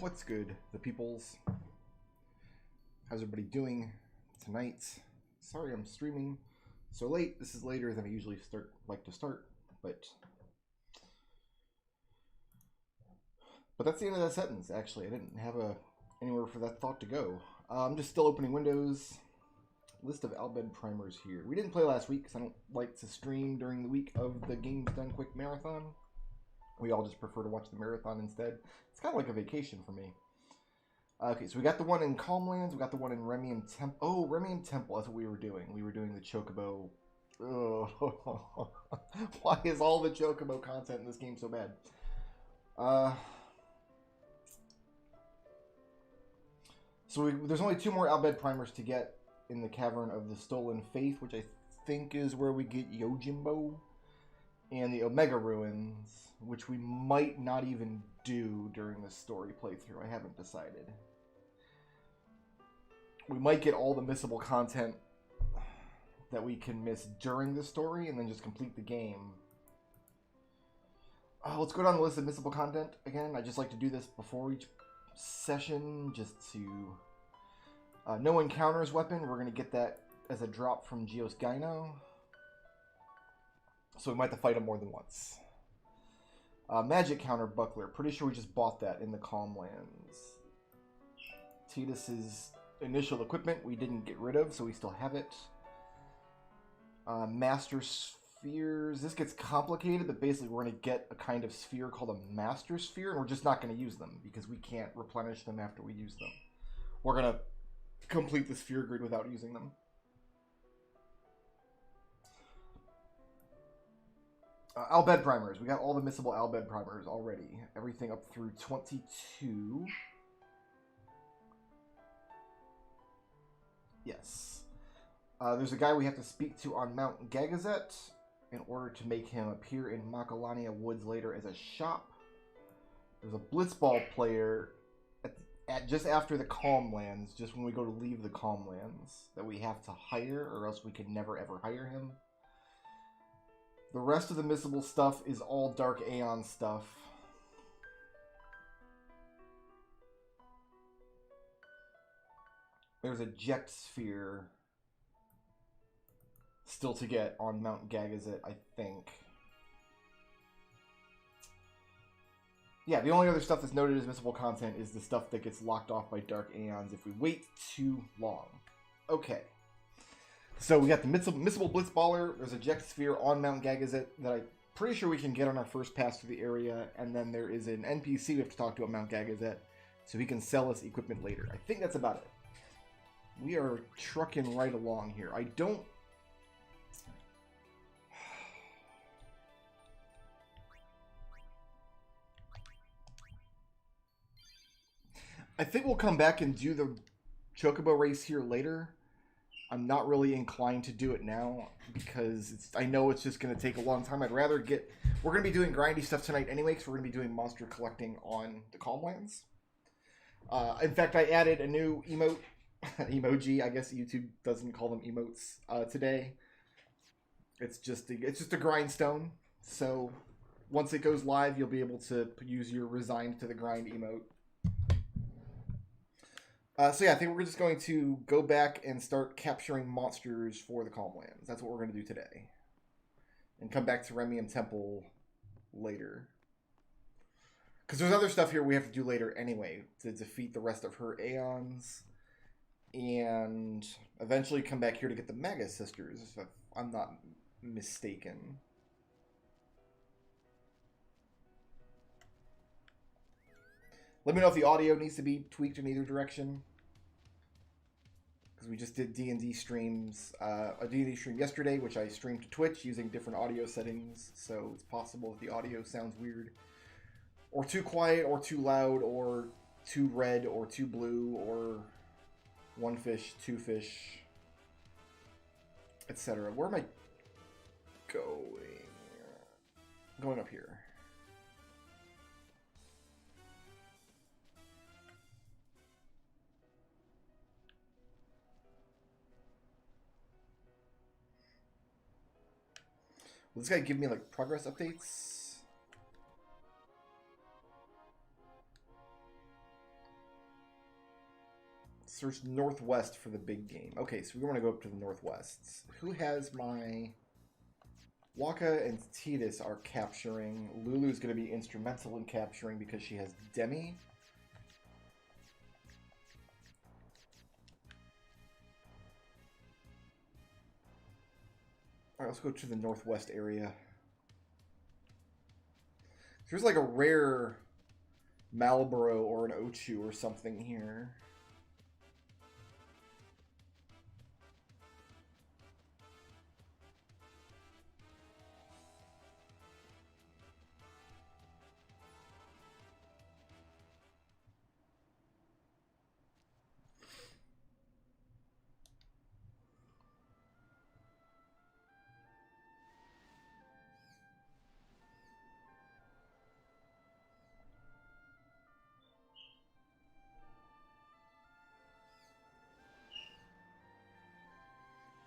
What's good, the peoples? How's everybody doing tonight? Sorry I'm streaming so late. This is later than I usually like to start, but that's the end of that sentence, actually. I didn't have anywhere for that thought to go. I'm just still opening windows. List of Albed primers here. We didn't play last week because I don't like to stream during the week of the Games Done Quick marathon. We all just prefer to watch the marathon instead. It's kind of like a vacation for me. Okay, so we got the one in Calmlands. We got the one in Remium Temple. Oh, Remium Temple. That's what we were doing. We were doing the Chocobo. Ugh. Why is all the Chocobo content in this game so bad? So there's only 2 more Albed primers to get in the Cavern of the Stolen Fayth, which I think is where we get Yojimbo, and the Omega Ruins, which we might not even do during the story playthrough. I haven't decided. We might get all the missable content that we can miss during the story and then just complete the game. Let's go down the list of missable content again. I just like to do this before each session just to... no encounters weapon. We're going to get that as a drop from Geos Gyno. So we might have to fight him more than once. Magic counter buckler. Pretty sure we just bought that in the Calmlands. Tidus's initial equipment we didn't get rid of, so we still have it. Master spheres. This gets complicated, but basically we're going to get a kind of sphere called a master sphere, and we're just not going to use them because we can't replenish them after we use them. We're going to complete the sphere grid without using them. Albed primers. We got all the missable Albed primers already. Everything up through 22. Yes. There's a guy we have to speak to on Mount Gagazet in order to make him appear in Macalania Woods later as a shop. There's a Blitzball player at just after the Calmlands, just when we go to leave the Calmlands, that we have to hire, or else we can never ever hire him. The rest of the missable stuff is all Dark Aeon stuff. There's a Ject Sphere still to get on Mount Gagazet, I think. Yeah, the only other stuff that's noted as missable content is the stuff that gets locked off by Dark Aeons if we wait too long. Okay. So we got the missable Blitzballer. There's a Ject Sphere on Mount Gagazet that I'm pretty sure we can get on our first pass through the area. And then there is an NPC we have to talk to at Mount Gagazet so he can sell us equipment later. I think that's about it. We are trucking right along here. I think we'll come back and do the Chocobo race here later. I'm not really inclined to do it now because I know it's just going to take a long time. I'd rather get... We're going to be doing grindy stuff tonight anyway because we're going to be doing monster collecting on the Calmlands. In fact, I added a new emote, emoji. I guess YouTube doesn't call them emotes today. It's just a grindstone. So once it goes live, you'll be able to use your resigned to the grind emote. So yeah, I think we're just going to go back and start capturing monsters for the Calmlands. That's what we're going to do today. And come back to Remium Temple later. Because there's other stuff here we have to do later anyway to defeat the rest of her Aeons. And eventually come back here to get the Mega Sisters, if I'm not mistaken. Let me know if the audio needs to be tweaked in either direction. Because we just did D&D streams, a D&D stream yesterday, which I streamed to Twitch using different audio settings. So it's possible if the audio sounds weird, or too quiet, or too loud, or too red, or too blue, or one fish, two fish, etc. Where am I going? Going up here. Will this guy give me like progress updates? Search northwest for the big game. Okay, so we want to go up to the northwest. Who has my... Waka and Tidus are capturing. Lulu's going to be instrumental in capturing because she has Demi. Alright, let's go to the northwest area. There's like a rare Malboro or an Ochu or something here.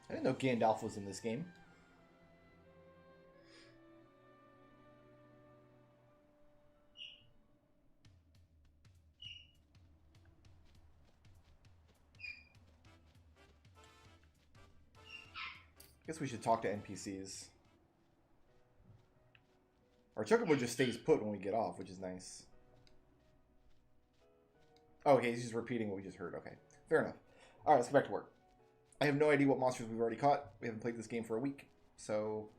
I didn't know Gandalf was in this game. Guess we should talk to NPCs. Our Chocobo just stays put when we get off, which is nice. Oh, okay, he's just repeating what we just heard. Okay, fair enough. Alright, let's get back to work. I have no idea what monsters we've already caught. We haven't played this game for a week, so...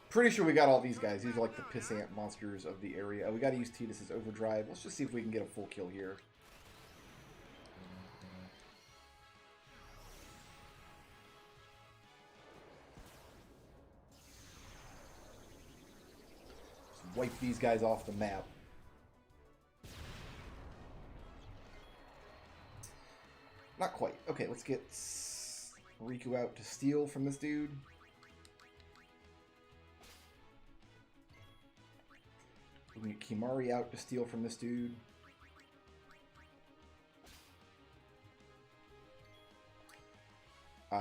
Pretty sure we got all these guys. These are like the pissant monsters of the area. We gotta use Tidus' overdrive. Let's just see if we can get a full kill here. Just wipe these guys off the map. Not quite. Okay, let's get Riku out to steal from this dude. We can get Kimari out to steal from this dude.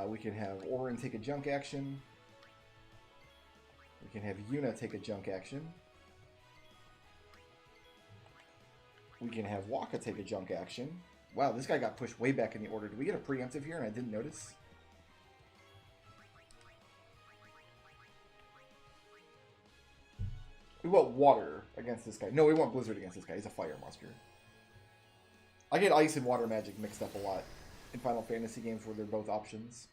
We can have Orin take a junk action. We can have Yuna take a junk action. We can have Waka take a junk action. Wow, this guy got pushed way back in the order. Did we get a preemptive here and I didn't notice? We want water against this guy. No, we want blizzard against this guy. He's a fire monster. I get ice and water magic mixed up a lot in Final Fantasy games where they're both options.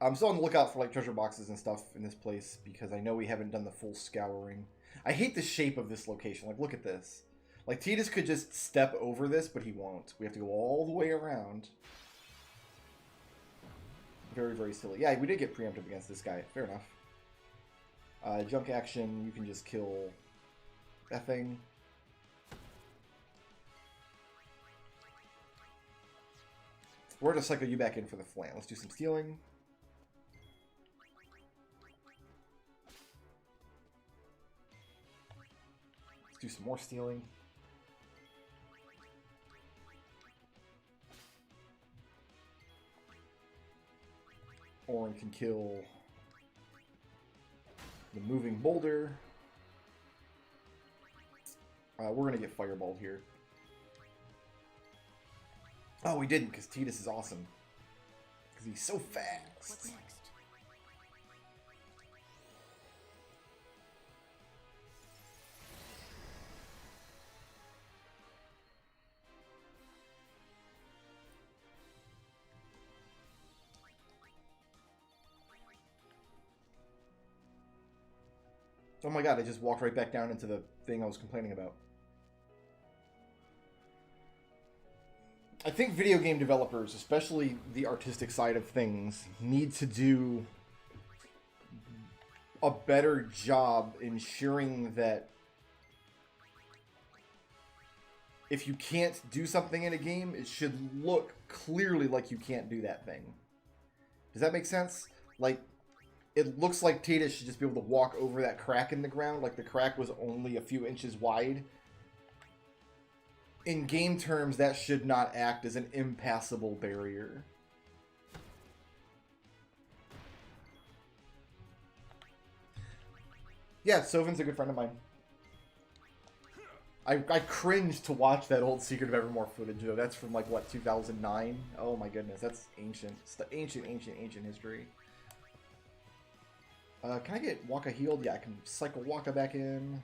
I'm still on the lookout for like treasure boxes and stuff in this place because I know we haven't done the full scouring. I hate the shape of this location. Like, look at this. Like, Tidus could just step over this, but he won't. We have to go all the way around. Very, very silly. Yeah, we did get preemptive against this guy. Fair enough. Junk action, you can just kill that thing. We're going to cycle you back in for the flan. Let's do some stealing. Let's do some more stealing. Orin can kill the moving boulder. We're going to get fireballed here. Oh, we didn't, because Tidus is awesome. Because he's so fast. What's next? Oh my god, I just walked right back down into the thing I was complaining about. I think video game developers, especially the artistic side of things, need to do a better job ensuring that if you can't do something in a game, it should look clearly like you can't do that thing. Does that make sense? Like, it looks like Tidus should just be able to walk over that crack in the ground, like the crack was only a few inches wide. in game terms, that should not act as an impassable barrier. Yeah, Sovin's a good friend of mine. I cringe to watch that old Secret of Evermore footage, though. That's from, like, what, 2009? Oh my goodness, that's ancient. Ancient history. Can I get Waka healed? Yeah, I can cycle Waka back in.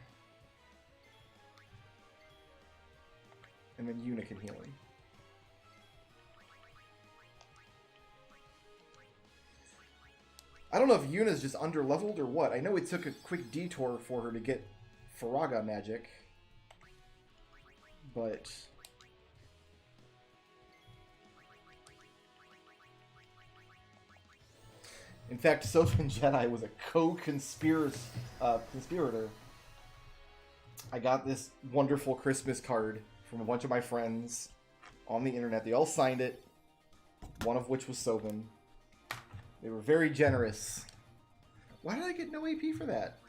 And then Yuna can heal him. I don't know if Yuna's just under-leveled or what. I know it took a quick detour for her to get Faraga magic. But... in fact, Sylvan Jedi was a co-conspirator. I got this wonderful Christmas card from a bunch of my friends on the internet. They all signed it, one of which was Sylvan. They were very generous. Why did I get no AP for that?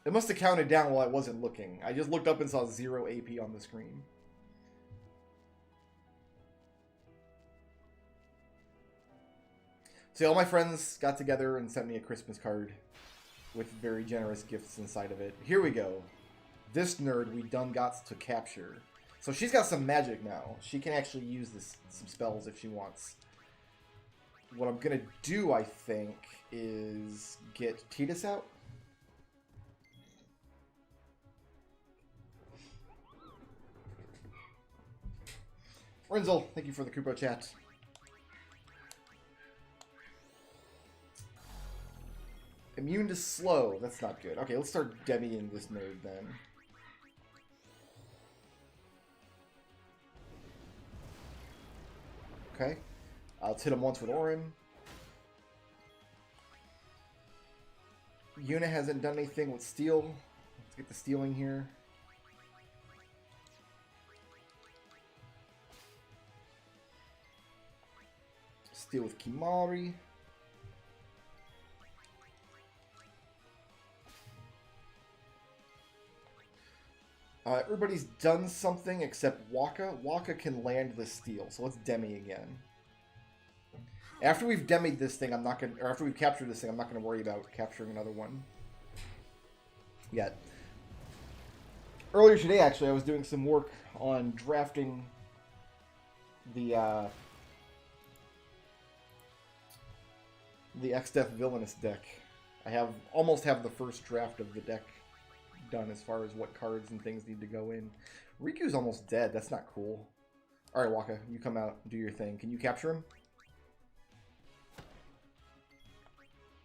It must have counted down while I wasn't looking. I just looked up and saw 0 AP on the screen. So all my friends got together and sent me a Christmas card with very generous gifts inside of it. Here we go. This nerd we done got to capture. So she's got some magic now. She can actually use some spells if she wants. What I'm gonna do, I think, is get Tidus out. Renzel, thank you for the Kupo chat. Immune to slow. That's not good. Okay, let's start demiing this nerd then. Okay. Let's hit him once with Orin. Yuna hasn't done anything with steel. Let's get the stealing here. Steal with Kimari. Everybody's done something except Waka. Waka can land the steal, so let's demi again. After we've demied this thing, I'm not gonna, or after we've captured this thing, I'm not gonna worry about capturing another one yet. Earlier today, actually, I was doing some work on drafting the X-Death Villainous deck. I almost have the first draft of the deck done as far as what cards and things need to go in. Riku's almost dead. That's not cool. Alright, Waka, you come out and do your thing. Can you capture him?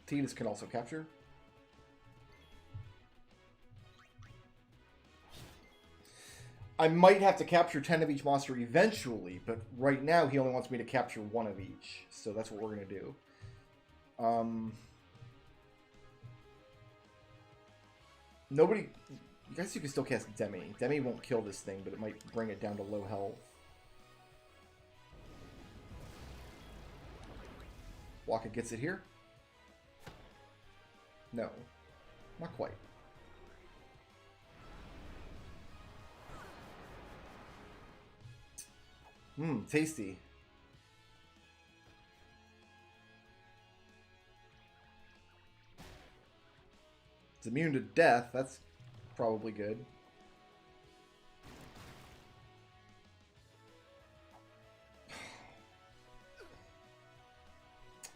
Tidus can also capture. I might have to capture 10 of each monster eventually, but right now he only wants me to capture 1 of each. So that's what we're going to do. Nobody... I guess you can still cast Demi. Demi won't kill this thing, but it might bring it down to low health. Waka gets it here. No. Not quite. Tasty. It's immune to death. That's probably good.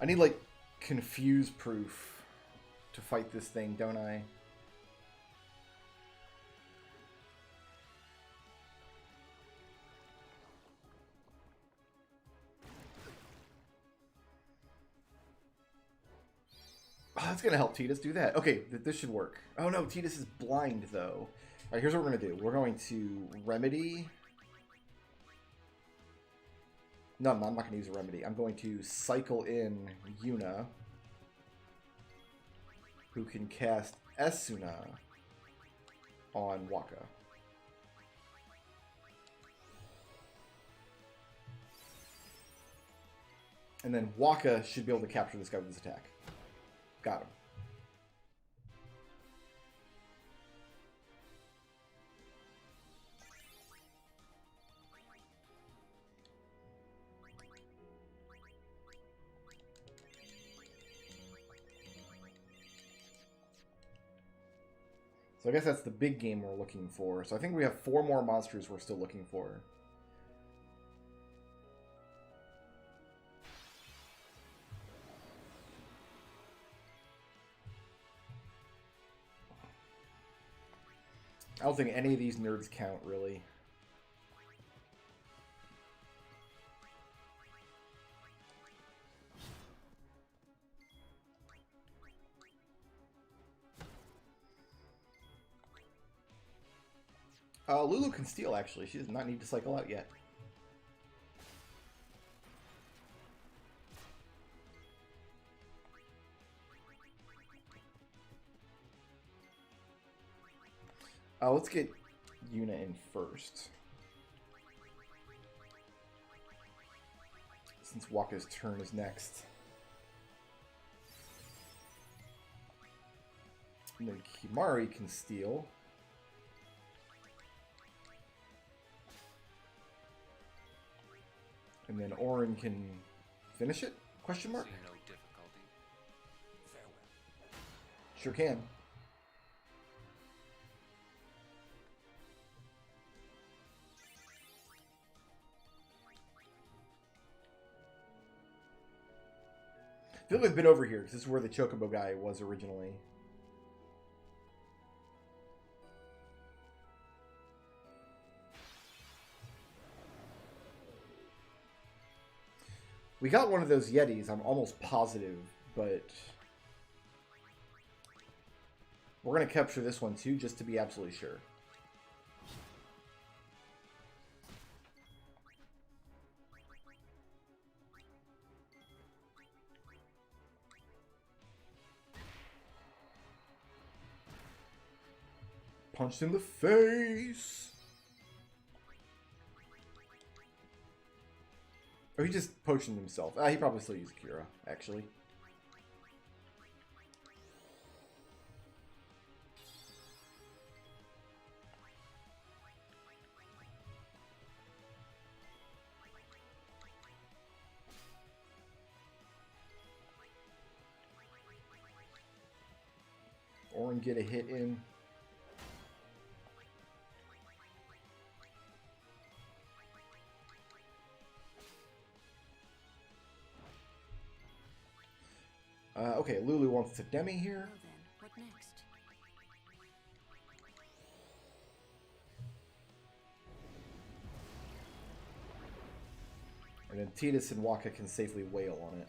I need, like, confuse proof to fight this thing, don't I? Oh, that's going to help Tidus do that. Okay, this should work. Oh no, Tidus is blind, though. Alright, here's what we're going to do. We're going to Remedy. No, I'm not going to use a Remedy. I'm going to cycle in Yuna, who can cast Esuna on Waka. And then Waka should be able to capture this guy with his attack. Got him. So I guess that's the big game we're looking for. So I think we have 4 more monsters we're still looking for. I don't think any of these nerds count, really. Lulu can steal, actually. She does not need to cycle out yet. Let's get Yuna in first. Since Waka's turn is next. And then Kimari can steal. And then Orin can finish it? Question mark? No difficulty. Farewell. Sure can. I feel like we've been over here, because this is where the Chocobo guy was originally. We got one of those Yetis, I'm almost positive, but we're going to capture this one too, just to be absolutely sure. Punched in the face! Oh, he just potioned himself. He probably still used Kira, actually. Orin get a hit in. Okay, Lulu wants to demi here. Well then, what next? And then Tidus and Waka can safely wail on it.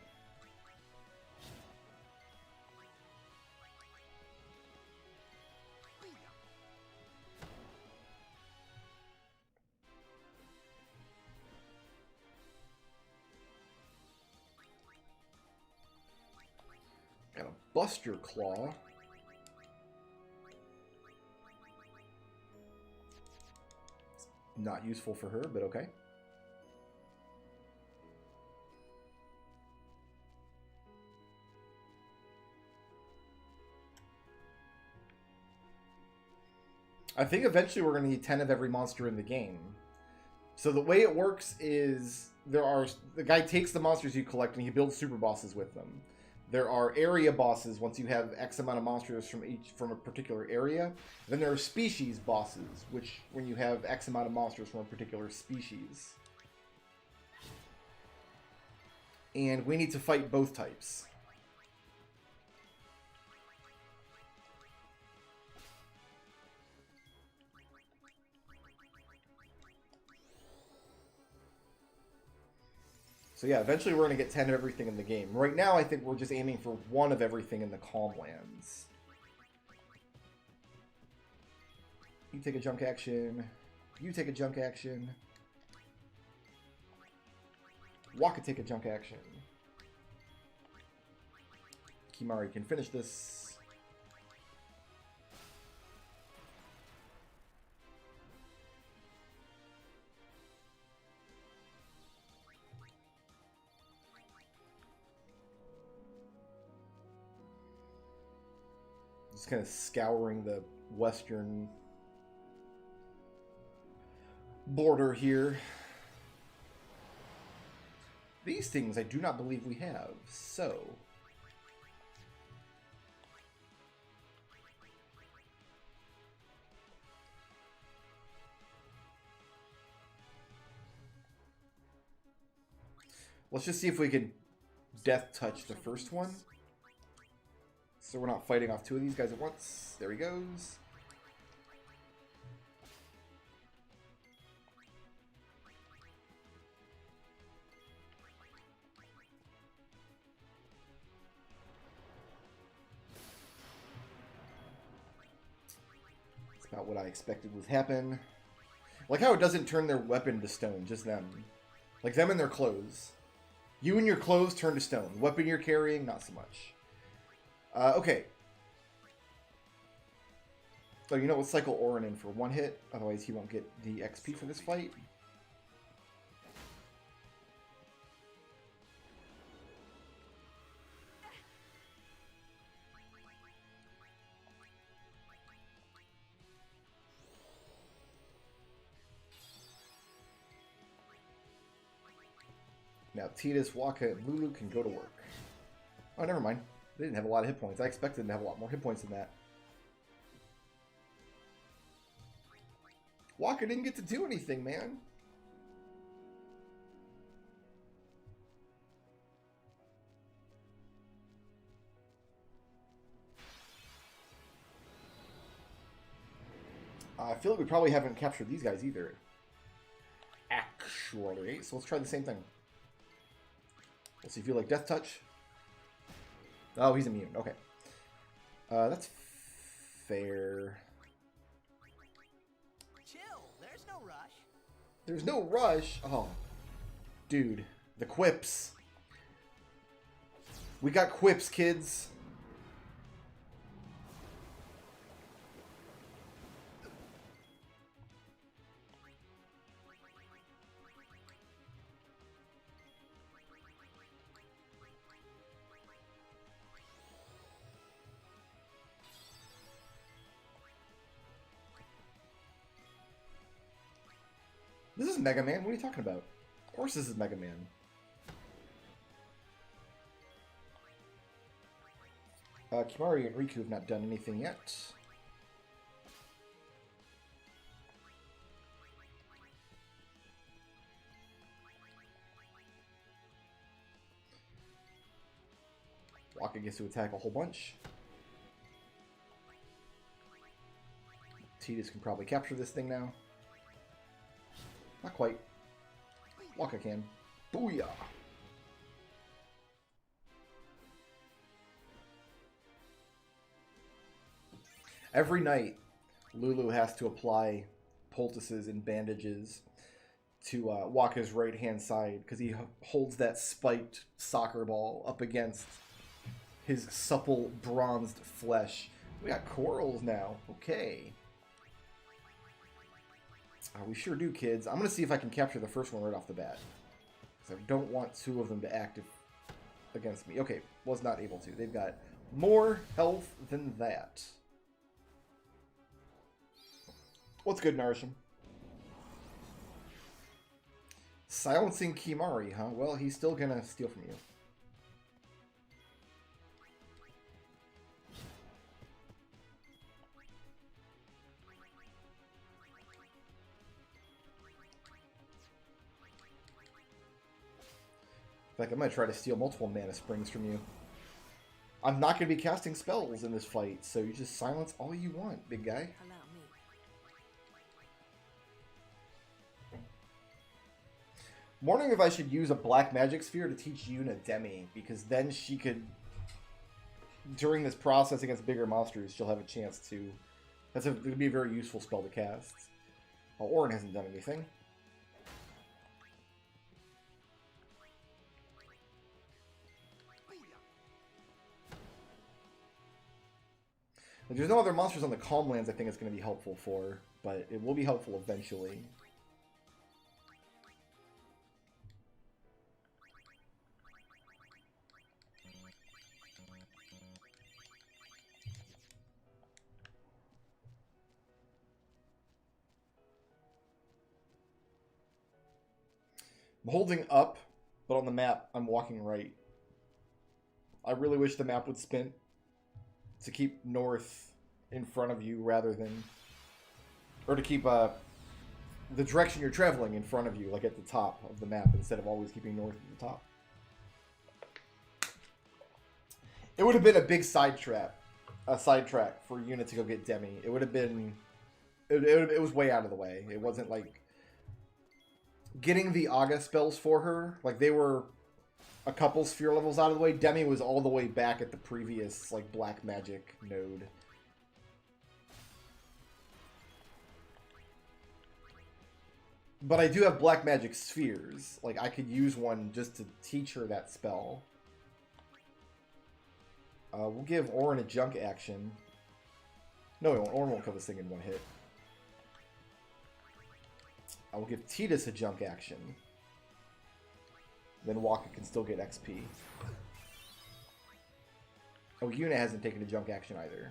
Got a Buster Claw. Not useful for her, but okay. I think eventually we're going to need 10 of every monster in the game. So the way it works is the guy takes the monsters you collect and he builds super bosses with them. There are area bosses once you have X amount of monsters from a particular area. Then there are species bosses, which when you have X amount of monsters from a particular species. And we need to fight both types. So yeah, eventually we're going to get 10 of everything in the game. Right now, I think we're just aiming for 1 of everything in the Calmlands. You take a junk action. You take a junk action. Waka take a junk action. Kimari can finish this. Just kind of scouring the western border here. These things I do not believe we have, so... Let's just see if we can death touch the first one. So we're not fighting off two of these guys at once. There he goes. That's about what I expected would happen. Like how it doesn't turn their weapon to stone, just them. Like them and their clothes. You and your clothes turn to stone. Weapon you're carrying, not so much. Okay. So you know, we'll cycle Orin in for one hit. Otherwise he won't get the XP for this fight. Now Tidus, Waka, and Lulu can go to work. Oh, never mind. They didn't have a lot of hit points. I expected them to have a lot more hit points than that. Waka didn't get to do anything, man. I feel like we probably haven't captured these guys either. Actually. So let's try the same thing. Let's see if you like Death Touch. Oh, he's immune. Okay. That's fair. Chill. There's no rush. There's no rush? Oh. Dude. The quips. We got quips, kids. This is Mega Man. What are you talking about? Of course this is Mega Man. Kimari and Riku have not done anything yet. Waka gets to attack a whole bunch. Tidus can probably capture this thing now. Not quite. Waka can. Booyah! Every night, Lulu has to apply poultices and bandages to Waka's right-hand side because he holds that spiked soccer ball up against his supple, bronzed flesh. We got corals now. Okay. We sure do, kids. I'm going to see if I can capture the first one right off the bat. Because I don't want two of them to act against me. Okay, was not able to. They've got more health than that. What's good, Narisham? Silencing Kimari, huh? Well, he's still going to steal from you. In fact, I might try to steal multiple mana springs from you. I'm not going to be casting spells in this fight, so you just silence all you want, big guy. Allow me. I'm wondering if I should use a black magic sphere to teach Yuna Demi, because then she could, during this process against bigger monsters, she'll have a chance to... It would be a very useful spell to cast. Well, Orin hasn't done anything. Like, there's no other monsters on the Calmlands I think it's going to be helpful for, but it will be helpful eventually. I'm holding up, but on the map, I'm walking right. I really wish the map would spin to keep north in front of you rather than... Or to keep the direction you're traveling in front of you, like at the top of the map, instead of always keeping north at the top. It would have been a big sidetrack for Yuna to go get Demi. It would have been... It was way out of the way. It wasn't like... Getting the Aga spells for her, like, they were a couple sphere levels out of the way. Demi was all the way back at the previous, like, black magic node. But I do have black magic spheres. Like, I could use one just to teach her that spell. We'll give Orin a junk action. No, Orin won't kill this thing in one hit. I will give Tidus a junk action. Then Waka can still get XP. Oh, Yuna hasn't taken a junk action either.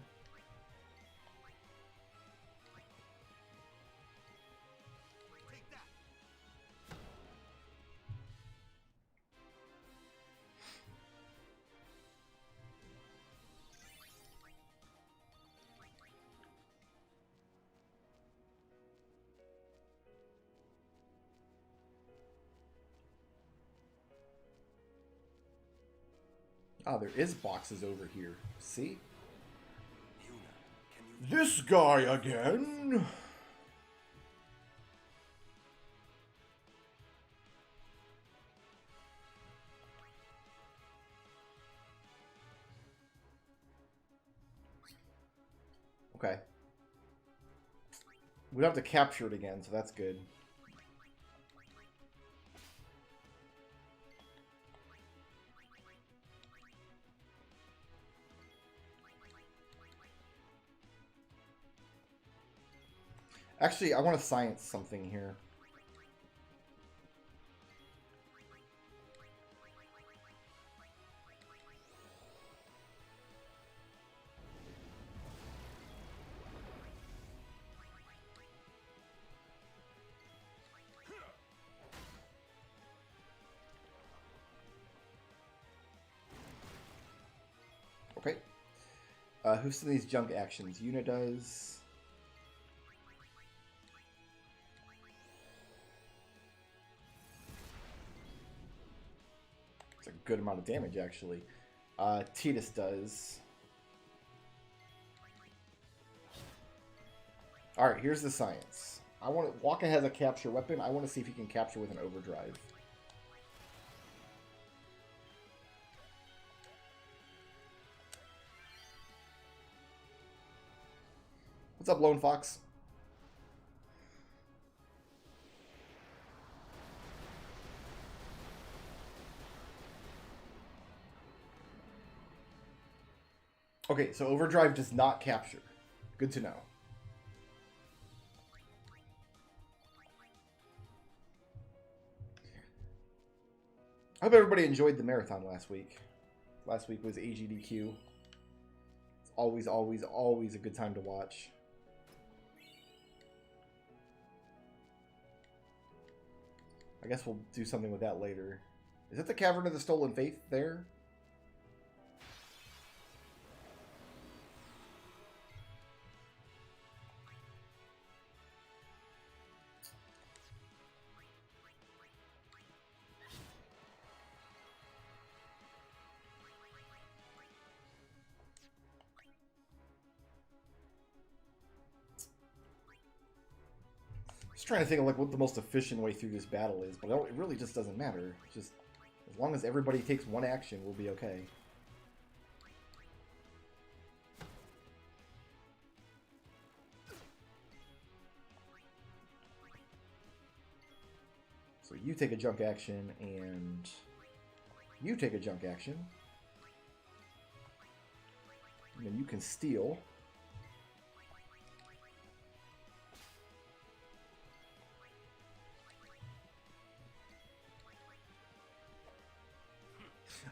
Ah, there is boxes over here. See? This guy again? Okay. We don't have to capture it again, so that's good. Actually, I want to science something here. Okay. Who's some of these junk actions? Yuna does. It's a good amount of damage, actually. Tidus does. Alright, here's the science. Waka has a capture weapon. I want to see if he can capture with an overdrive. What's up, Lone Fox? Okay, so overdrive does not capture. Good to know. I hope everybody enjoyed the marathon last week. Last week was AGDQ. It's always, always, always a good time to watch. I guess we'll do something with that later. Is that the Cavern of the Stolen Fayth there? Just trying to think of like what the most efficient way through this battle is, but it really just doesn't matter. Just as long as everybody takes one action, we'll be okay. So you take a junk action, and you take a junk action. And then you can steal.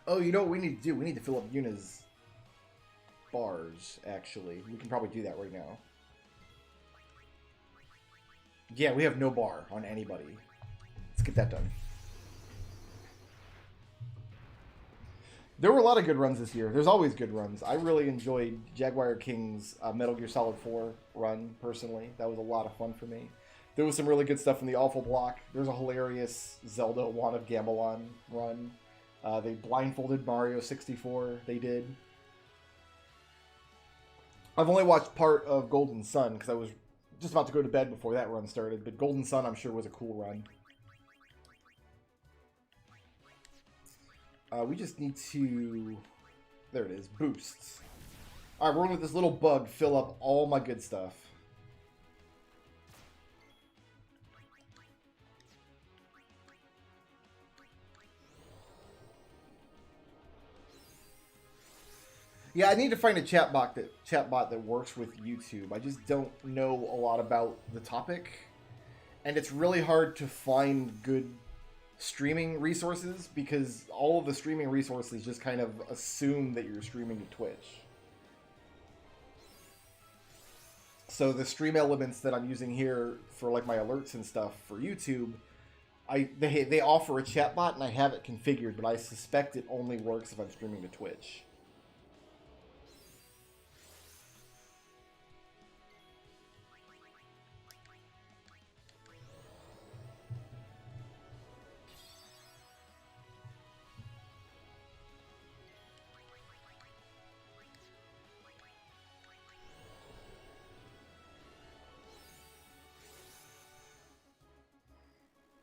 Oh, you know what we need to do? We need to fill up Yuna's bars, actually. We can probably do that right now. Yeah, we have no bar on anybody. Let's get that done. There were a lot of good runs this year. There's always good runs. I really enjoyed Jaguar King's Metal Gear Solid 4 run, personally. That was a lot of fun for me. There was some really good stuff in the Awful Block. There's a hilarious Zelda Wand of Gamelon run. They blindfolded Mario 64. They did. I've only watched part of Golden Sun because I was just about to go to bed before that run started. But Golden Sun, I'm sure, was a cool run. We just need to... There it is. Boosts. Alright, we're going to let this little bug fill up all my good stuff. Yeah, I need to find a chatbot that works with YouTube. I just don't know a lot about the topic. And it's really hard to find good streaming resources because all of the streaming resources just kind of assume that you're streaming to Twitch. So the stream elements that I'm using here for like my alerts and stuff for YouTube, they offer a chatbot and I have it configured, but I suspect it only works if I'm streaming to Twitch.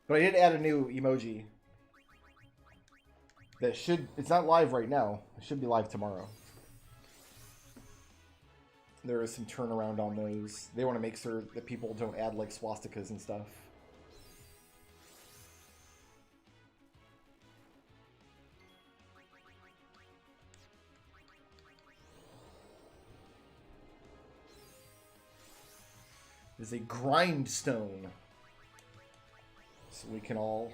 But I did add a new emoji that should... It's not live right now. It should be live tomorrow. There is some turnaround on those. They want to make sure that people don't add like swastikas and stuff. There's a grindstone. So we can all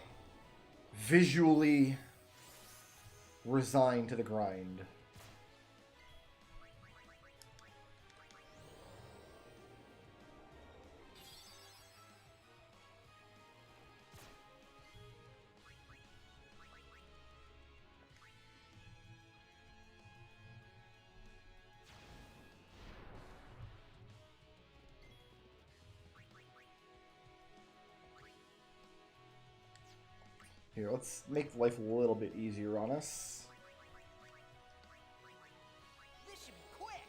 visually resign to the grind. Here, let's make life a little bit easier on us. This should be quick.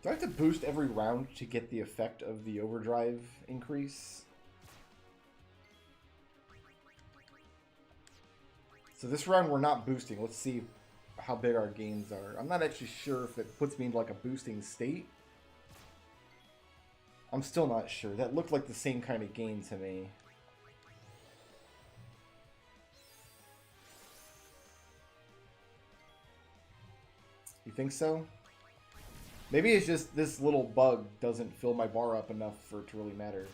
Do I have to boost every round to get the effect of the overdrive increase? So this round we're not boosting. Let's see how big our gains are. I'm not actually sure if it puts me into like a boosting state. I'm still not sure. That looked like the same kind of gain to me. You think so? Maybe it's just this little bug doesn't fill my bar up enough for it to really matter.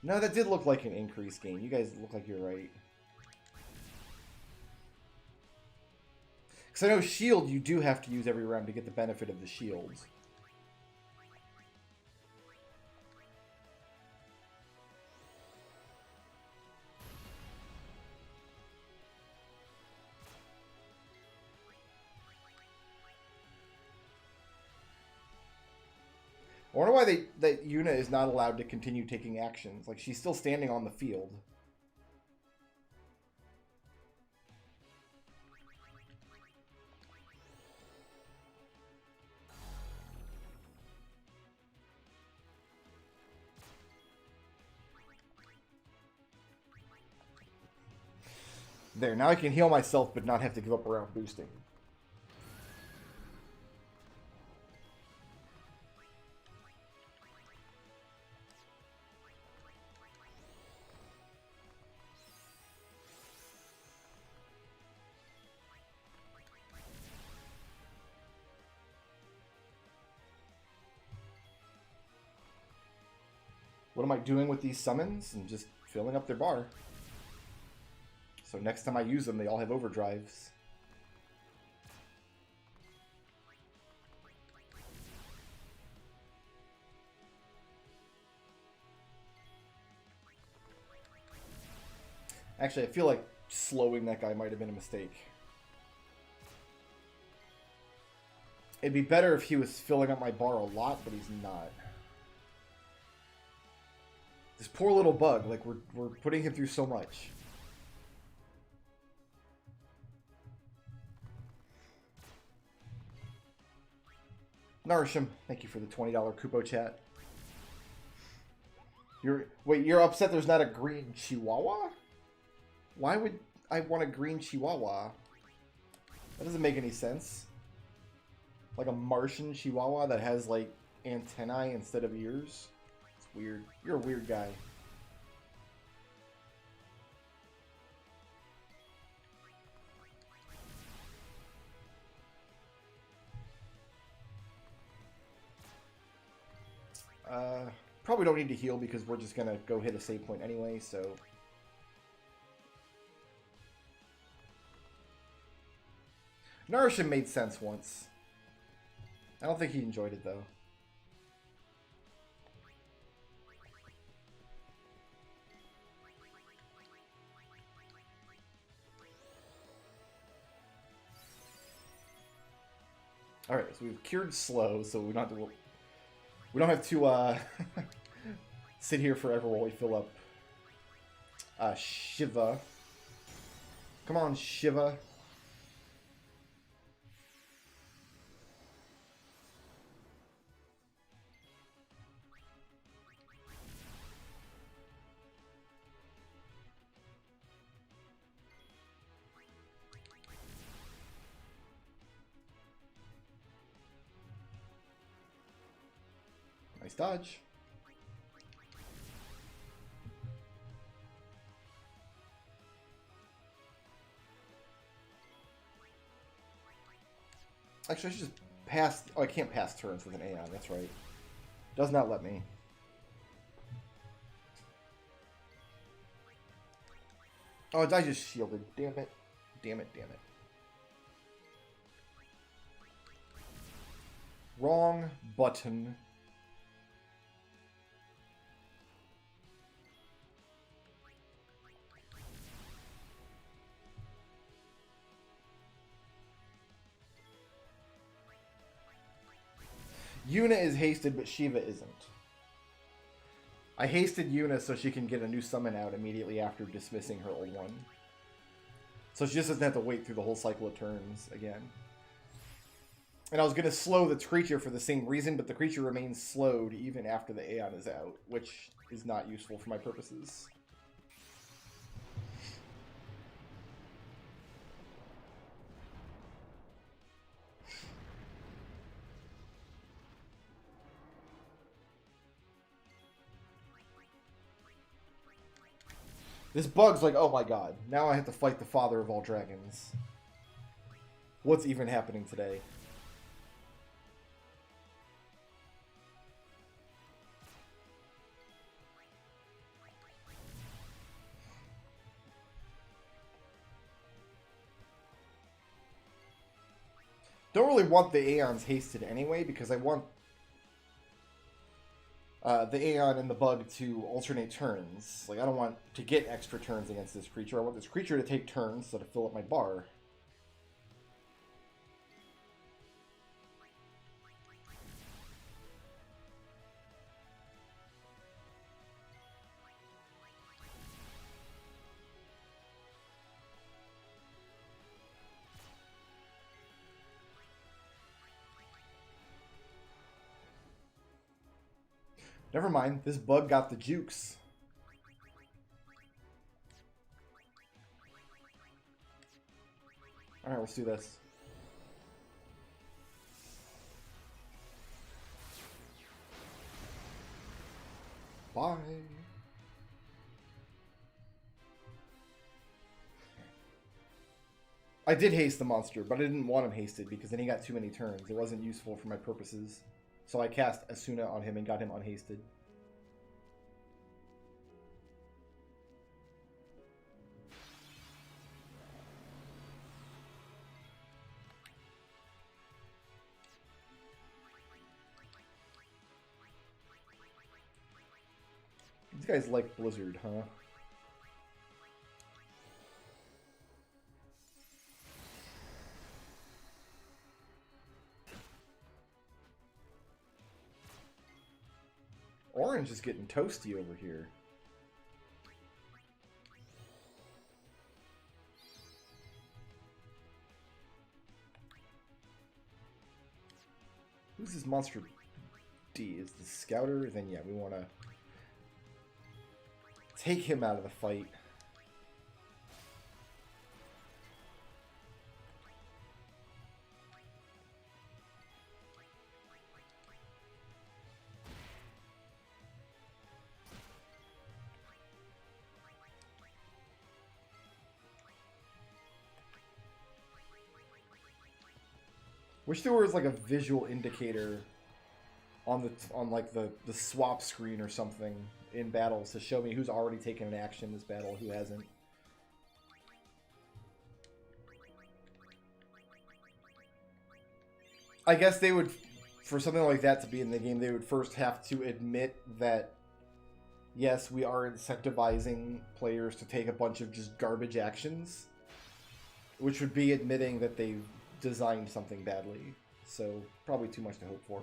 No, that did look like an increased gain. You guys look like you're right. Because I know shield you do have to use every round to get the benefit of the shields. I wonder why that Yuna is not allowed to continue taking actions. Like, she's still standing on the field. There, now I can heal myself but not have to give up around boosting. What am I doing with these summons? I'm just filling up their bar. So next time I use them, they all have overdrives. Actually, I feel like slowing that guy might have been a mistake. It'd be better if he was filling up my bar a lot, but he's not. This poor little bug, like, we're putting him through so much. Nourish him. Thank you for the $20 Kupo chat. You're upset there's not a green Chihuahua? Why would I want a green Chihuahua? That doesn't make any sense. Like a Martian Chihuahua that has, like, antennae instead of ears? It's weird. You're a weird guy. Probably don't need to heal because we're just gonna go hit a save point anyway, so... Nourish him made sense once. I don't think he enjoyed it, though. Alright, so we've cured slow, so we don't have to sit here forever while we fill up Shiva. Come on, Shiva. Nice dodge. Actually, I should just pass... Oh, I can't pass turns with an Aeon. That's right. Does not let me. Oh, I just shielded. Damn it. Damn it, damn it. Wrong button. Yuna is hasted, but Shiva isn't. I hasted Yuna so she can get a new summon out immediately after dismissing her old one. So she just doesn't have to wait through the whole cycle of turns again. And I was going to slow the creature for the same reason, but the creature remains slowed even after the Aeon is out, which is not useful for my purposes. This bug's like, oh my god, now I have to fight the father of all dragons. What's even happening today? Don't really want the Aeons hasted anyway, because I want the Aeon and the bug to alternate turns. Like, I don't want to get extra turns against this creature. I want this creature to take turns so to fill up my bar. Never mind, this bug got the jukes. Alright, let's do this. Bye. I did haste the monster, but I didn't want him hasted because then he got too many turns. It wasn't useful for my purposes. So I cast Asuna on him and got him unhasted. These guys like Blizzard, huh? Orange is getting toasty over here. Who's this monster D? Is the Scouter? Then yeah, we want to take him out of the fight. Wish there was like a visual indicator on like the swap screen or something in battles to show me who's already taken an action this battle, who hasn't. I guess they would, for something like that to be in the game, they would first have to admit that yes, we are incentivizing players to take a bunch of just garbage actions, which would be admitting that they've designed something badly. So probably too much to hope for.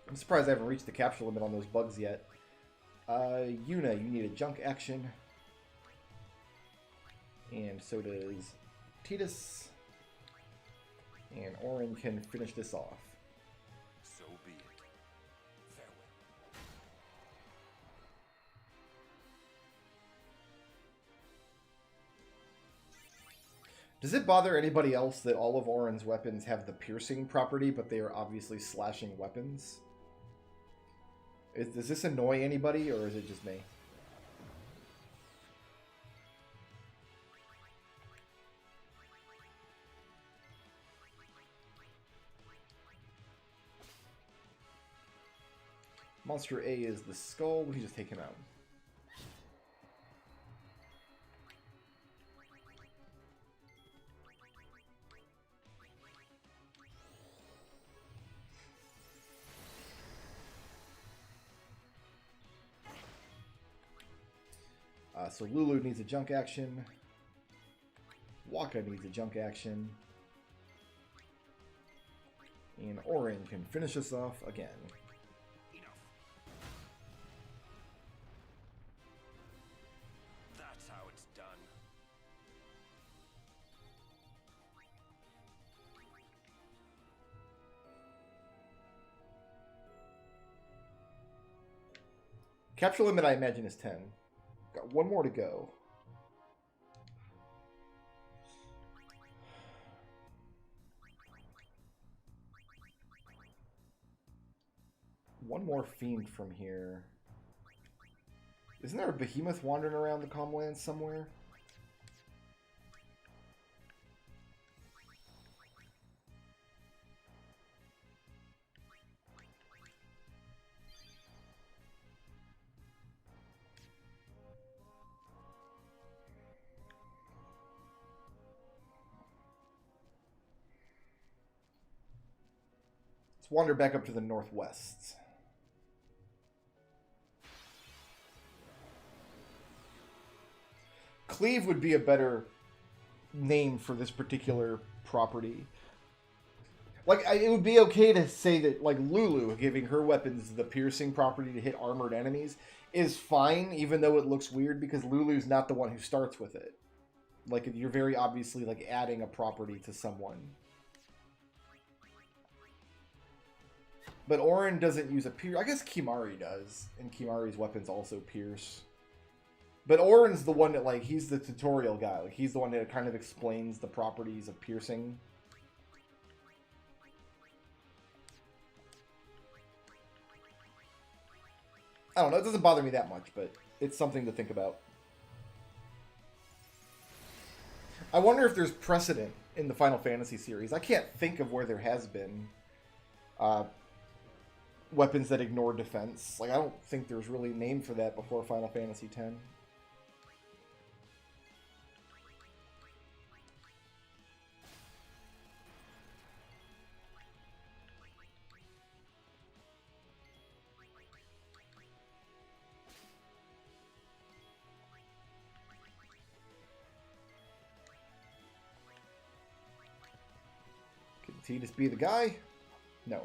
I'm surprised I haven't reached the capture limit on those bugs yet. Yuna, you need a junk action. And so does Titus. And Orin can finish this off. So be it. Farewell. Does it bother anybody else that all of Orin's weapons have the piercing property, but they are obviously slashing weapons? Does this annoy anybody, or is it just me? Monster A is the skull. We can just take him out. So Lulu needs a junk action. Waka needs a junk action. And Orin can finish us off again. Enough. That's how it's done. Capture limit, I imagine, is 10. Got one more to go. One more fiend from here. Isn't there a behemoth wandering around the Comlands somewhere? Let's wander back up to the northwest. Cleave would be a better name for this particular property. Like, it would be okay to say that, like, Lulu giving her weapons the piercing property to hit armored enemies is fine, even though it looks weird, because Lulu's not the one who starts with it. Like, you're very obviously, like, adding a property to someone. But Orin doesn't use a pierce. I guess Kimari does, and Kimari's weapons also pierce. But Orin's the one that, like, he's the tutorial guy. Like, he's the one that kind of explains the properties of piercing. I don't know, it doesn't bother me that much, but it's something to think about. I wonder if there's precedent in the Final Fantasy series. I can't think of where there has been uh, weapons that ignore defense. Like, I don't think there's really a name for that before Final Fantasy X. Can Tidus be the guy? No.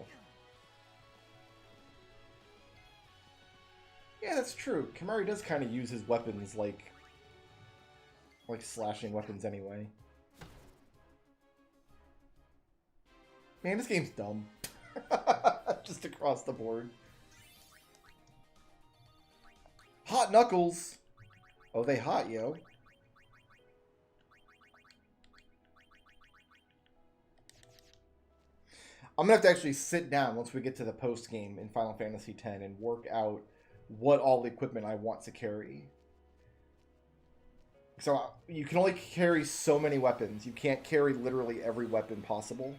Yeah, that's true. Kimari does kind of use his weapons like slashing weapons anyway. Man, this game's dumb. Just across the board. Hot Knuckles! Oh, they hot, yo. I'm gonna have to actually sit down once we get to the post game in Final Fantasy X and work out what all the equipment I want to carry. So you can only carry so many weapons. You can't carry literally every weapon possible.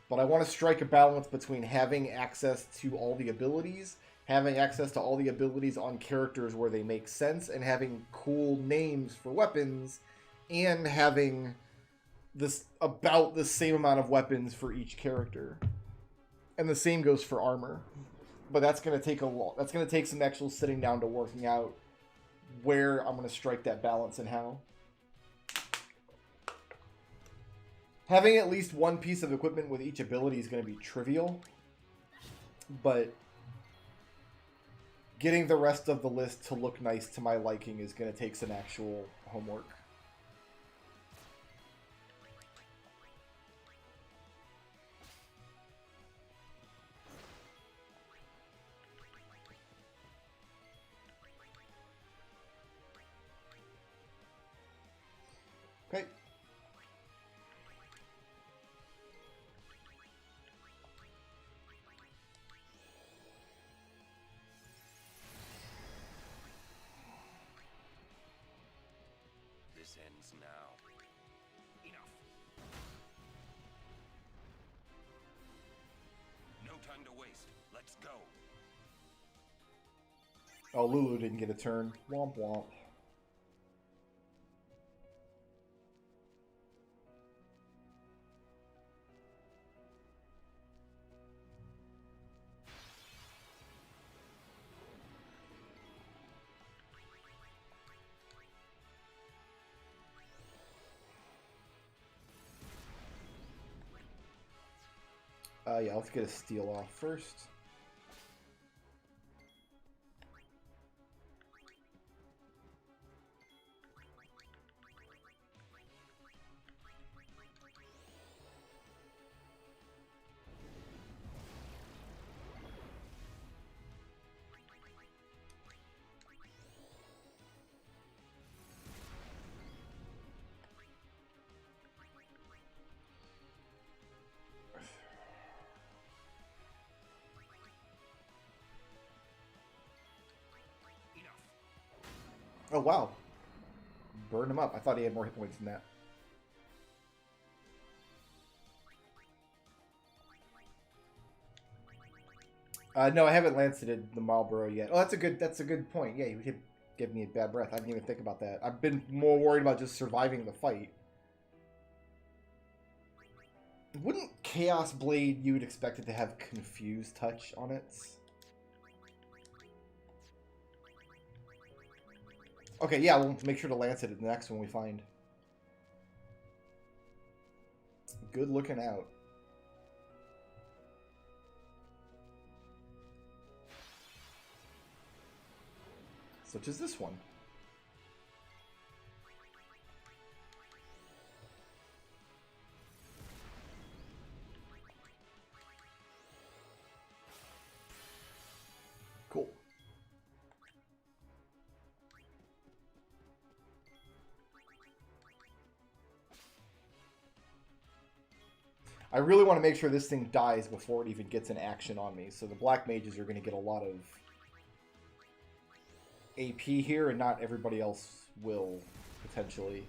But I want to strike a balance between having access to all the abilities, having access to all the abilities on characters where they make sense, and having cool names for weapons, and having this about the same amount of weapons for each character. And the same goes for armor. But that's going to take a lot. That's going to take some actual sitting down to working out where I'm going to strike that balance and how. Having at least one piece of equipment with each ability is going to be trivial. But getting the rest of the list to look nice to my liking is going to take some actual homework. Okay. This ends now. Enough. No time to waste. Let's go. Oh, Lulu didn't get a turn. Womp womp. Yeah, let's get a steal off first. Oh, wow. Burned him up. I thought he had more hit points than that. No, I haven't lanceted the Marlboro yet. Oh, that's a good point. Yeah, you would give me a bad breath. I didn't even think about that. I've been more worried about just surviving the fight. Wouldn't Chaos Blade, you would expect it to have Confused Touch on it? Okay, yeah, we'll make sure to lance it in the next one we find. Good looking out. Such as this one. Cool. I really want to make sure this thing dies before it even gets an action on me. So the black mages are going to get a lot of AP here, and not everybody else will, potentially.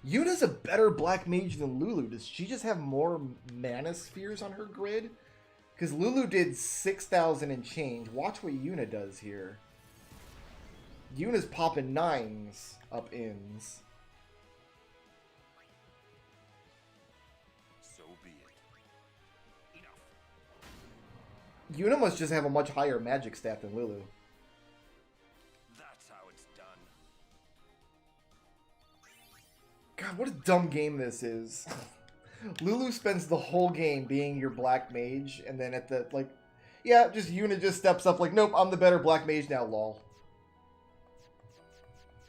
Yuna's a better black mage than Lulu. Does she just have more mana spheres on her grid? Because Lulu did 6,000 and change. Watch what Yuna does here. Yuna's popping 9s up ins. So be it. Enough. Yuna must just have a much higher magic stat than Lulu. That's how it's done. God, what a dumb game this is. Lulu spends the whole game being your black mage, and then at the, like, yeah, just Yuna just steps up like, nope, I'm the better black mage now, lol.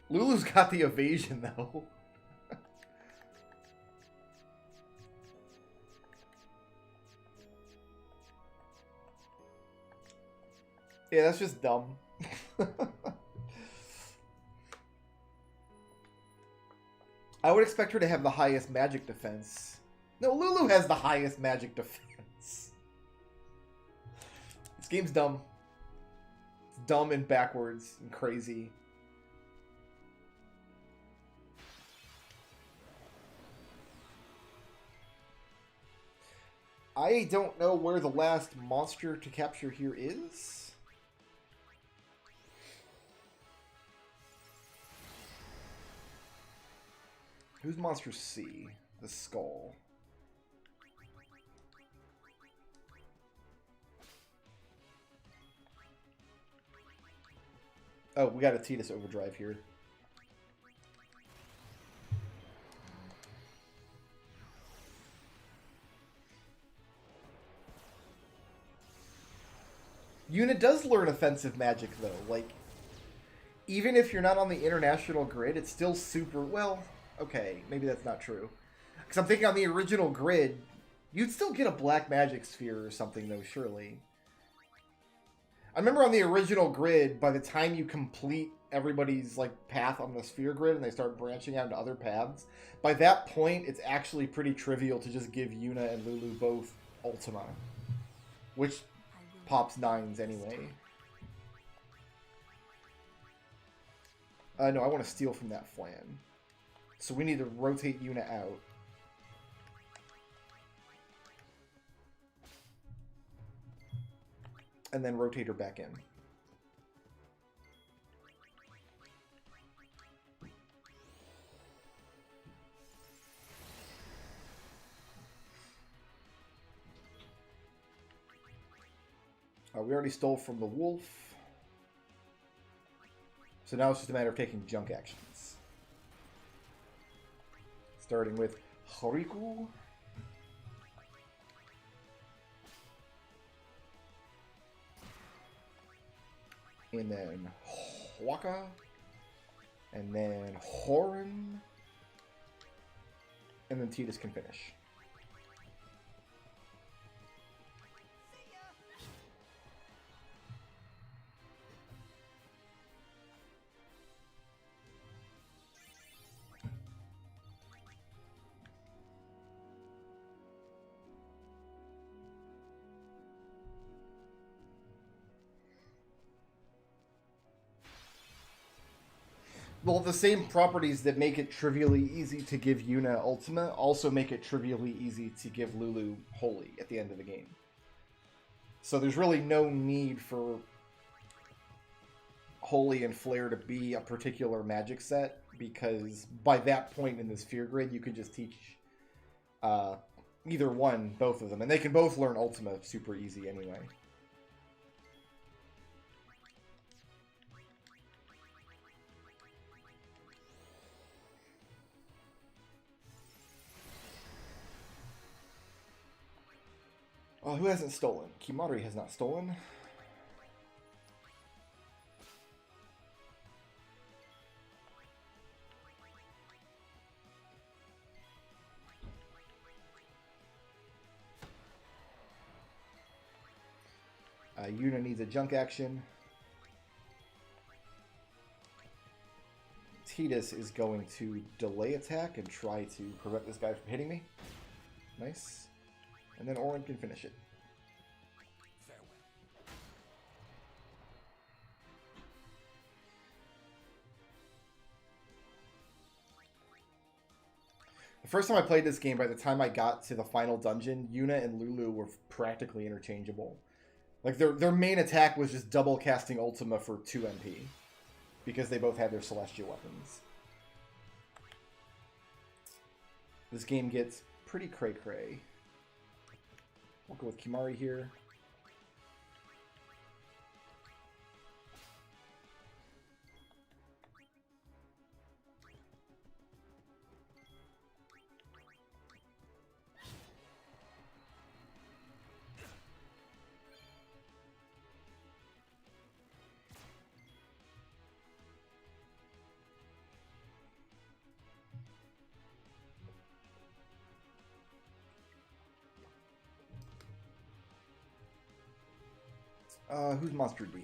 Lulu's got the evasion, though. Yeah, that's just dumb. I would expect her to have the highest magic defense. No, Lulu has the highest magic defense. This game's dumb. It's dumb and backwards and crazy. I don't know where the last monster to capture here is. Who's monster C? The skull. Oh, we got a Tidus overdrive here. Yuna does learn offensive magic, though. Like, even if you're not on the international grid, it's still super... Well, okay, maybe that's not true. Because I'm thinking on the original grid, you'd still get a black magic sphere or something, though, surely. I remember on the original grid, by the time you complete everybody's like path on the sphere grid and they start branching out into other paths, by that point, it's actually pretty trivial to just give Yuna and Lulu both Ultima. Which pops 9s anyway. No, I want to steal from that flan. So we need to rotate Yuna out. And then rotate her back in. We already stole from the wolf. So now it's just a matter of taking junk actions. Starting with Horiku. And then Huaka. And then Horan. And then Tidus can finish. Well, the same properties that make it trivially easy to give Yuna Ultima also make it trivially easy to give Lulu Holy at the end of the game. So there's really no need for Holy and Flare to be a particular magic set, because by that point in the sphere grid, you can just teach either one, both of them. And they can both learn Ultima super easy anyway. Who hasn't stolen? Kimari has not stolen. Yuna needs a junk action. Tidus is going to delay attack and try to prevent this guy from hitting me. Nice. And then Orin can finish it. Farewell. The first time I played this game, by the time I got to the final dungeon, Yuna and Lulu were practically interchangeable. Like, their main attack was just double casting Ultima for 2 MP. Because they both had their celestial weapons. This game gets pretty cray-cray. We'll go with Kimari here. Who's Monster D?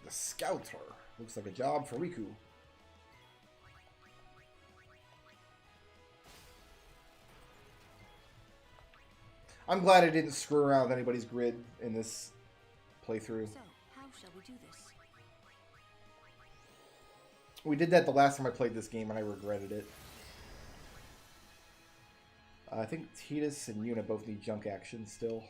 The Scouter. Looks like a job for Riku. I'm glad I didn't screw around with anybody's grid in this playthrough. So, how shall we do this? We did that the last time I played this game and I regretted it. I think Tidus and Yuna both need junk action still.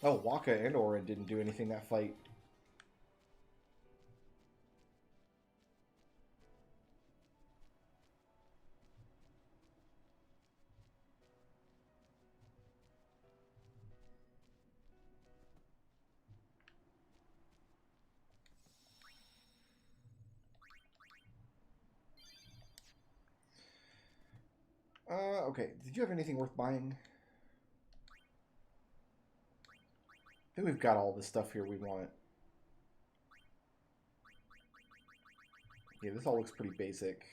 Oh, Waka and Orin didn't do anything that fight. Okay. Did you have anything worth buying? I think we've got all the stuff here we want. Yeah, this all looks pretty basic.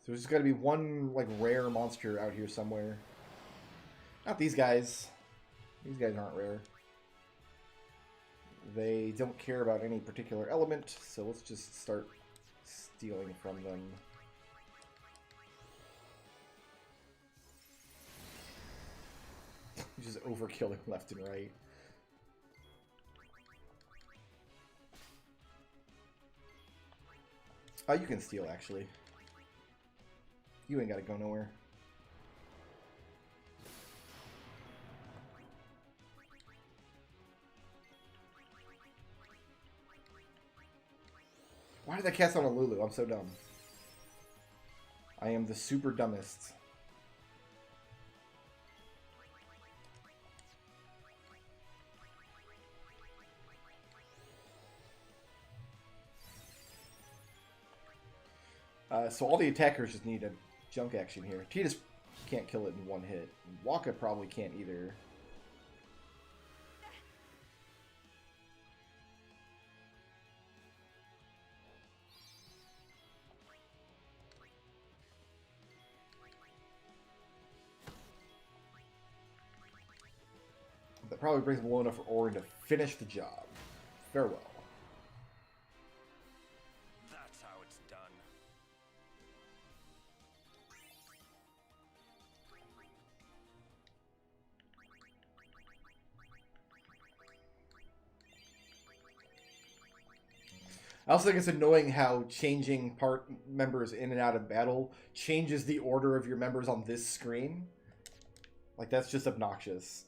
So there's got to be one, like, rare monster out here somewhere. Not these guys. These guys aren't rare. They don't care about any particular element, so let's just start stealing from them. Just overkilling left and right. Oh, you can steal, actually. You ain't gotta go nowhere. Why did I cast on a Lulu? I'm so dumb. I am the super dumbest. So all the attackers just need a junk action here. Tidus can't kill it in one hit. Waka probably can't either. That probably brings low enough for Orin to finish the job. Farewell. That's how it's done. I also think it's annoying how changing part members in and out of battle changes the order of your members on this screen. Like, that's just obnoxious.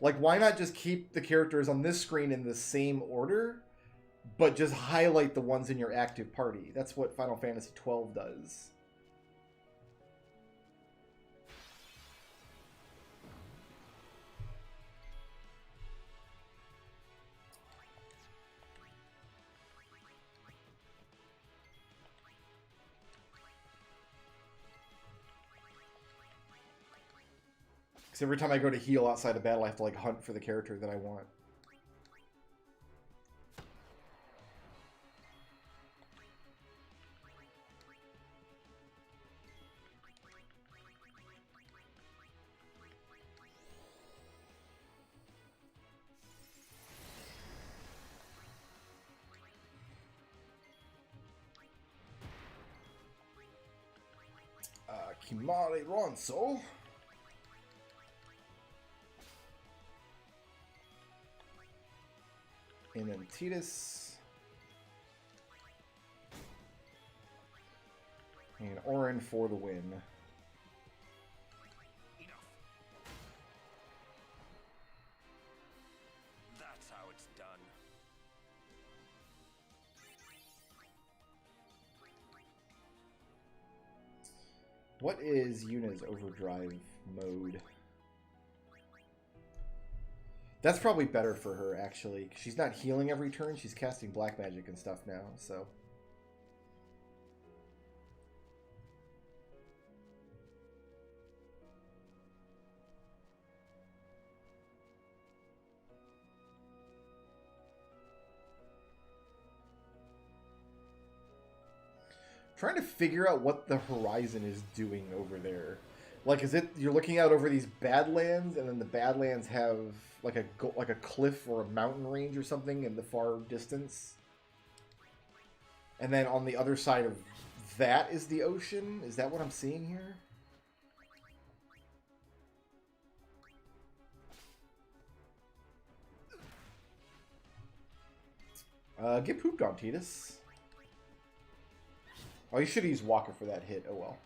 Like, why not just keep the characters on this screen in the same order, but just highlight the ones in your active party? That's what Final Fantasy XII does. Because every time I go to heal outside of battle, I have to, like, hunt for the character that I want. Himare Ronso. And then Titus. And Orin for the win. Enough. That's how it's done. What is Yuna's overdrive mode? That's probably better for her, actually. She's not healing every turn. She's casting black magic and stuff now, so... Trying to figure out what the horizon is doing over there. Like, is it you're looking out over these Badlands, and then the Badlands have like a cliff or a mountain range or something in the far distance, and then on the other side of that is the ocean? Is that what I'm seeing here? Get pooped on, Titus. Oh, you should have used Walker for that hit. Oh well.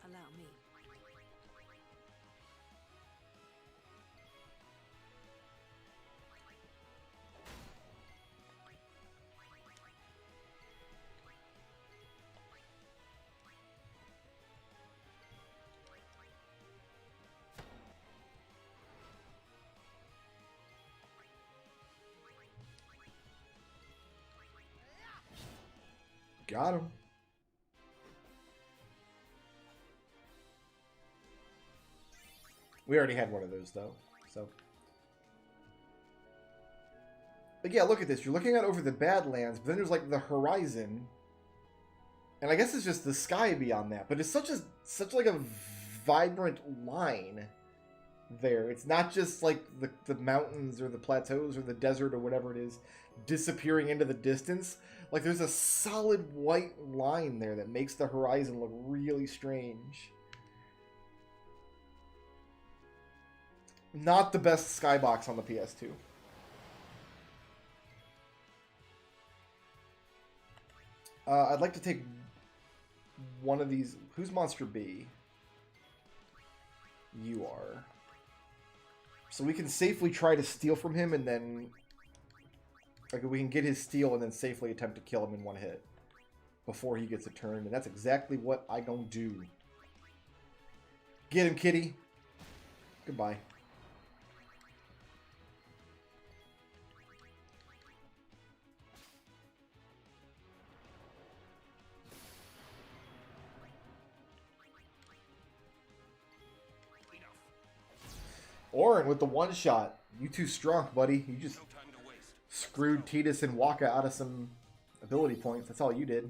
Allow me. Got him. We already had one of those, though, so... But yeah, look at this. You're looking out over the Badlands, but then there's, like, the horizon. And I guess it's just the sky beyond that. But it's such like a vibrant line there. It's not just, like, the mountains or the plateaus or the desert or whatever it is disappearing into the distance. Like, there's a solid white line there that makes the horizon look really strange. Not the best skybox on the PS2. I'd like to take one of these. Who's Monster B? You are. So we can safely try to steal from him, and then... Like, we can get his steal and then safely attempt to kill him in one hit before he gets a turn. And that's exactly what I gonna do. Get him, kitty. Goodbye. Orin with the one shot. You too strong, buddy. You just... No time to waste. Screwed Titus and Waka out of some ability points. That's all you did.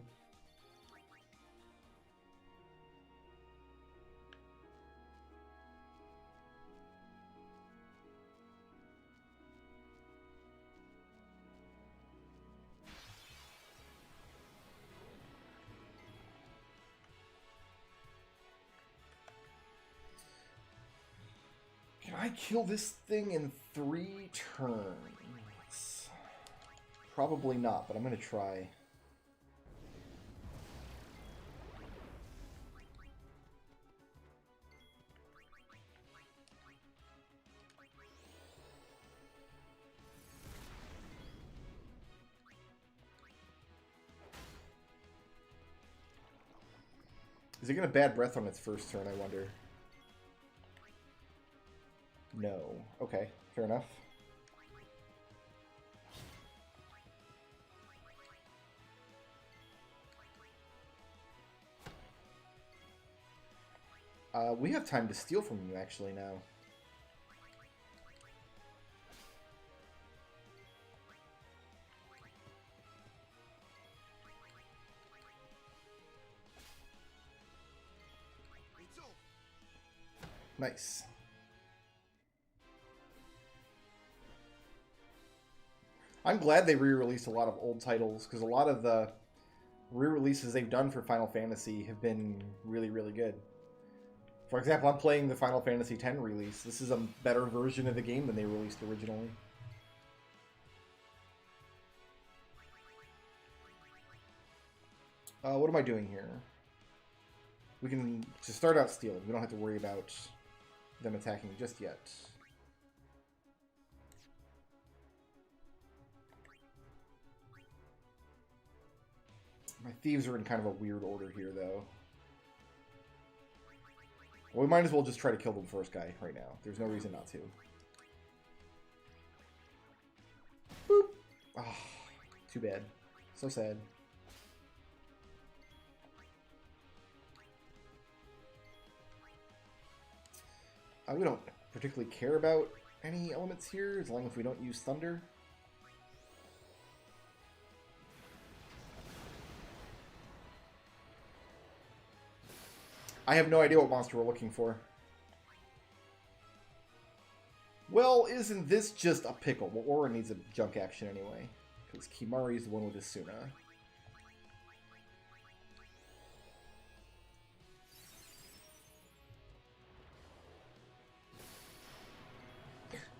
Can I kill this thing in 3 turns? Probably not, but I'm going to try. Is it going to bad breath on its first turn, I wonder? No. Okay, fair enough. We have time to steal from you, actually, now. Nice. I'm glad they re-released a lot of old titles, because a lot of the re-releases they've done for Final Fantasy have been really, really good. For example, I'm playing the Final Fantasy X release. This is a better version of the game than they released originally. What am I doing here? We can just start out stealed. We don't have to worry about them attacking just yet. My thieves are in kind of a weird order here, though. Well, we might as well just try to kill the first guy right now. There's no reason not to. Boop! Oh, too bad. So sad. We don't particularly care about any elements here, as long as we don't use thunder. I have no idea what monster we're looking for. Well, isn't this just a pickle? Well, Aura needs a junk action anyway, because Kimari is the one with Asuna.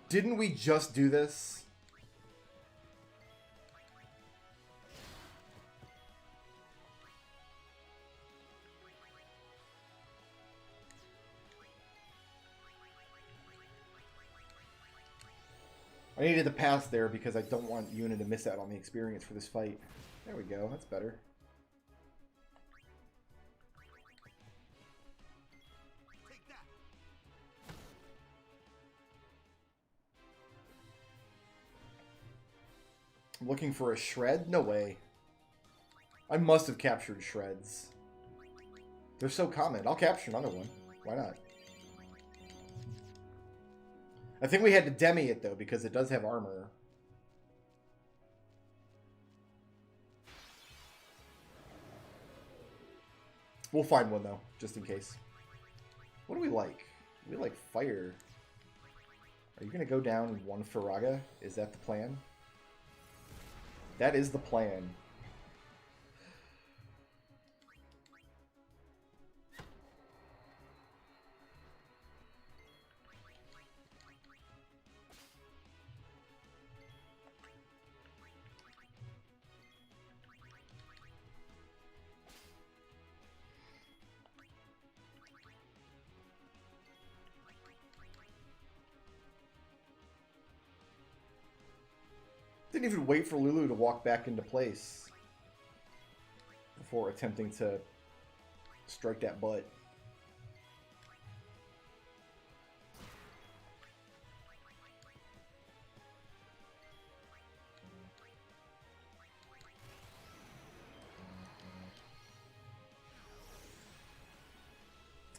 Didn't we just do this? I needed to pass there because I don't want Yuna to miss out on the experience for this fight. There we go, that's better. Take that. I'm looking for a shred? No way. I must have captured shreds. They're so common. I'll capture another one. Why not? I think we had to demi it, though, because it does have armor. We'll find one, though, just in case. What do we like? We like fire. Are you going to go down one Faraga? Is that the plan? That is the plan. Didn't even wait for Lulu to walk back into place before attempting to strike that butt.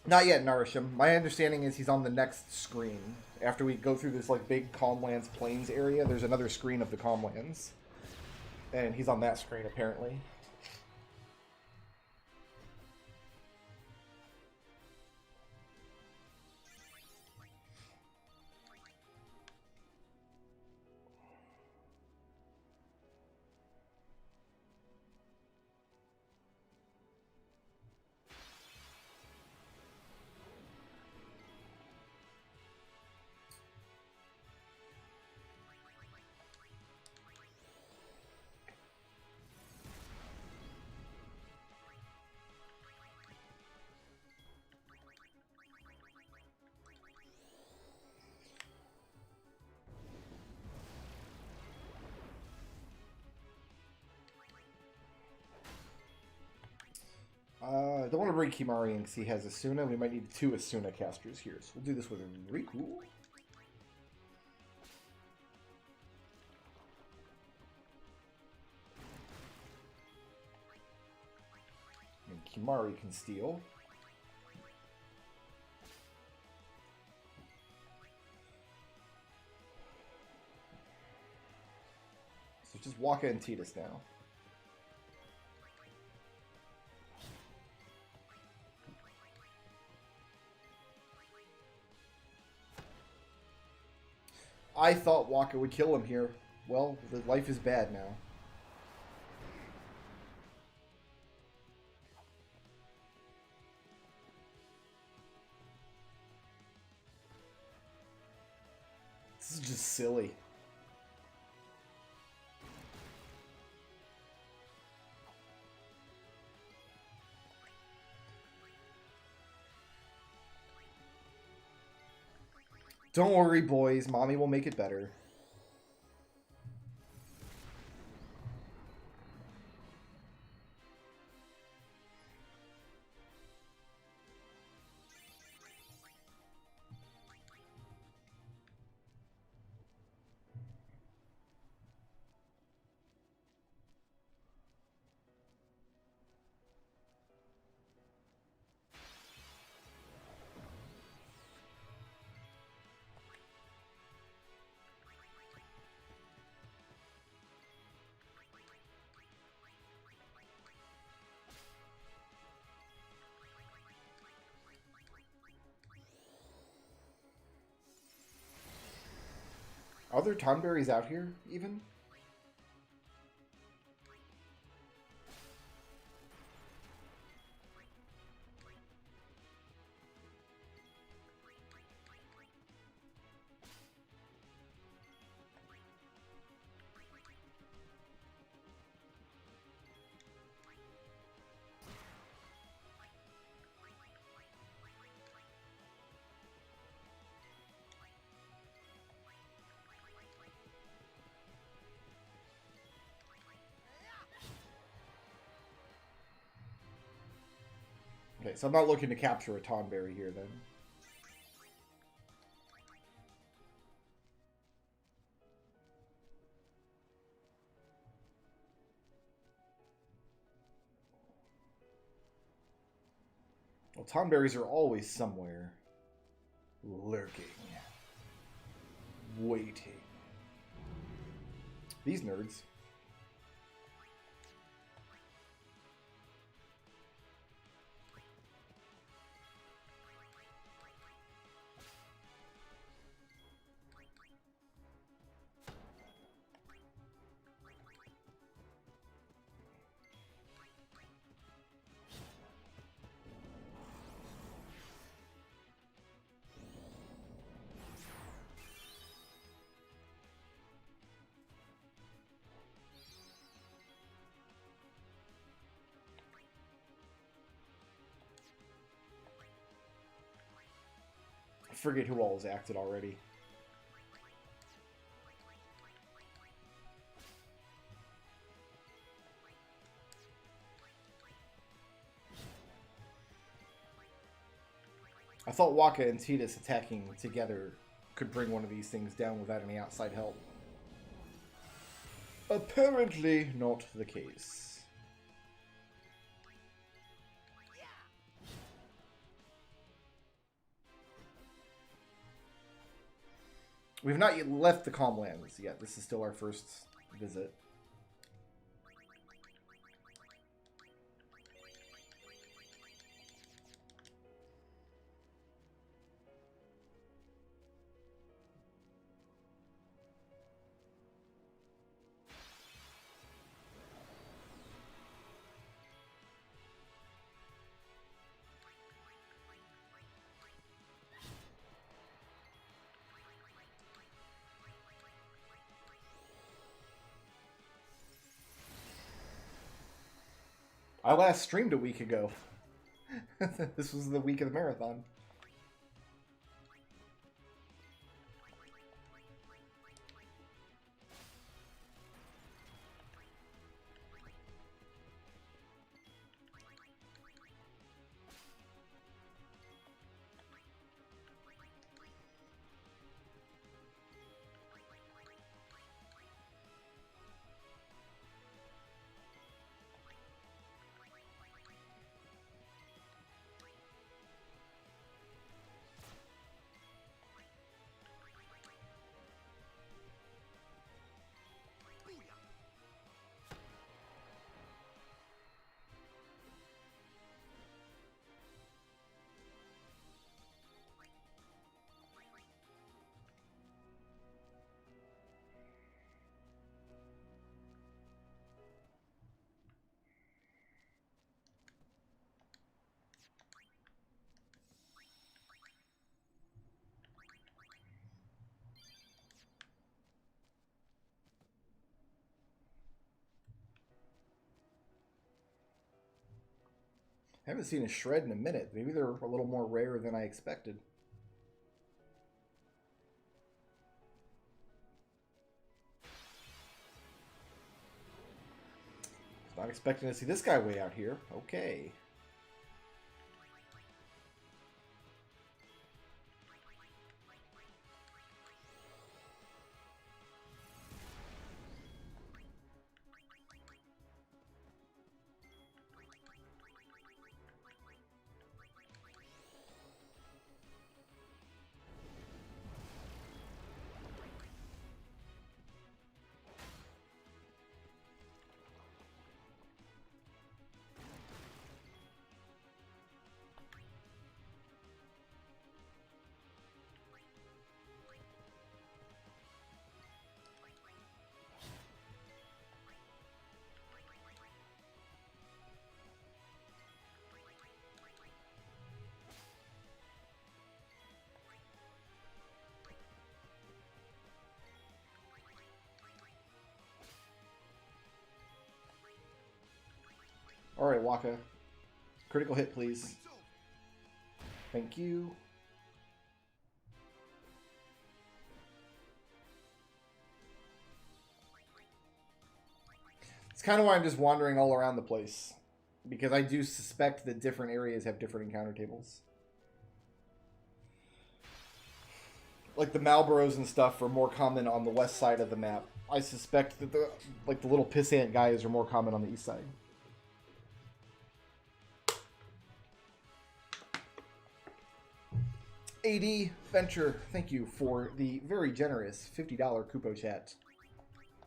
Not yet, Narisham. My understanding is he's on the next screen. After we go through this like big Calmlands Plains area, there's another screen of the Calmlands. And he's on that screen, apparently. I don't want to bring Kimari in because he has Asuna. We might need 2 Asuna casters here. So we'll do this with Riku. And Kimari can steal. So just Waka and Tidus now. I thought Waka would kill him here. well, the life is bad now. This is just silly. Don't worry, boys. Mommy will make it better. Are there tonberries out here, even? Okay, so I'm not looking to capture a tonberry here, then. Well, tonberries are always somewhere. Lurking. Waiting. These nerds. I forget who all has acted already. I thought Waka and Tidus attacking together could bring one of these things down without any outside help. Apparently not the case. We've not yet left the Calmlands yet. This is still our first visit. I last streamed a week ago. This was the week of the marathon. Haven't seen a shred in a minute. Maybe they're a little more rare than I expected. Not expecting to see this guy way out here. Okay. Alright, Waka. Critical hit, please. Thank you. It's kind of why I'm just wandering all around the place. Because I do suspect that different areas have different encounter tables. Like the Malboros and stuff are more common on the west side of the map. I suspect that the little pissant guys are more common on the east side. AD Venture, thank you for the very generous $50 Kupo chat.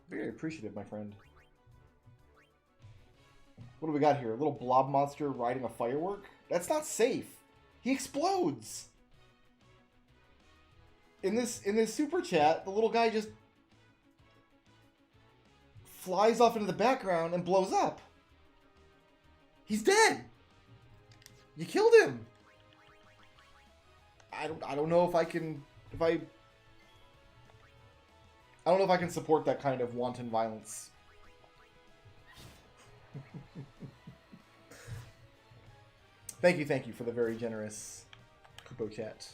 Very appreciative, my friend. What do we got here? A little blob monster riding a firework? That's not safe. He explodes. In this super chat, the little guy just flies off into the background and blows up. He's dead. You killed him. I don't know if I can I don't know if I can support that kind of wanton violence. Thank you for the very generous Kupo chat.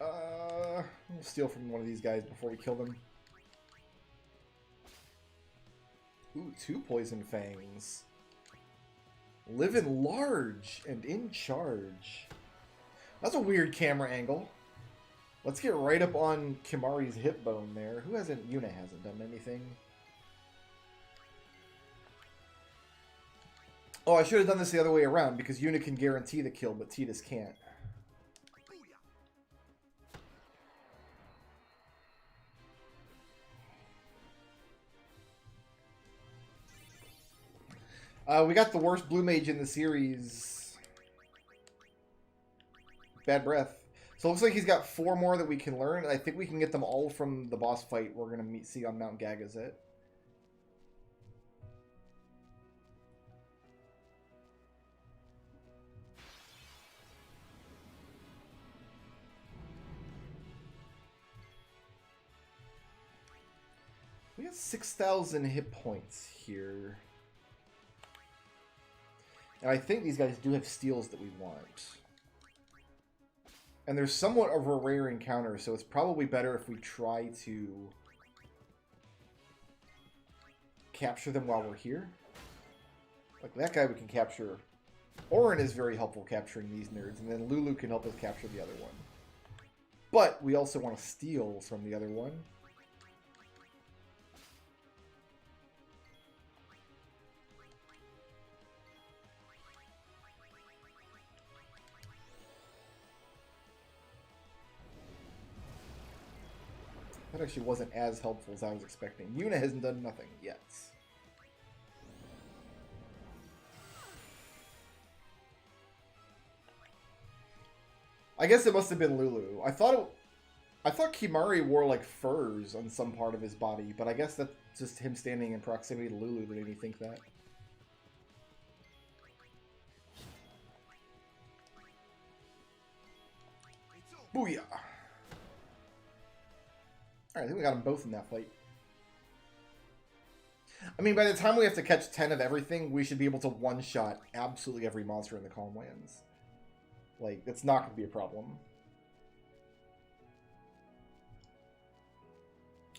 We'll steal from one of these guys before we kill them. Ooh, 2 poison fangs. Living large and in charge. That's a weird camera angle. Let's get right up on Kimahri's hip bone there. Who hasn't? Yuna hasn't done anything. Oh, I should have done this the other way around because Yuna can guarantee the kill, but Tidus can't. We got the worst blue mage in the series. Bad breath. So it looks like he's got 4 more that we can learn. And I think we can get them all from the boss fight we're going to see on Mount Gagazet. We got 6,000 hit points here. And I think these guys do have steals that we want. And there's somewhat of a rare encounter, so it's probably better if we try to capture them while we're here. Like that guy we can capture. Orin is very helpful capturing these nerds, and then Lulu can help us capture the other one. But we also want to steal from the other one. That actually wasn't as helpful as I was expecting. Yuna hasn't done nothing yet. I guess it must have been Lulu. I thought Kimahri wore like furs on some part of his body, but I guess that's just him standing in proximity to Lulu that made me think that. Booyah! Alright, I think we got them both in that fight. I mean, by the time we have to catch 10 of everything, we should be able to one-shot absolutely every monster in the Calm Lands. Like, that's not going to be a problem.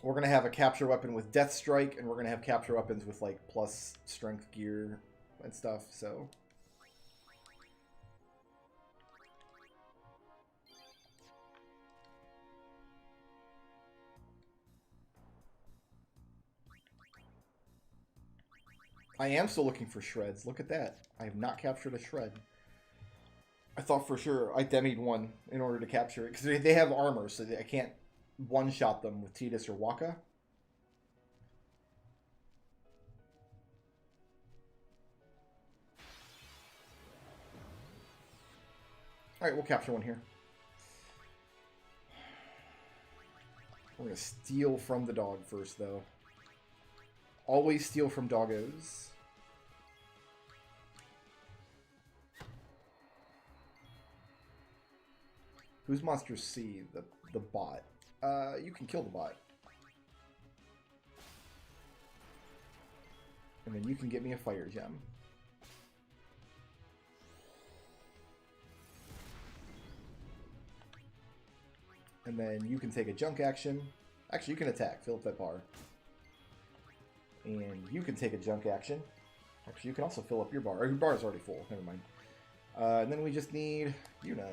We're going to have a capture weapon with Death Strike, and we're going to have capture weapons with, like, plus strength gear and stuff, so... I am still looking for shreds. Look at that. I have not captured a shred. I thought for sure I demied one in order to capture it. Because they have armor, so I can't one-shot them with Tidus or Waka. Alright, we'll capture one here. We're going to steal from the dog first, though. Always steal from doggos. Who's Monster C? The bot. You can kill the bot. And then you can get me a fire gem. And then you can take a junk action. Actually, you can attack. Fill up that bar. And you can take a junk action. Actually, you can also fill up your bar. Your bar is already full. Never mind. And then we just need Yuna.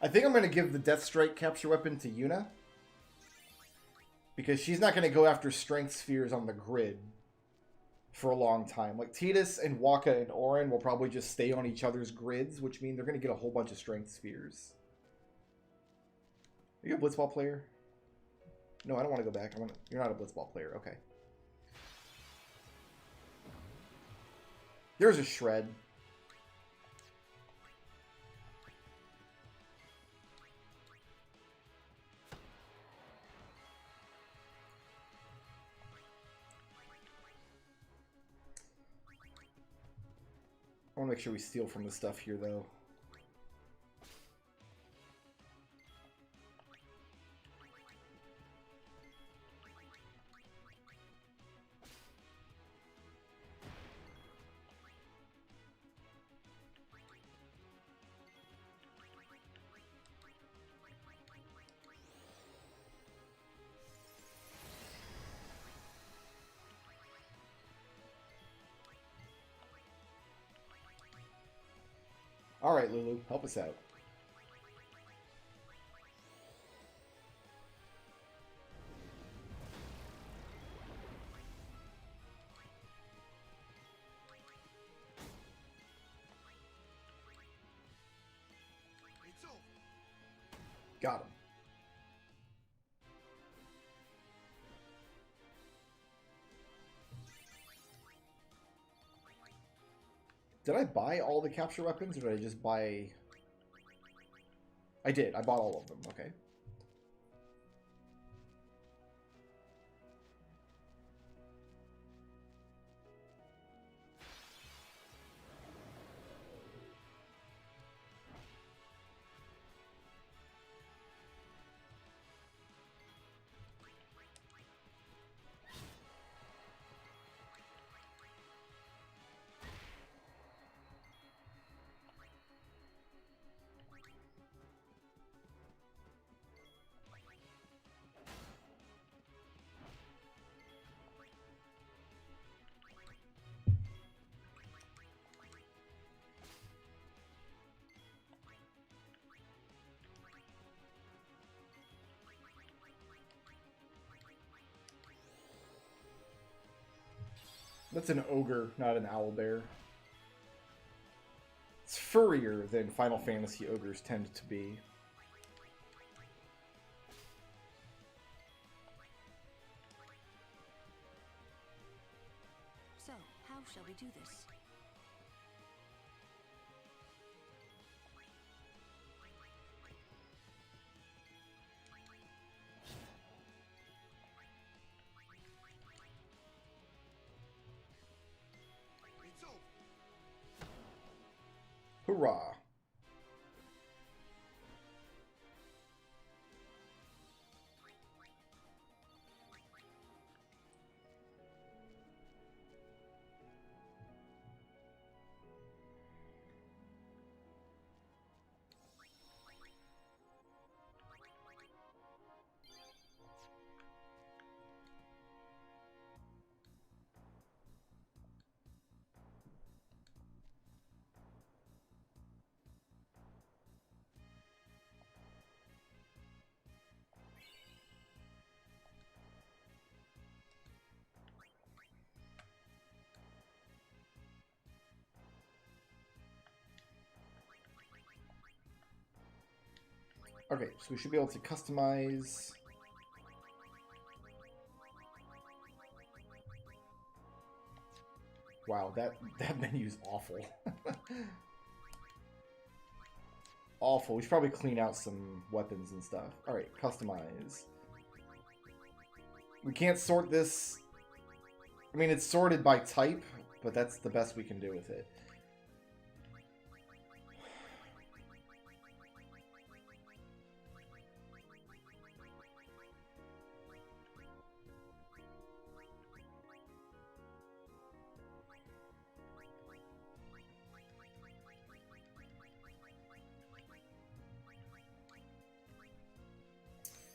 I think I'm going to give the Death Strike capture weapon to Yuna. Because she's not going to go after strength spheres on the grid for a long time. Like, Tidus and Waka and Orin will probably just stay on each other's grids, which means they're going to get a whole bunch of strength spheres. Are you a Blitzball player? No, I don't want to go back. You're not a Blitzball player. Okay. There's a shred. I want to make sure we steal from the stuff here, though. Alright, Lulu, help us out. Got him. Did I buy all the capture weapons, or did I just buy... I did. I bought all of them. Okay. That's an ogre, not an owlbear. It's furrier than Final Fantasy ogres tend to be. So, how shall we do this? Hurrah! Okay, so we should be able to customize. Wow, that menu's awful. Awful. We should probably clean out some weapons and stuff. Alright, customize. We can't sort this. I mean, it's sorted by type, but that's the best we can do with it.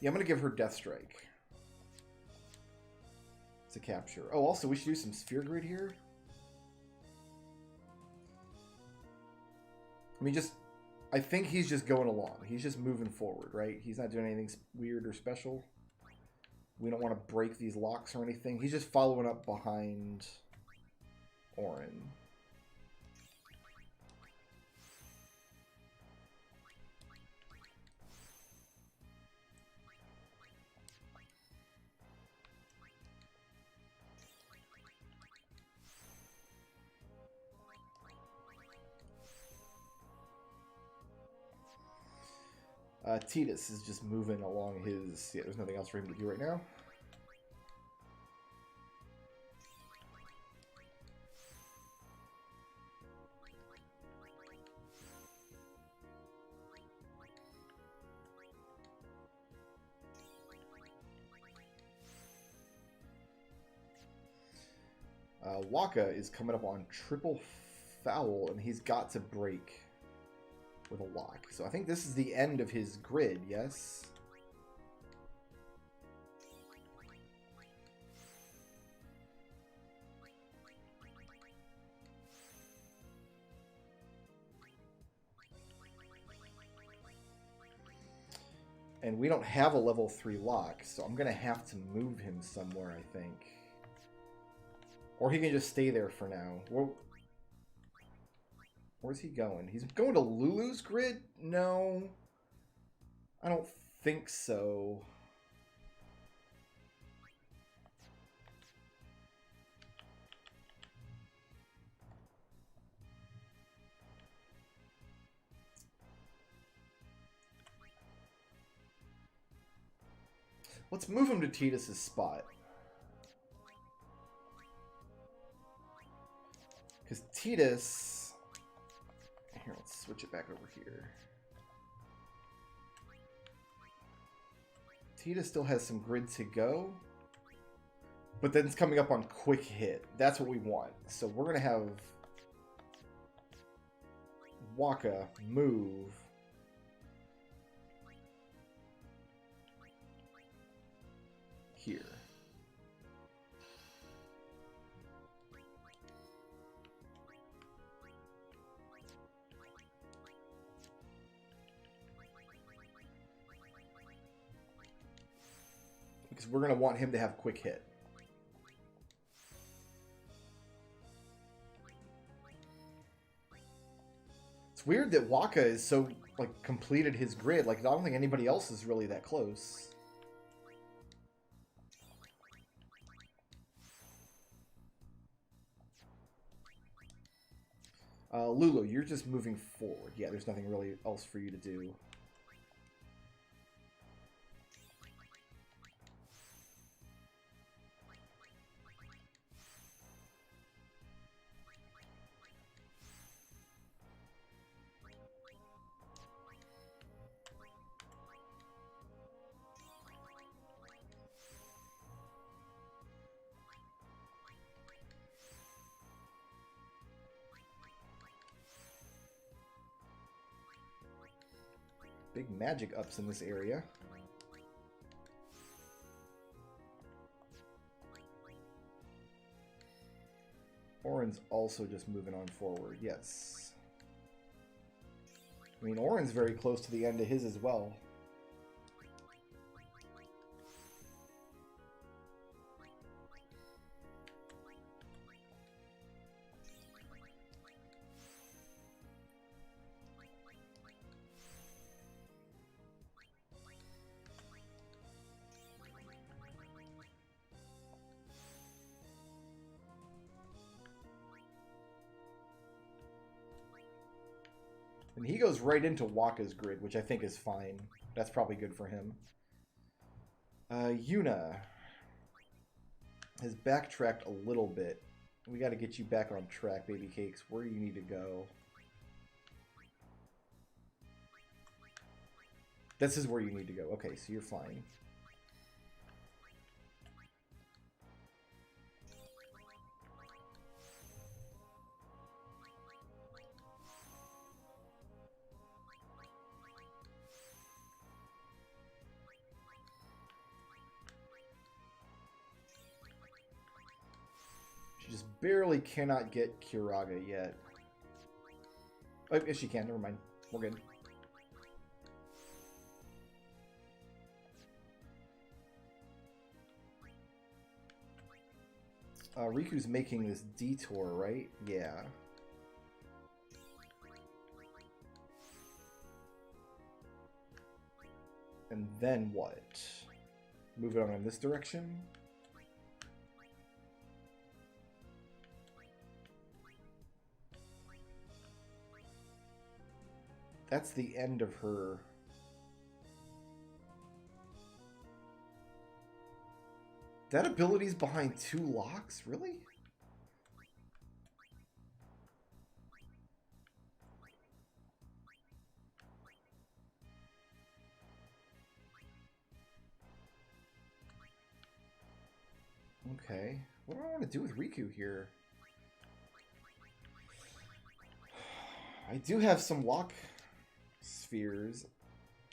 Yeah, I'm going to give her Death Strike. It's a capture. Oh, also, we should do some Sphere Grid here. I mean, I think he's just going along. He's just moving forward, right? He's not doing anything weird or special. We don't want to break these locks or anything. He's just following up behind Orin. Titus is just moving along his... Yeah, there's nothing else for him to do right now. Waka is coming up on triple foul, and he's got to break with a lock. So I think this is the end of his grid, yes? And we don't have a level 3 lock, so I'm going to have to move him somewhere, I think. Or he can just stay there for now. Where's he going? He's going to Lulu's grid? No. I don't think so. Let's move him to Titus's spot. Because Titus... Here, let's switch it back over here. Titus still has some grid to go. But then it's coming up on quick hit. That's what we want. So we're going to have Waka move here. Because we're going to want him to have quick hit. It's weird that Waka is so, like, completed his grid. Like, I don't think anybody else is really that close. Lulu, you're just moving forward. Yeah, there's nothing really else for you to do. Big magic ups in this area. Orin's also just moving on forward, yes. I mean, Orin's very close to the end of his as well. And he goes right into Waka's grid, which I think is fine. That's probably good for him. Yuna has backtracked a little bit. We got to get you back on track, baby cakes. Where do you need to go? This is where you need to go. Okay, so you're fine. She just barely cannot get Kiraga yet. Oh, yes, she can. Never mind. We're good. Riku's making this detour, right? Yeah. And then what? Move it on in this direction? That's the end of her... That ability's behind 2 locks? Really? Okay. What do I want to do with Riku here? I do have some lock spheres.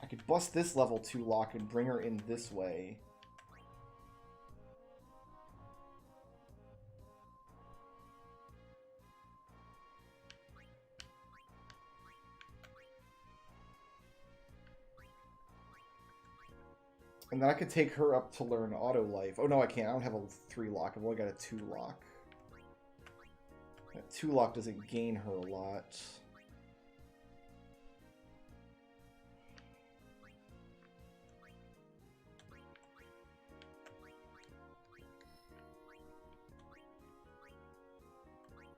I could bust this level 2 lock and bring her in this way. And then I could take her up to learn Auto Life. Oh, no, I can't. I don't have a 3 lock. I've only got a 2 lock. That 2 lock doesn't gain her a lot.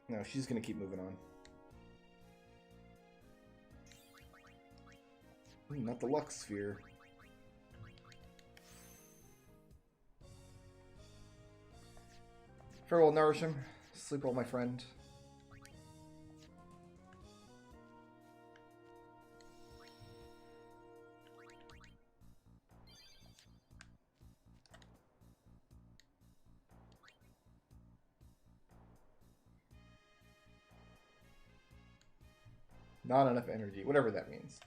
No, she's going to keep moving on. Not the Lux Sphere. Farewell, Nourishim. Sleep well, my friend. Not enough energy, whatever that means.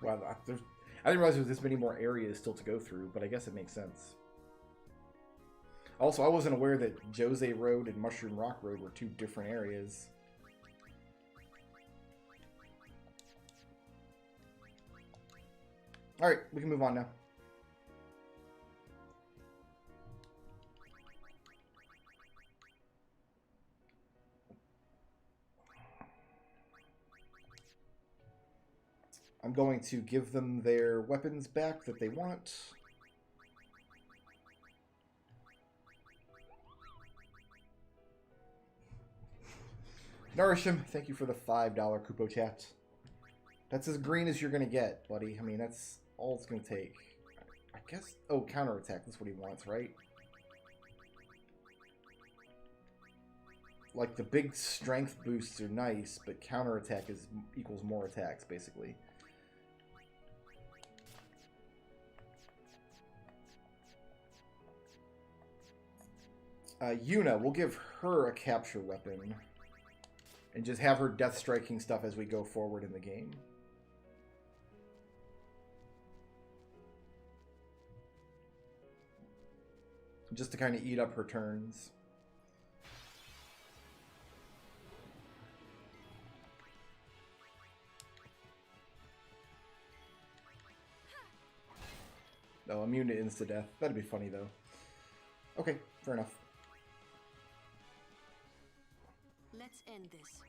Wow, I didn't realize there was this many more areas still to go through, but I guess it makes sense. Also, I wasn't aware that Jose Road and Mushroom Rock Road were 2 different areas. Alright, we can move on now. I'm going to give them their weapons back that they want. Nourishim, thank you for the $5 Kupo chat. That's as green as you're going to get, buddy. I mean, that's all it's going to take. I guess... Oh, counterattack. That's what he wants, right? Like, the big strength boosts are nice, but counterattack equals more attacks, basically. Yuna, we'll give her a capture weapon. And just have her death striking stuff as we go forward in the game. Just to kind of eat up her turns. No, immune to insta-death. That'd be funny, though. Okay, fair enough. Let's end this.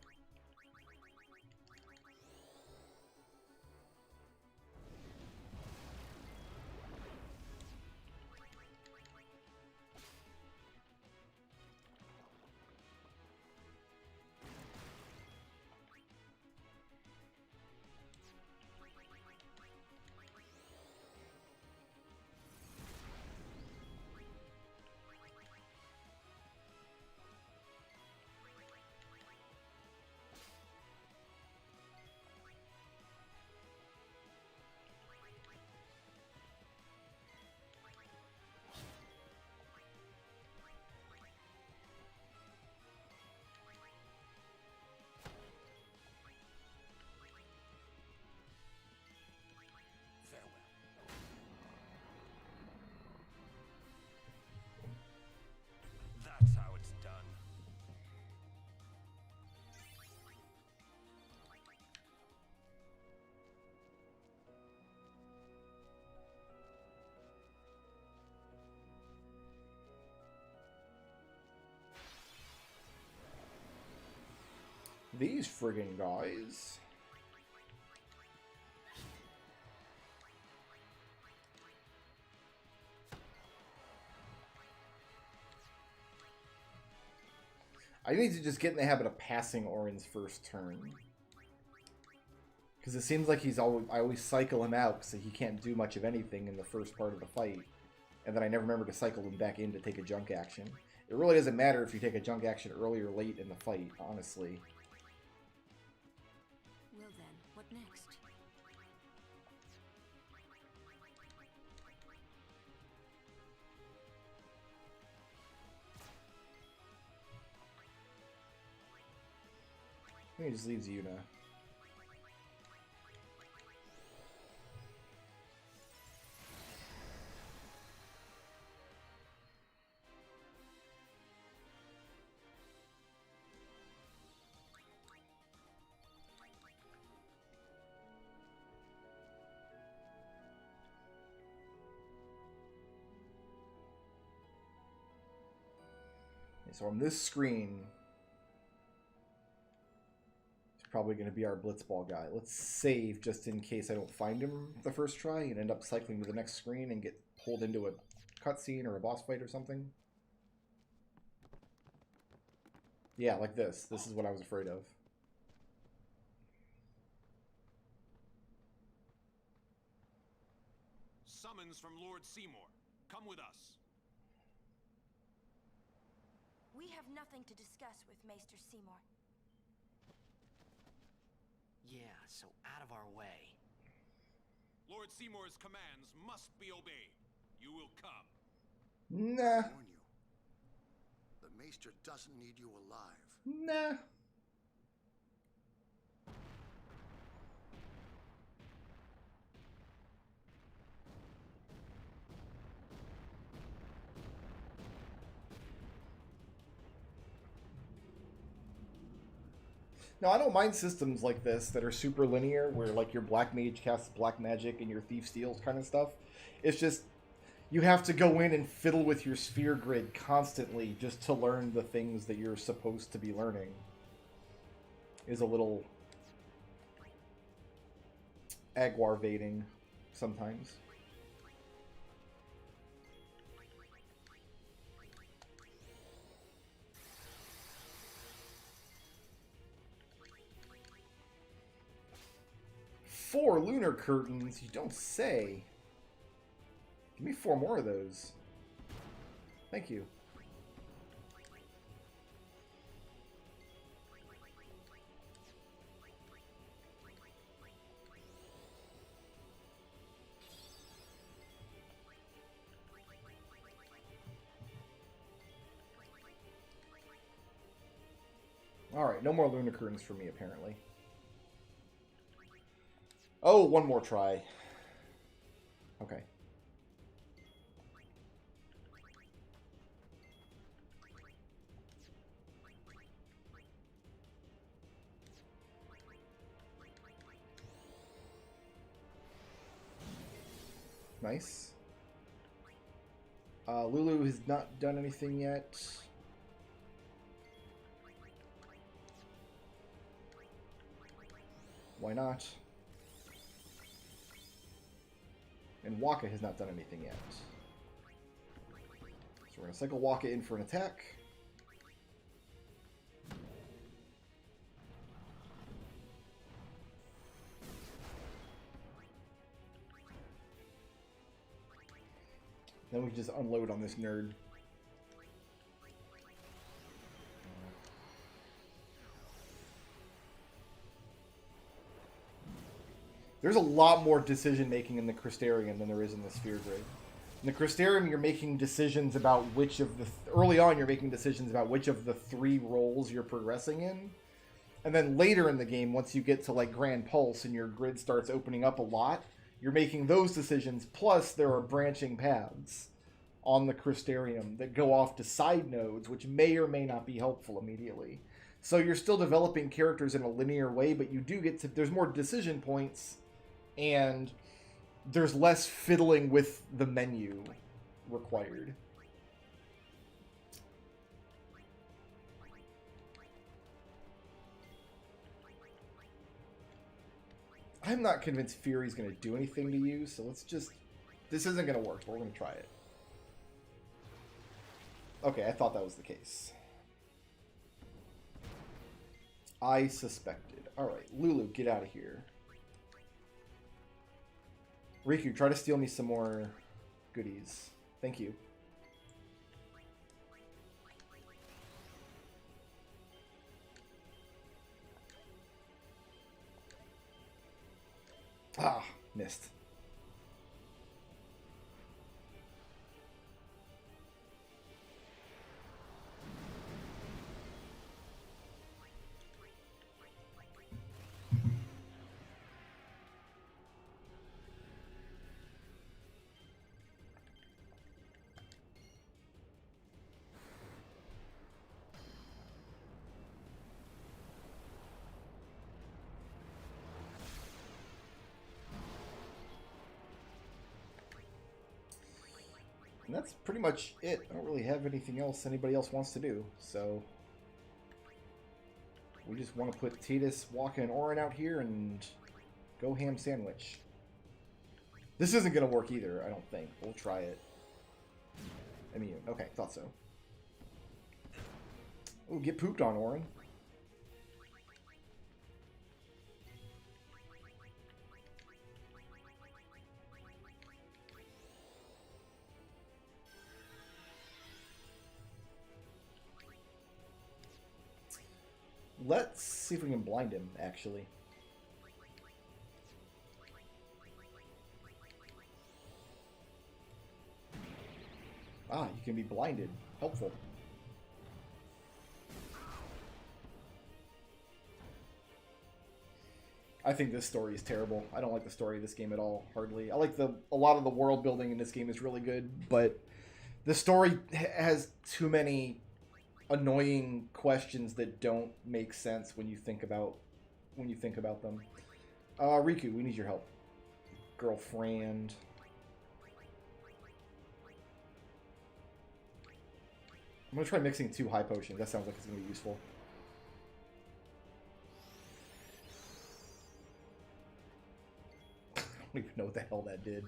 That's how it's done. These friggin' guys. I need to just get in the habit of passing Orin's first turn. Because it seems like I always cycle him out so he can't do much of anything in the first part of the fight. And then I never remember to cycle him back in to take a junk action. It really doesn't matter if you take a junk action early or late in the fight, honestly. Well then, what next? I think he just leaves Yuna. So on this screen, it's probably going to be our Blitzball guy. Let's save just in case I don't find him the first try and end up cycling to the next screen and get pulled into a cutscene or a boss fight or something. Yeah, like this. This is what I was afraid of. Summons from Lord Seymour. Come with us. We have nothing to discuss with Maester Seymour. Yeah, so out of our way. Lord Seymour's commands must be obeyed. You will come. Nah. I warn you, the Maester doesn't need you alive. Nah. No, I don't mind systems like this that are super linear, where like your black mage casts black magic and your thief steals kind of stuff. It's just you have to go in and fiddle with your sphere grid constantly just to learn the things that you're supposed to be learning. Is a little aggravating sometimes. Four lunar curtains, you don't say. Give me 4 more of those. Thank you. Alright, no more Lunacarns for me, apparently. Oh, one more try. Okay. Nice. Lulu has not done anything yet. Why not? And Waka has not done anything yet. So we're going to cycle Waka in for an attack. Then we can just unload on this nerd. There's a lot more decision making in the Crystarium than there is in the Sphere Grid. In the Crystarium, you're making decisions about which of the... early on, you're making decisions about which of the 3 roles you're progressing in. And then later in the game, once you get to like Grand Pulse and your grid starts opening up a lot, you're making those decisions. Plus, there are branching paths on the Crystarium that go off to side nodes, which may or may not be helpful immediately. So you're still developing characters in a linear way, but you do get to... there's more decision points, and there's less fiddling with the menu required. I'm not convinced Fury's going to do anything to you, so let's just... this isn't going to work, but we're going to try it. Okay, I thought that was the case. I suspected. Alright, Lulu, get out of here. Riku, try to steal me some more goodies. Thank you. Ah, missed. And that's pretty much it. I don't really have anything else anybody else wants to do, so... we just want to put Tidus, Waka, and Auron out here and go ham sandwich. This isn't going to work either, I don't think. We'll try it. Immune. Okay, thought so. Oh, get pooped on, Auron. Let's see if we can blind him, actually. Ah, you can be blinded. Helpful. I think this story is terrible. I don't like the story of this game at all, hardly. I like a lot of the world building in this game is really good, but the story has too many annoying questions that don't make sense when you think about them. Riku, we need your help. Girlfriend. I'm gonna try mixing 2 high potions. That sounds like it's gonna be useful. I don't even know what the hell that did.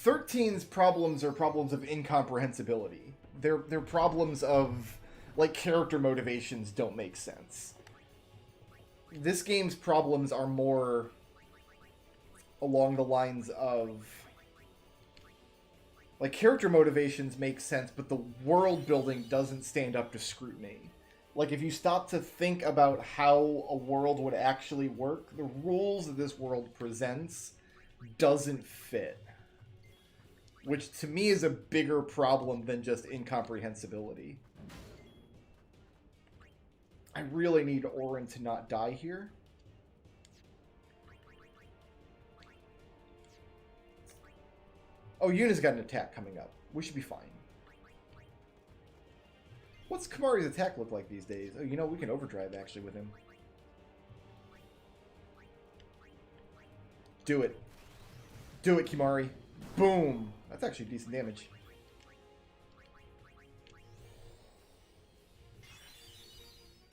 13's problems are problems of incomprehensibility. They're problems of, like, character motivations don't make sense. This game's problems are more along the lines of, like, character motivations make sense, but the world building doesn't stand up to scrutiny. Like, if you stop to think about how a world would actually work, the rules that this world presents doesn't fit. Which, to me, is a bigger problem than just incomprehensibility. I really need Orin to not die here. Oh, Yuna's got an attack coming up. We should be fine. What's Kamari's attack look like these days? Oh, you know, we can overdrive, actually, with him. Do it. Do it, Kimari. Boom. That's actually decent damage.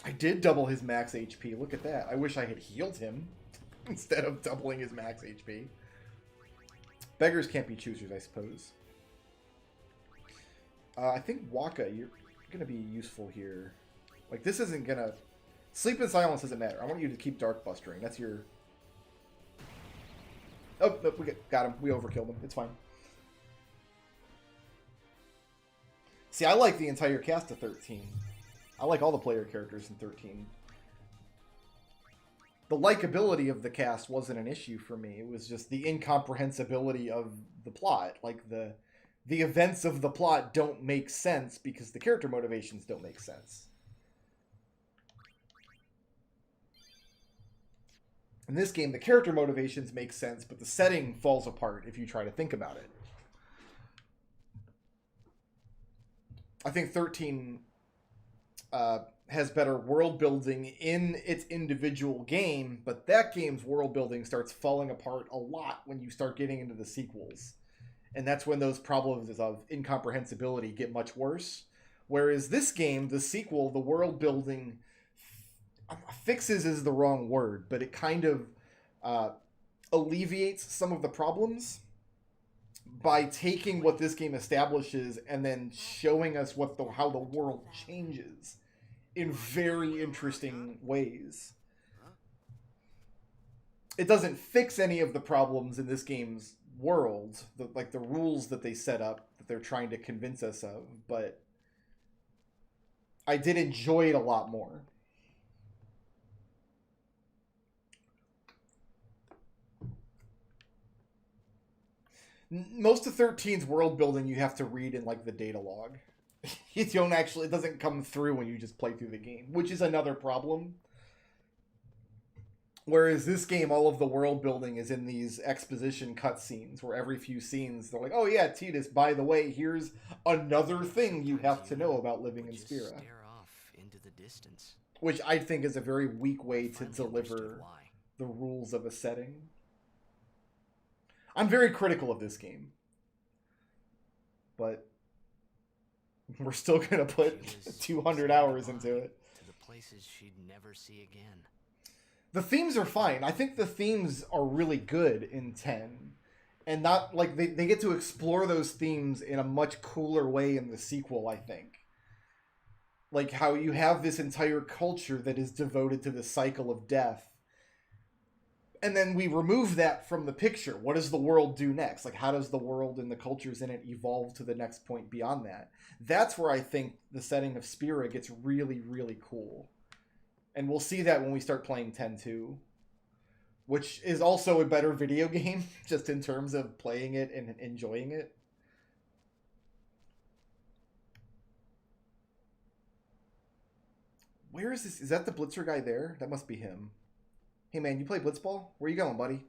I did double his max HP. Look at that. I wish I had healed him instead of doubling his max HP. Beggars can't be choosers, I suppose. I think Waka, you're going to be useful here. Like, this isn't going to... Sleep in Silence doesn't matter. I want you to keep Dark Bustering. That's your... Oh, no, we got him. We overkilled him. It's fine. See, I like the entire cast of 13. I like all the player characters in 13. The likability of the cast wasn't an issue for me. It was just the incomprehensibility of the plot. Like, the events of the plot don't make sense because the character motivations don't make sense. In this game, the character motivations make sense, but the setting falls apart if you try to think about it. I think 13 has better world building in its individual game, but that game's world building starts falling apart a lot when you start getting into the sequels. And that's when those problems of incomprehensibility get much worse. Whereas this game, the sequel, the world building... fixes is the wrong word, but it kind of alleviates some of the problems by taking what this game establishes and then showing us how the world changes in very interesting ways. It doesn't fix any of the problems in this game's world, like the rules that they set up that they're trying to convince us of, but I did enjoy it a lot more. Most of 13's world building you have to read in, like, the data log. You don't actually, it doesn't come through when you just play through the game, which is another problem. Whereas this game, all of the world building is in these exposition cutscenes where every few scenes they're like, oh yeah, Tidus, by the way, here's another thing you have to know about living in Spira. Stare off into the distance. Which I think is a very weak way to deliver the rules of a setting. I'm very critical of this game. But we're still going to put 200 hours into it. To the places she'd never see again. The themes are fine. I think the themes are really good in 10. And not like they get to explore those themes in a much cooler way in the sequel, I think. Like how you have this entire culture that is devoted to the cycle of death. And then we remove that from the picture. What does the world do next? Like, how does the world and the cultures in it evolve to the next point beyond that? That's where I think the setting of Spira gets really, really cool. And we'll see that when we start playing 10-2. Which is also a better video game, just in terms of playing it and enjoying it. Where is this? Is that the Blitzer guy there? That must be him. Hey man, you play Blitzball? Where you going, buddy?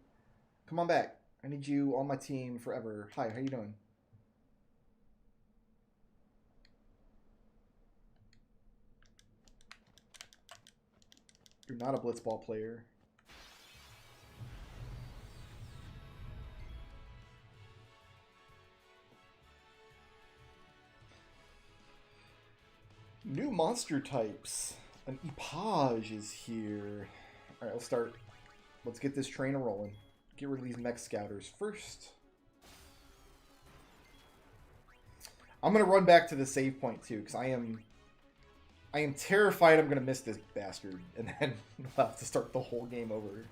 Come on back. I need you on my team forever. Hi, how you doing? You're not a Blitzball player. New monster types. An Epage is here. Alright, let's start. Let's get this train a-rolling. Get rid of these mech scouters first. I'm gonna run back to the save point too, because I am terrified I'm gonna miss this bastard, and then we'll have to start the whole game over.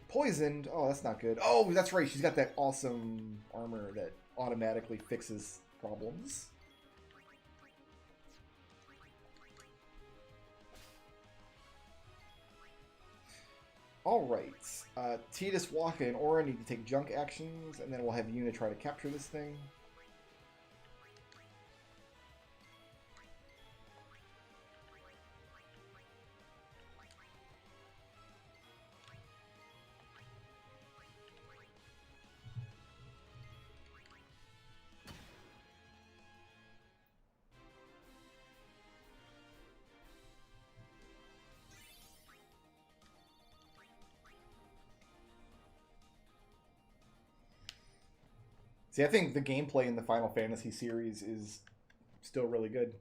Poisoned? Oh, that's not good. Oh, that's right. She's got that awesome armor that automatically fixes problems. Alright. Tidus, Waka, and Aura need to take junk actions, and then we'll have Yuna try to capture this thing. See, I think the gameplay in the Final Fantasy series is still really good.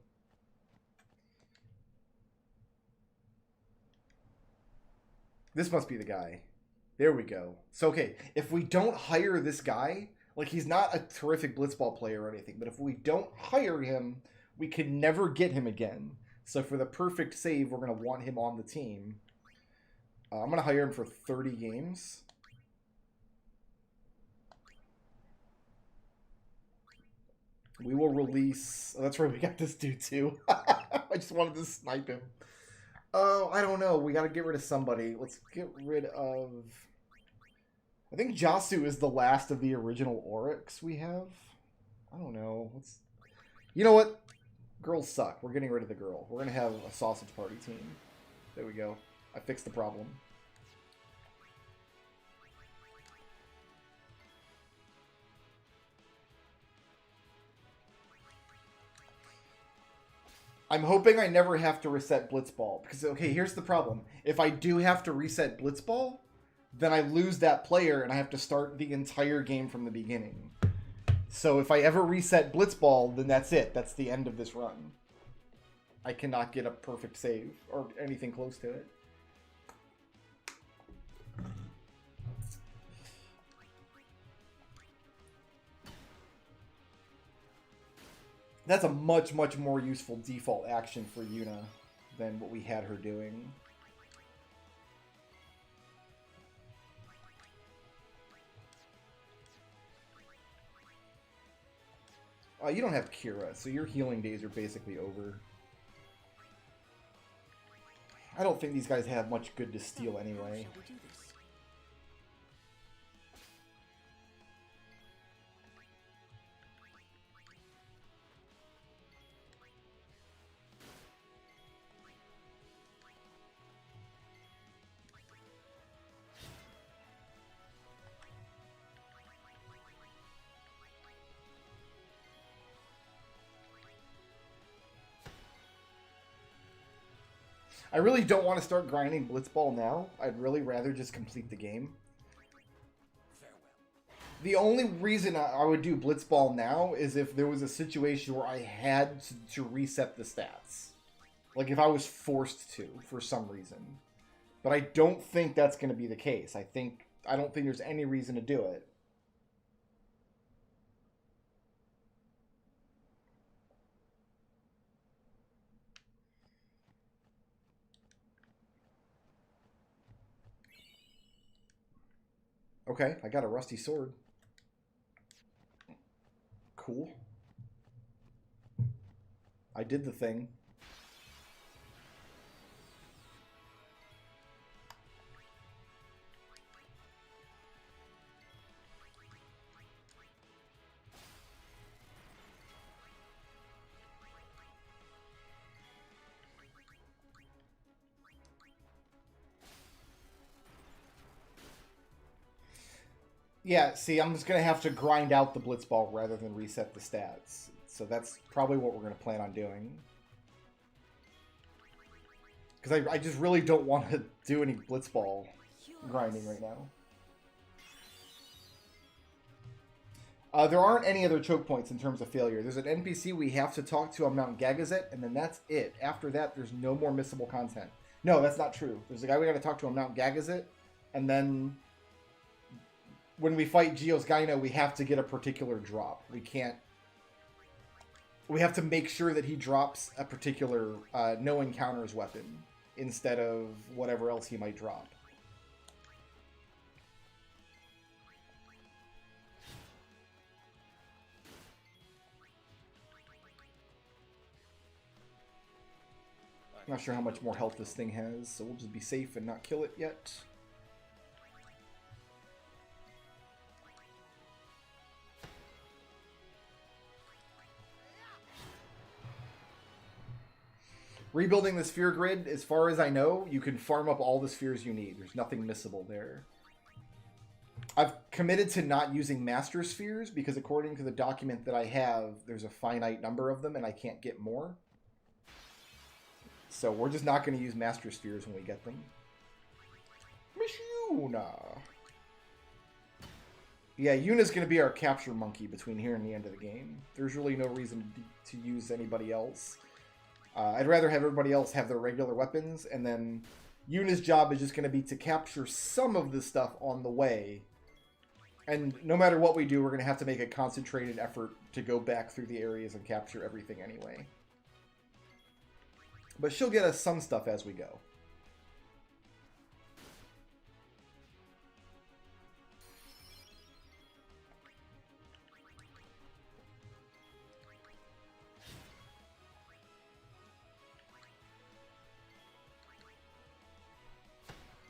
This must be the guy. There we go. So, okay, if we don't hire this guy, like, he's not a terrific blitzball player or anything, but if we don't hire him, we can never get him again. So for the perfect save, we're going to want him on the team. I'm going to hire him for 30 games. We will release... Oh, that's right, we got this dude too. I just wanted to snipe him. Oh, I don't know. We got to get rid of somebody. Let's get rid of... I think Jasu is the last of the original Oryx we have. I don't know. Let's... You know what? Girls suck. We're getting rid of the girl. We're going to have a sausage party team. There we go. I fixed the problem. I'm hoping I never have to reset Blitzball. Because, okay, here's the problem. If I do have to reset Blitzball, then I lose that player and I have to start the entire game from the beginning. So if I ever reset Blitzball, then that's it. That's the end of this run. I cannot get a perfect save or anything close to it. That's a much, much more useful default action for Yuna than what we had her doing. You don't have Kira, so your healing days are basically over. I don't think these guys have much good to steal anyway. Shall we do this? I really don't want to start grinding Blitzball now. I'd really rather just complete the game. The only reason I would do Blitzball now is if there was a situation where I had to reset the stats. Like if I was forced to, for some reason. But I don't think that's going to be the case. I don't think there's any reason to do it. Okay, I got a rusty sword. Cool. I did the thing. Yeah, see, I'm just going to have to grind out the Blitzball rather than reset the stats. So that's probably what we're going to plan on doing. Because I just really don't want to do any Blitzball grinding right now. There aren't any other choke points in terms of failure. There's an NPC we have to talk to on Mount Gagazet, and then that's it. After that, there's no more missable content. No, that's not true. There's a guy we got to talk to on Mount Gagazet, and then... when we fight Geos Gyno, we have to get a particular drop. We can't we have to make sure that he drops a particular no encounters weapon instead of whatever else he might drop. Not sure how much more health this thing has, so we'll just be safe and not kill it yet. Rebuilding the sphere grid, as far as I know, you can farm up all the spheres you need. There's nothing missable there. I've committed to not using master spheres because according to the document that I have, there's a finite number of them and I can't get more. So we're just not going to use master spheres when we get them. Mishuna. Yeah, Yuna's going to be our capture monkey between here and the end of the game. There's really no reason to use anybody else. I'd rather have everybody else have their regular weapons, and then Yuna's job is just going to be to capture some of the stuff on the way. And no matter what we do, we're going to have to make a concentrated effort to go back through the areas and capture everything anyway. But she'll get us some stuff as we go.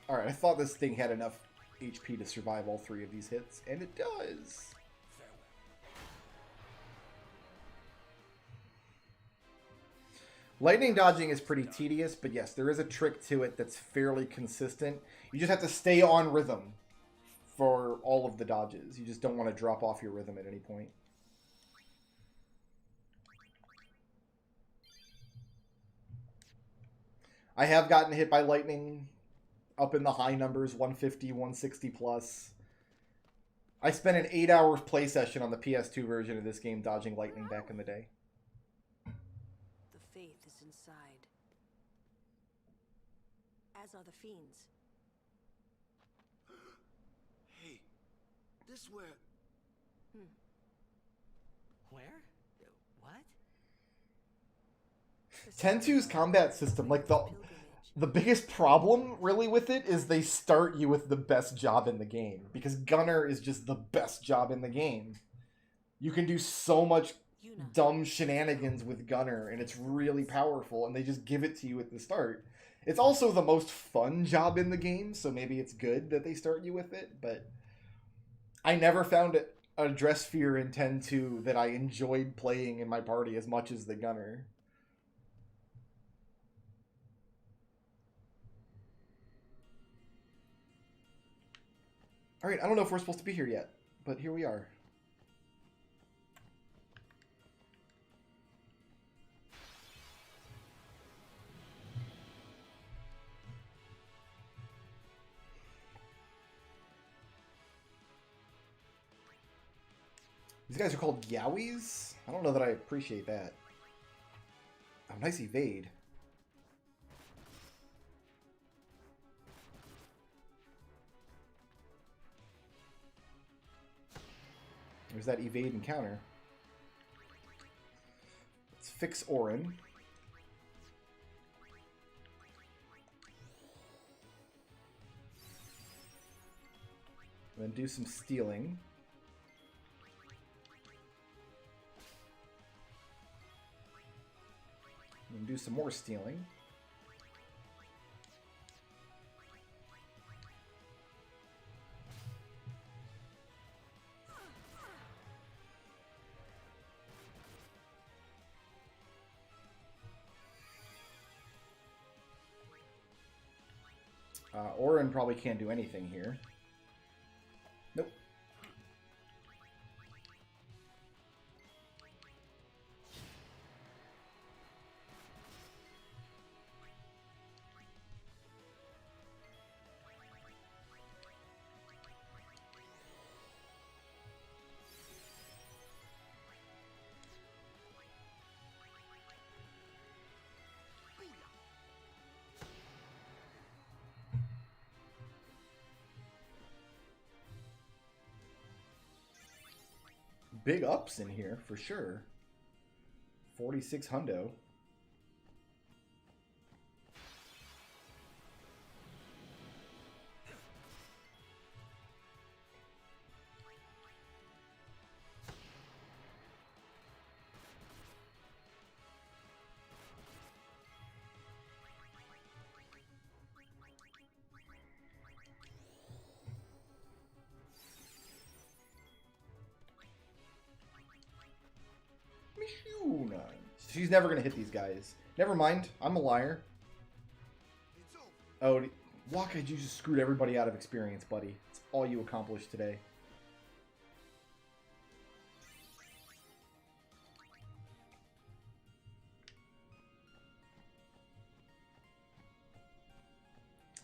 Alright, I thought this thing had enough HP to survive all 3 of these hits, and it does. Lightning dodging is pretty tedious, but yes, there is a trick to it that's fairly consistent. You just have to stay on rhythm for all of the dodges. You just don't want to drop off your rhythm at any point. I have gotten hit by lightning up in the high numbers, 150, 160 plus. I spent an 8-hour play session on the PS2 version of this game dodging lightning back in the day. The Fayth is inside. As are the fiends. Hey, this where... Where? What? Ten-2's combat system, like the biggest problem really with it is they start you with the best job in the game, because Gunner is just the best job in the game. You can do so much dumb shenanigans with Gunner, and it's really powerful, and they just give it to you at the start. It's also the most fun job in the game, so maybe it's good that they start you with it, but I never found a dress sphere in 10-2 that I enjoyed playing in my party as much as the Gunner. Alright, I don't know if we're supposed to be here yet, but here we are. These guys are called Yowies? I don't know that I appreciate that. Oh, nice evade. There's that evade and counter. Let's fix Orin. Then do some stealing. And do some more stealing. Orin probably can't do anything here. Nope. Big ups in here, for sure. 46 hundo. She's never gonna hit these guys. Never mind, I'm a liar. Oh, Waka, you just screwed everybody out of experience, buddy. It's all you accomplished today.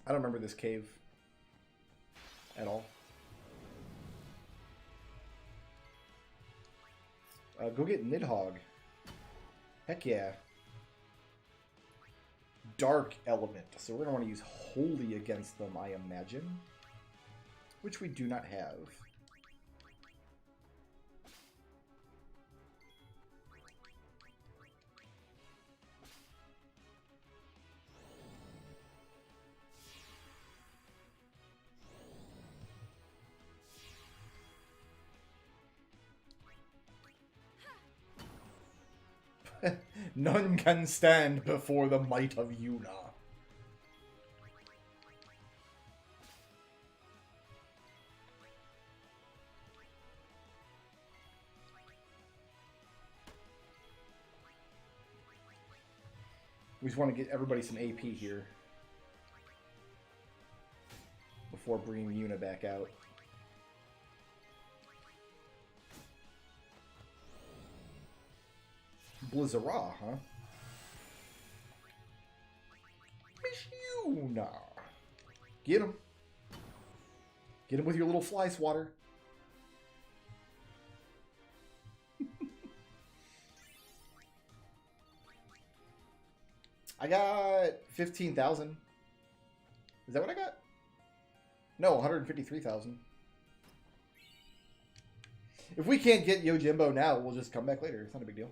I don't remember this cave at all. Go get Nidhogg. Heck yeah. Dark element. So we're going to want to use Holy against them, I imagine. Which we do not have. None can stand before the might of Yuna. We just want to get everybody some AP here before bringing Yuna back out. Blizzara, huh? Yuna. Get him. Get him with your little fly swatter. I got 15,000. Is that what I got? No, 153,000. If we can't get Yojimbo now, we'll just come back later. It's not a big deal.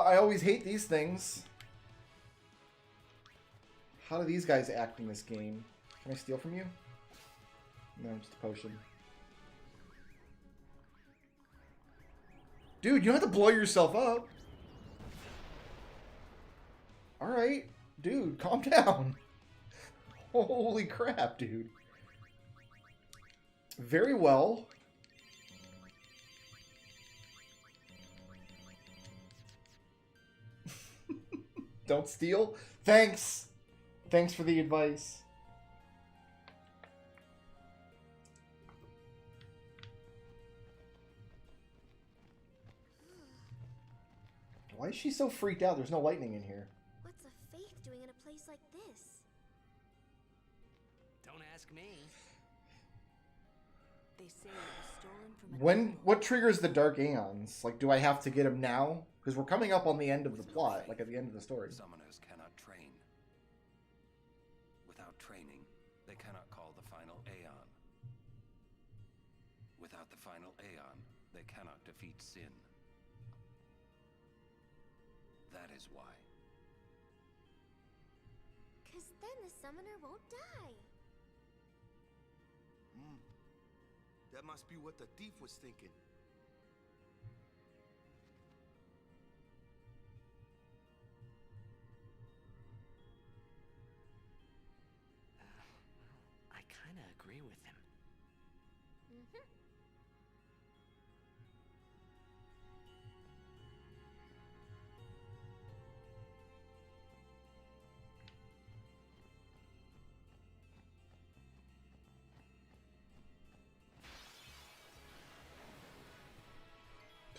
I always hate these things. How do these guys act in this game? Can I steal from you? No, just a potion. Dude, you don't have to blow yourself up. Alright. Dude, calm down. Holy crap, dude. Very well. Don't steal? Thanks! Thanks for the advice. Why is she so freaked out? There's no lightning in here. What's a Fayth doing in a place like this? Don't ask me. They say it was stolen from a What triggers the Dark Aeons? Like, do I have to get him now? Because we're coming up on the end of the plot, like at the end of the story. Summoners cannot train. Without training, they cannot call the final Aeon. Without the final Aeon, they cannot defeat sin. That is why. 'Cause then the summoner won't die. That must be what the thief was thinking. I kind of agree with him.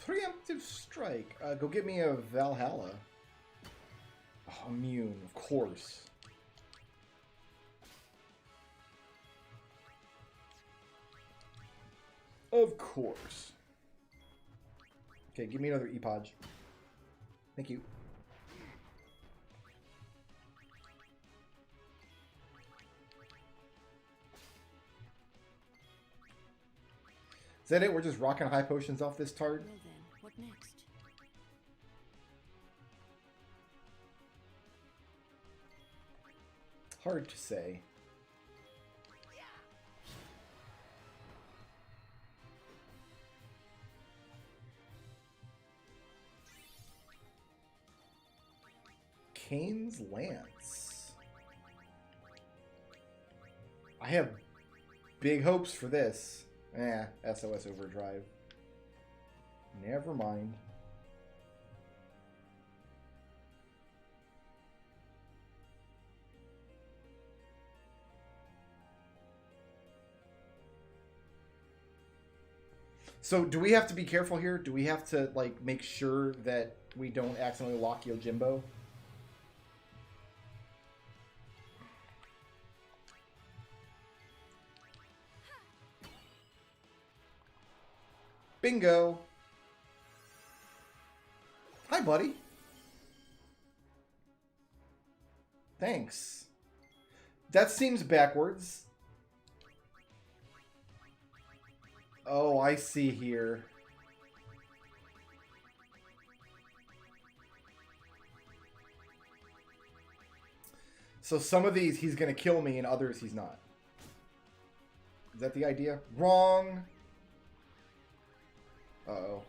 Preemptive strike. Go get me a Valhalla. Oh, immune, of course. Of course. Okay, give me another Epodge. Thank you. Is that it? We're just rocking high potions off this tard? Well then, what next? Hard to say. Kane's Lance. I have big hopes for this. SOS Overdrive. Never mind. So do we have to be careful here? Do we have to like make sure that we don't accidentally lock Yojimbo? Bingo. Hi, buddy. Thanks. That seems backwards. Oh, I see here. So some of these he's going to kill me and others he's not. Is that the idea? Wrong. Uh-oh.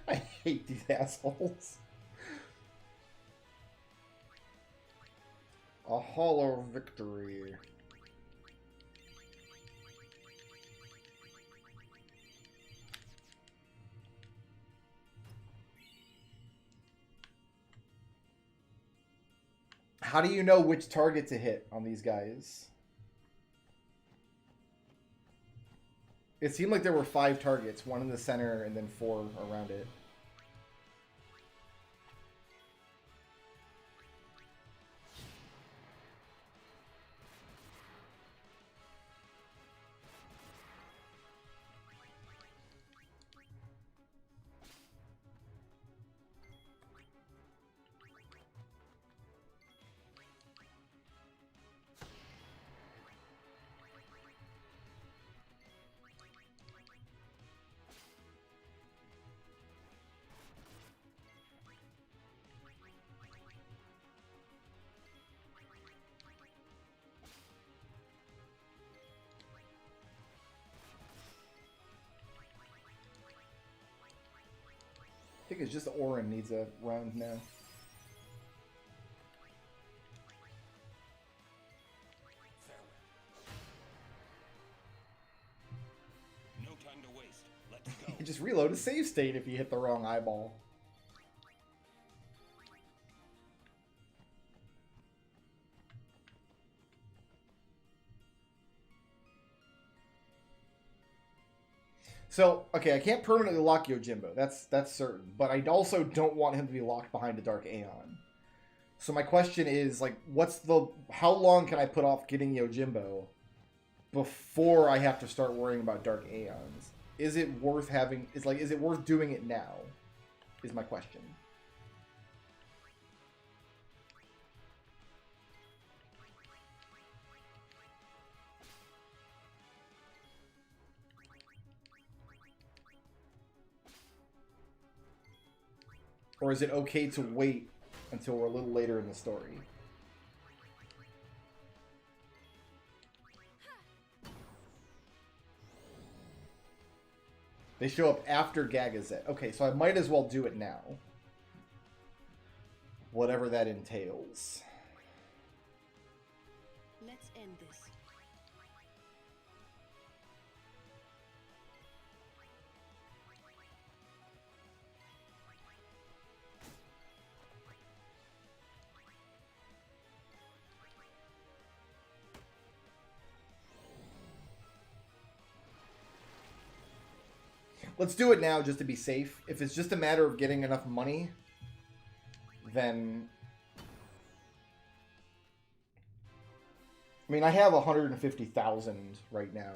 I hate these assholes. A hollow victory. How do you know which target to hit on these guys? It seemed like there were 5 targets, 1 in the center and then 4 around it. I think it's just Orin needs a round now. No time to waste. Let's go. You just reload a save state if you hit the wrong eyeball. So, okay, I can't permanently lock Yojimbo. That's certain. But I also don't want him to be locked behind a Dark Aeon. So my question is, like, how long can I put off getting Yojimbo before I have to start worrying about Dark Aeons? Is it worth is it worth doing it now? Is my question. Or is it okay to wait until we're a little later in the story? They show up after Gagazet. Okay, so I might as well do it now. Whatever that entails. Let's end this. Let's do it now just to be safe. If it's just a matter of getting enough money, then... I mean, I have 150,000 right now.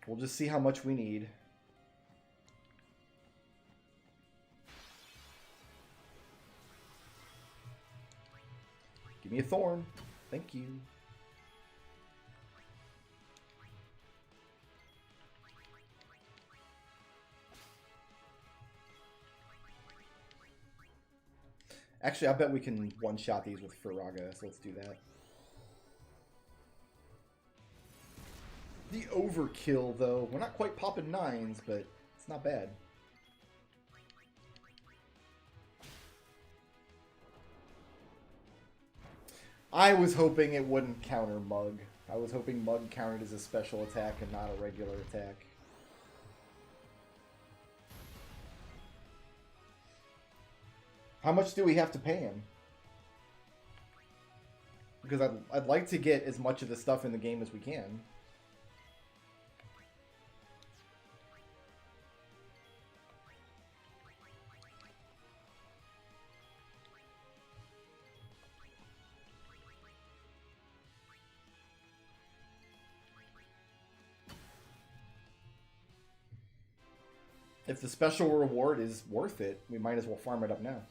We'll just see how much we need. me a thorn. Thank you. Actually, I bet we can one-shot these with Firaga, so let's do that. The overkill, though. We're not quite popping 9s, but it's not bad. I was hoping it wouldn't counter Mug. I was hoping Mug counted as a special attack and not a regular attack. How much do we have to pay him? Because I'd like to get as much of the stuff in the game as we can. If the special reward is worth it, we might as well farm it up now.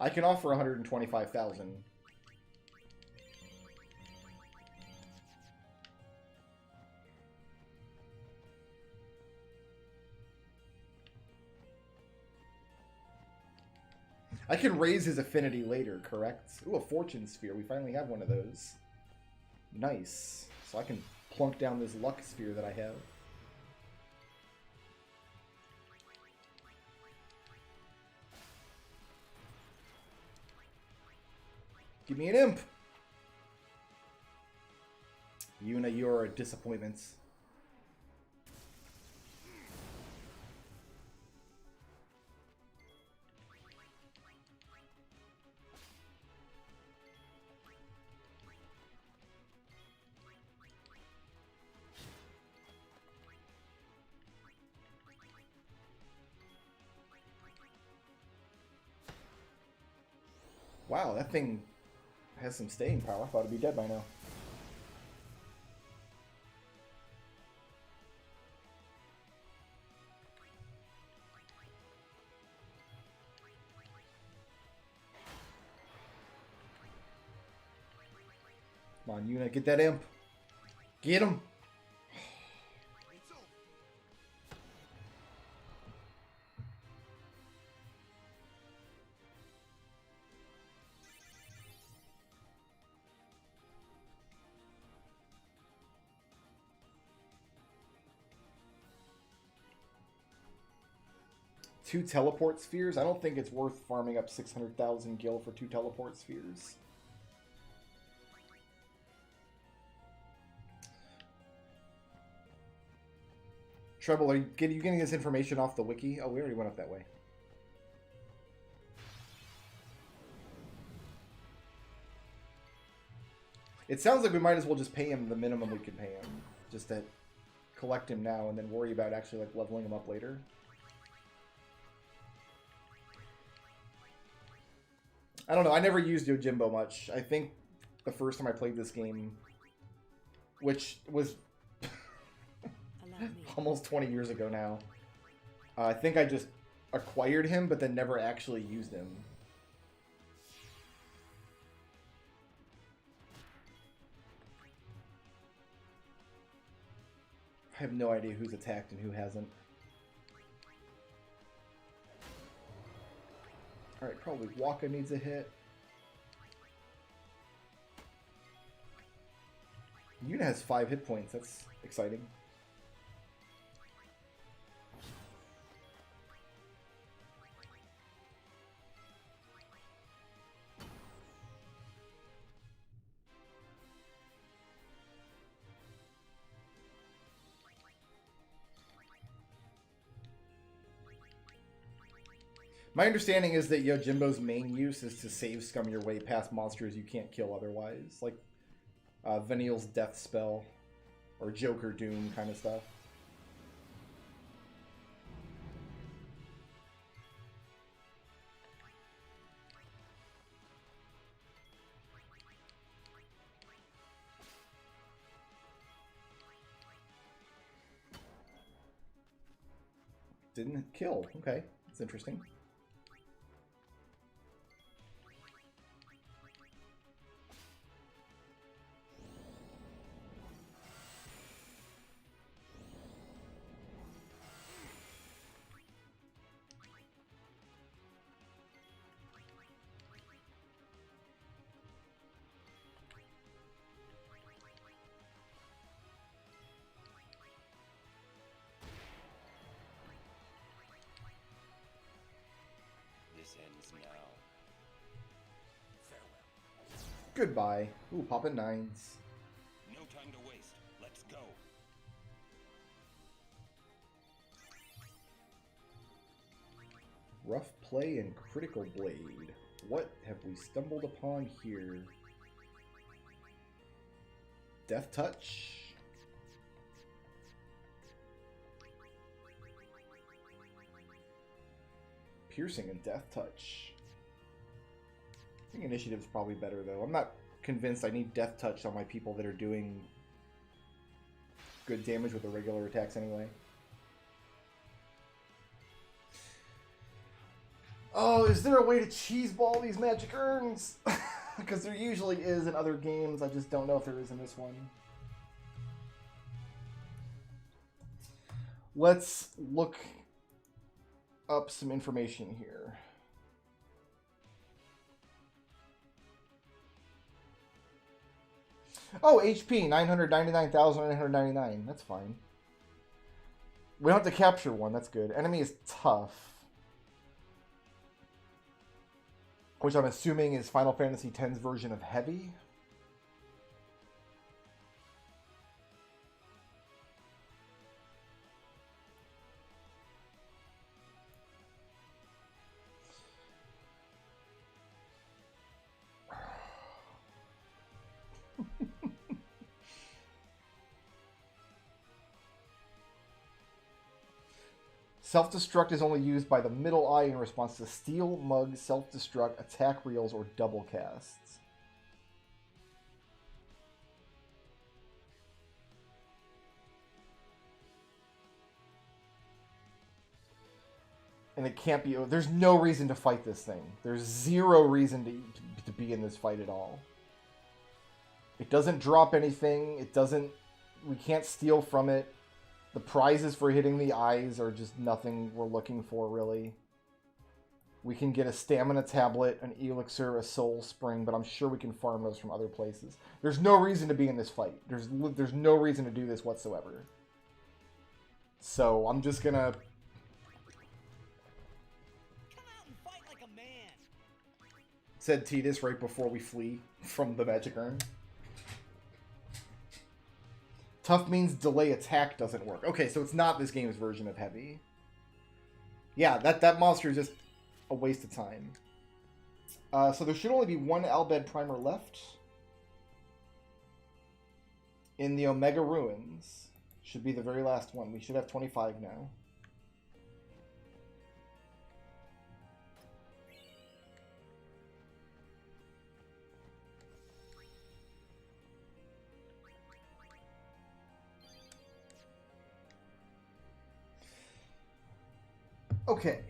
I can offer 125,000. I can raise his affinity later, correct? Ooh, a fortune sphere. We finally have one of those. Nice. So I can plunk down this luck sphere that I have. Give me an imp! Yuna, you're a disappointment. Wow, that thing has some staying power. I thought it'd be dead by now. Come on, Yuna, get that imp. Get him. It's over. 2 teleport spheres? I don't think it's worth farming up 600,000 gil for 2 teleport spheres. Treble, are you getting this information off the wiki? Oh, we already went up that way. It sounds like we might as well just pay him the minimum we can pay him. Just to collect him now and then worry about actually like leveling him up later. I don't know, I never used Yojimbo much. I think the first time I played this game, which was almost 20 years ago now, I think I just acquired him but then never actually used him. I have no idea who's attacked and who hasn't. Alright, probably Waka needs a hit. Yuna has 5 hit points, that's exciting. My understanding is that Yojimbo's main use is to save scum your way past monsters you can't kill otherwise. Like Vanille's Death Spell or Joker Doom kind of stuff. didn't kill. Okay, that's interesting. This ends now. Farewell. Goodbye. Ooh, popping 9s. No time to waste. Let's go. Rough play and critical blade. What have we stumbled upon here? Death touch. Piercing and death touch. I think initiative's probably better though. I'm not convinced I need death touch on my people that are doing good damage with the regular attacks anyway. Oh, is there a way to cheeseball these magic urns? Because there usually is in other games. I just don't know if there is in this one. Let's look up some information here. Oh, HP, 999,999. That's fine. We don't have to capture one. That's good. Enemy is tough. Which I'm assuming is Final Fantasy X's version of heavy. Self-destruct is only used by the middle eye in response to steal, mug, self-destruct, attack reels, or double casts. And it can't be... There's no reason to fight this thing. There's zero reason to be in this fight at all. It doesn't drop anything. It doesn't... We can't steal from it. The prizes for hitting the eyes are just nothing we're looking for, really. We can get a stamina tablet, an elixir, a soul spring, but I'm sure we can farm those from other places. There's no reason to be in this fight. There's no reason to do this whatsoever. So I'm just gonna... Come out and fight like a man. Said Tidus right before we flee from the magic urn. Tough means delay attack doesn't work. Okay, so it's not this game's version of heavy. Yeah, that monster is just a waste of time. So there should only be one Albed primer left. In the Omega Ruins. Should be the very last one. We should have 25 now. Okay.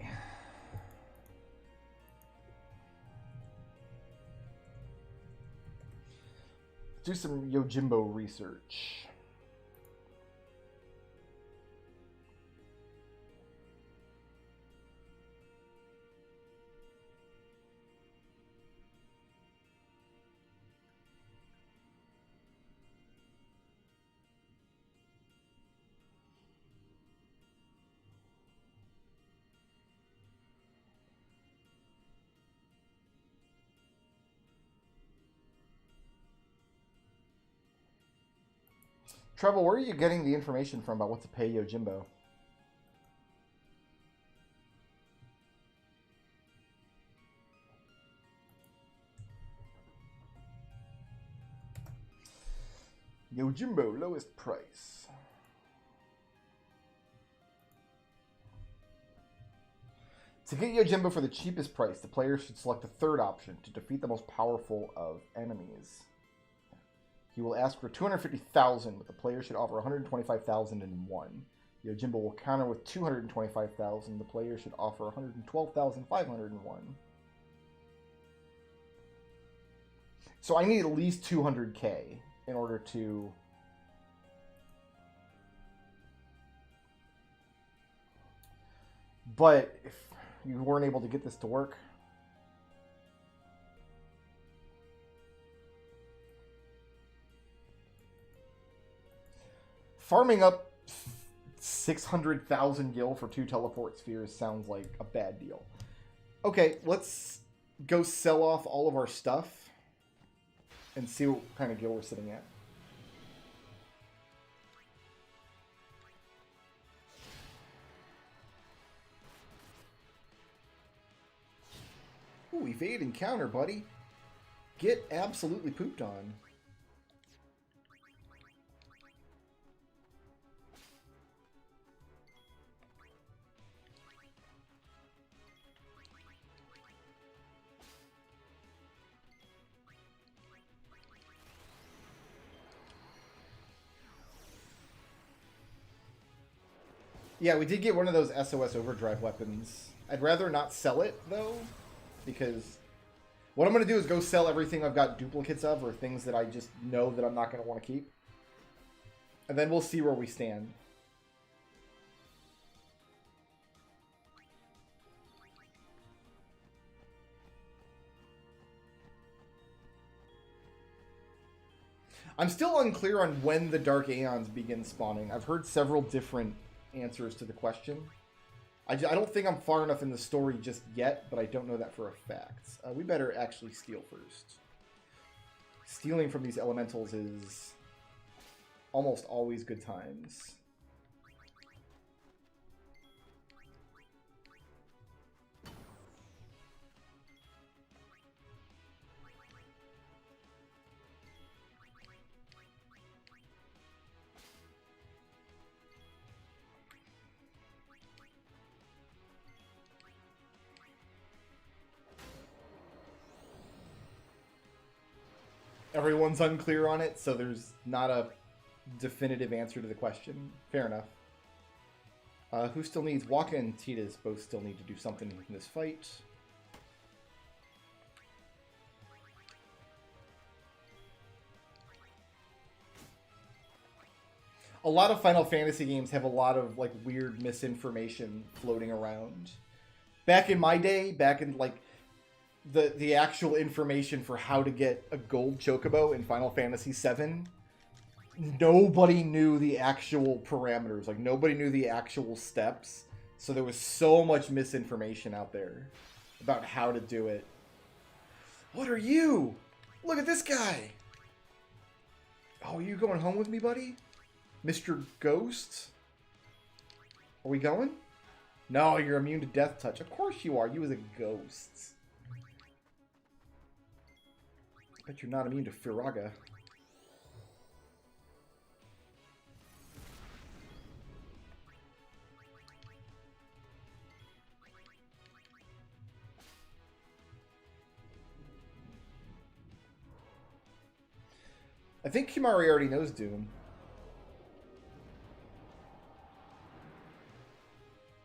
Do some Yojimbo research. Treble, where are you getting the information from about what to pay Yojimbo? Yojimbo, lowest price. To get Yojimbo for the cheapest price, the player should select the third option to defeat the most powerful of enemies. He will ask for 250,000, but the player should offer 125,001. Yojimbo will counter with 225,000. The player should offer 112,501. So I need at least 200k in order to... But if you weren't able to get this to work... Farming up 600,000 gil for 2 teleport spheres sounds like a bad deal. Okay, let's go sell off all of our stuff and see what kind of gil we're sitting at. Ooh, evade and counter, buddy. Get absolutely pooped on. Yeah, we did get one of those SOS Overdrive weapons. I'd rather not sell it, though, because what I'm going to do is go sell everything I've got duplicates of, or things that I just know that I'm not going to want to keep. And then we'll see where we stand. I'm still unclear on when the Dark Aeons begin spawning. I've heard several different answers to the question. I don't think I'm far enough in the story just yet, but I don't know that for a fact. We better actually steal first. Stealing from these elementals is almost always good times. Everyone's unclear on it, so there's not a definitive answer to the question. Fair enough. Who still needs... Waka and Titus both still need to do something in this fight. A lot of Final Fantasy games have a lot of like weird misinformation floating around. Back in my day, back in like the actual information for how to get a gold chocobo in Final Fantasy VII, nobody knew the actual parameters. Like, nobody knew the actual steps. So there was so much misinformation out there about how to do it. What are you? Look at this guy. Oh, are you going home with me, buddy? Mr. Ghost? Are we going? No, you're immune to death touch. Of course you are. You as a ghost. Bet you're not immune to Firaga. I think Kimari already knows Doom.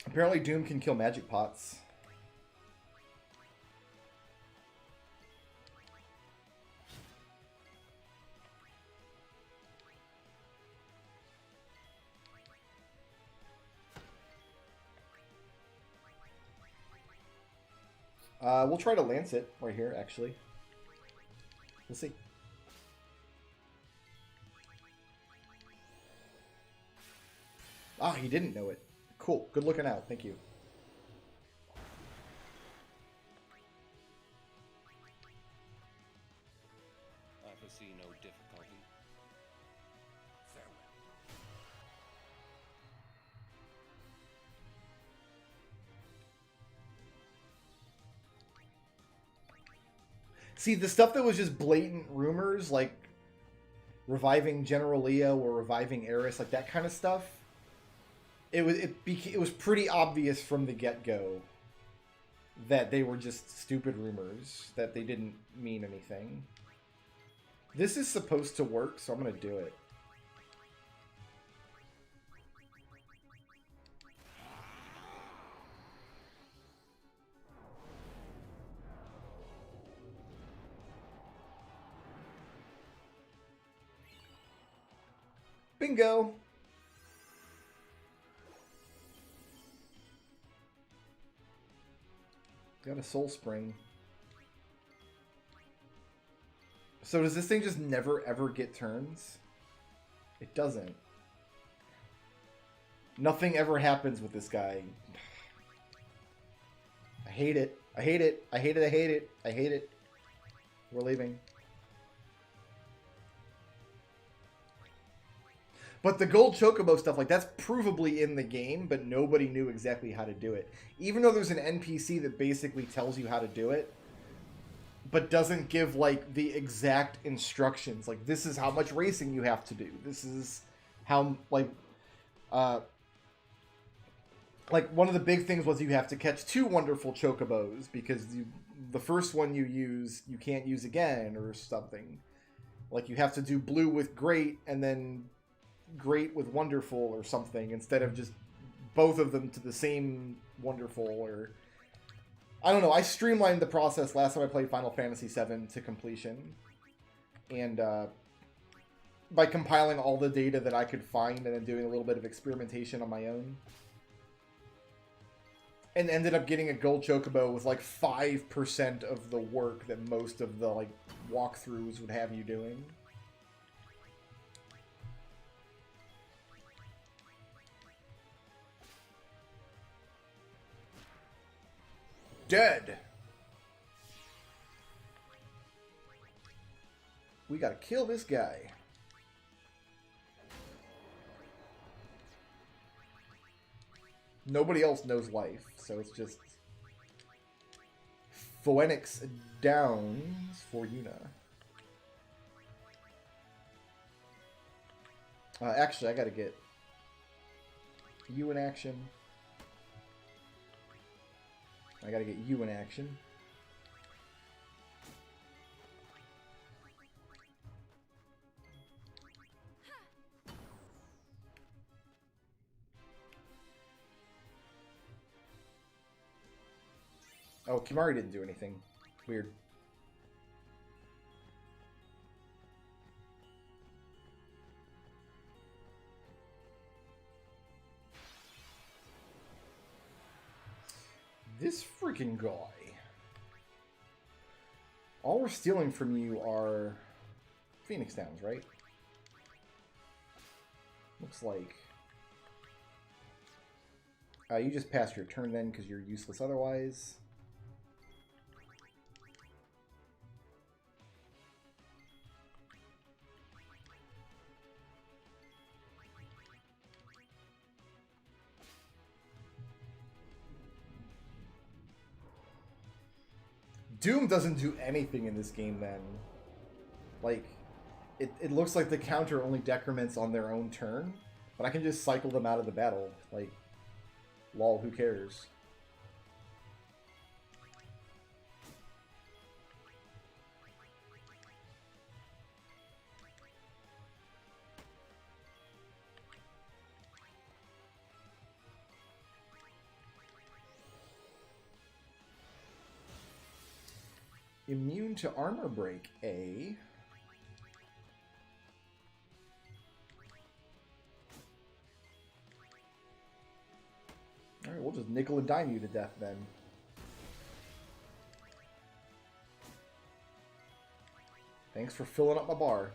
Apparently Doom can kill magic pots. We'll try to lance it right here, actually. We'll see. Ah, he didn't know it. Cool. Good looking out. Thank you. I foresee no difficulty. Farewell. See, the stuff that was just blatant rumors, like reviving General Leo or reviving Eris, like that kind of stuff, it was pretty obvious from the get-go that they were just stupid rumors, that they didn't mean anything. This is supposed to work, so I'm going to do it. Bingo. Got a soul spring. So does this thing just never ever get turns? It doesn't. Nothing ever happens with this guy. I hate it. I hate it. I hate it. I hate it. I hate it. We're leaving. But the gold chocobo stuff, like, that's provably in the game, but nobody knew exactly how to do it. Even though there's an NPC that basically tells you how to do it, but doesn't give, like, the exact instructions. Like, this is how much racing you have to do. This is how, like, one of the big things was you have to catch 2 wonderful chocobos, because the first one you use, you can't use again, or something. Like, you have to do blue with great, and then great with wonderful, or something, instead of just both of them to the same wonderful, or... I don't know, I streamlined the process last time I played Final Fantasy VII to completion. And, by compiling all the data that I could find, and then doing a little bit of experimentation on my own. And ended up getting a gold chocobo with, like, 5% of the work that most of the, like, walkthroughs would have you doing. Dead! We gotta kill this guy. Nobody else knows life, so it's just... Phoenix Downs for Yuna. Actually, I gotta get you in action. I gotta get you in action. Oh, Kimari didn't do anything. Weird. This freaking guy. All we're stealing from you are Phoenix Downs, right? Looks like. You just passed your turn then because you're useless otherwise. Doom doesn't do anything in this game then. Like, it looks like the counter only decrements on their own turn, but I can just cycle them out of the battle. Like, lol, who cares? Immune to armor break, A. Alright, we'll just nickel and dime you to death then. Thanks for filling up my bar.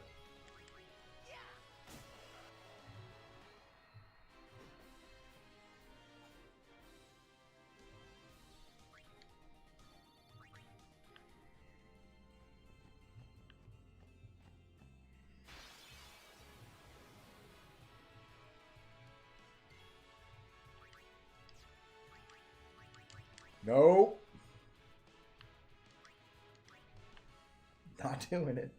Nope. Not doing it.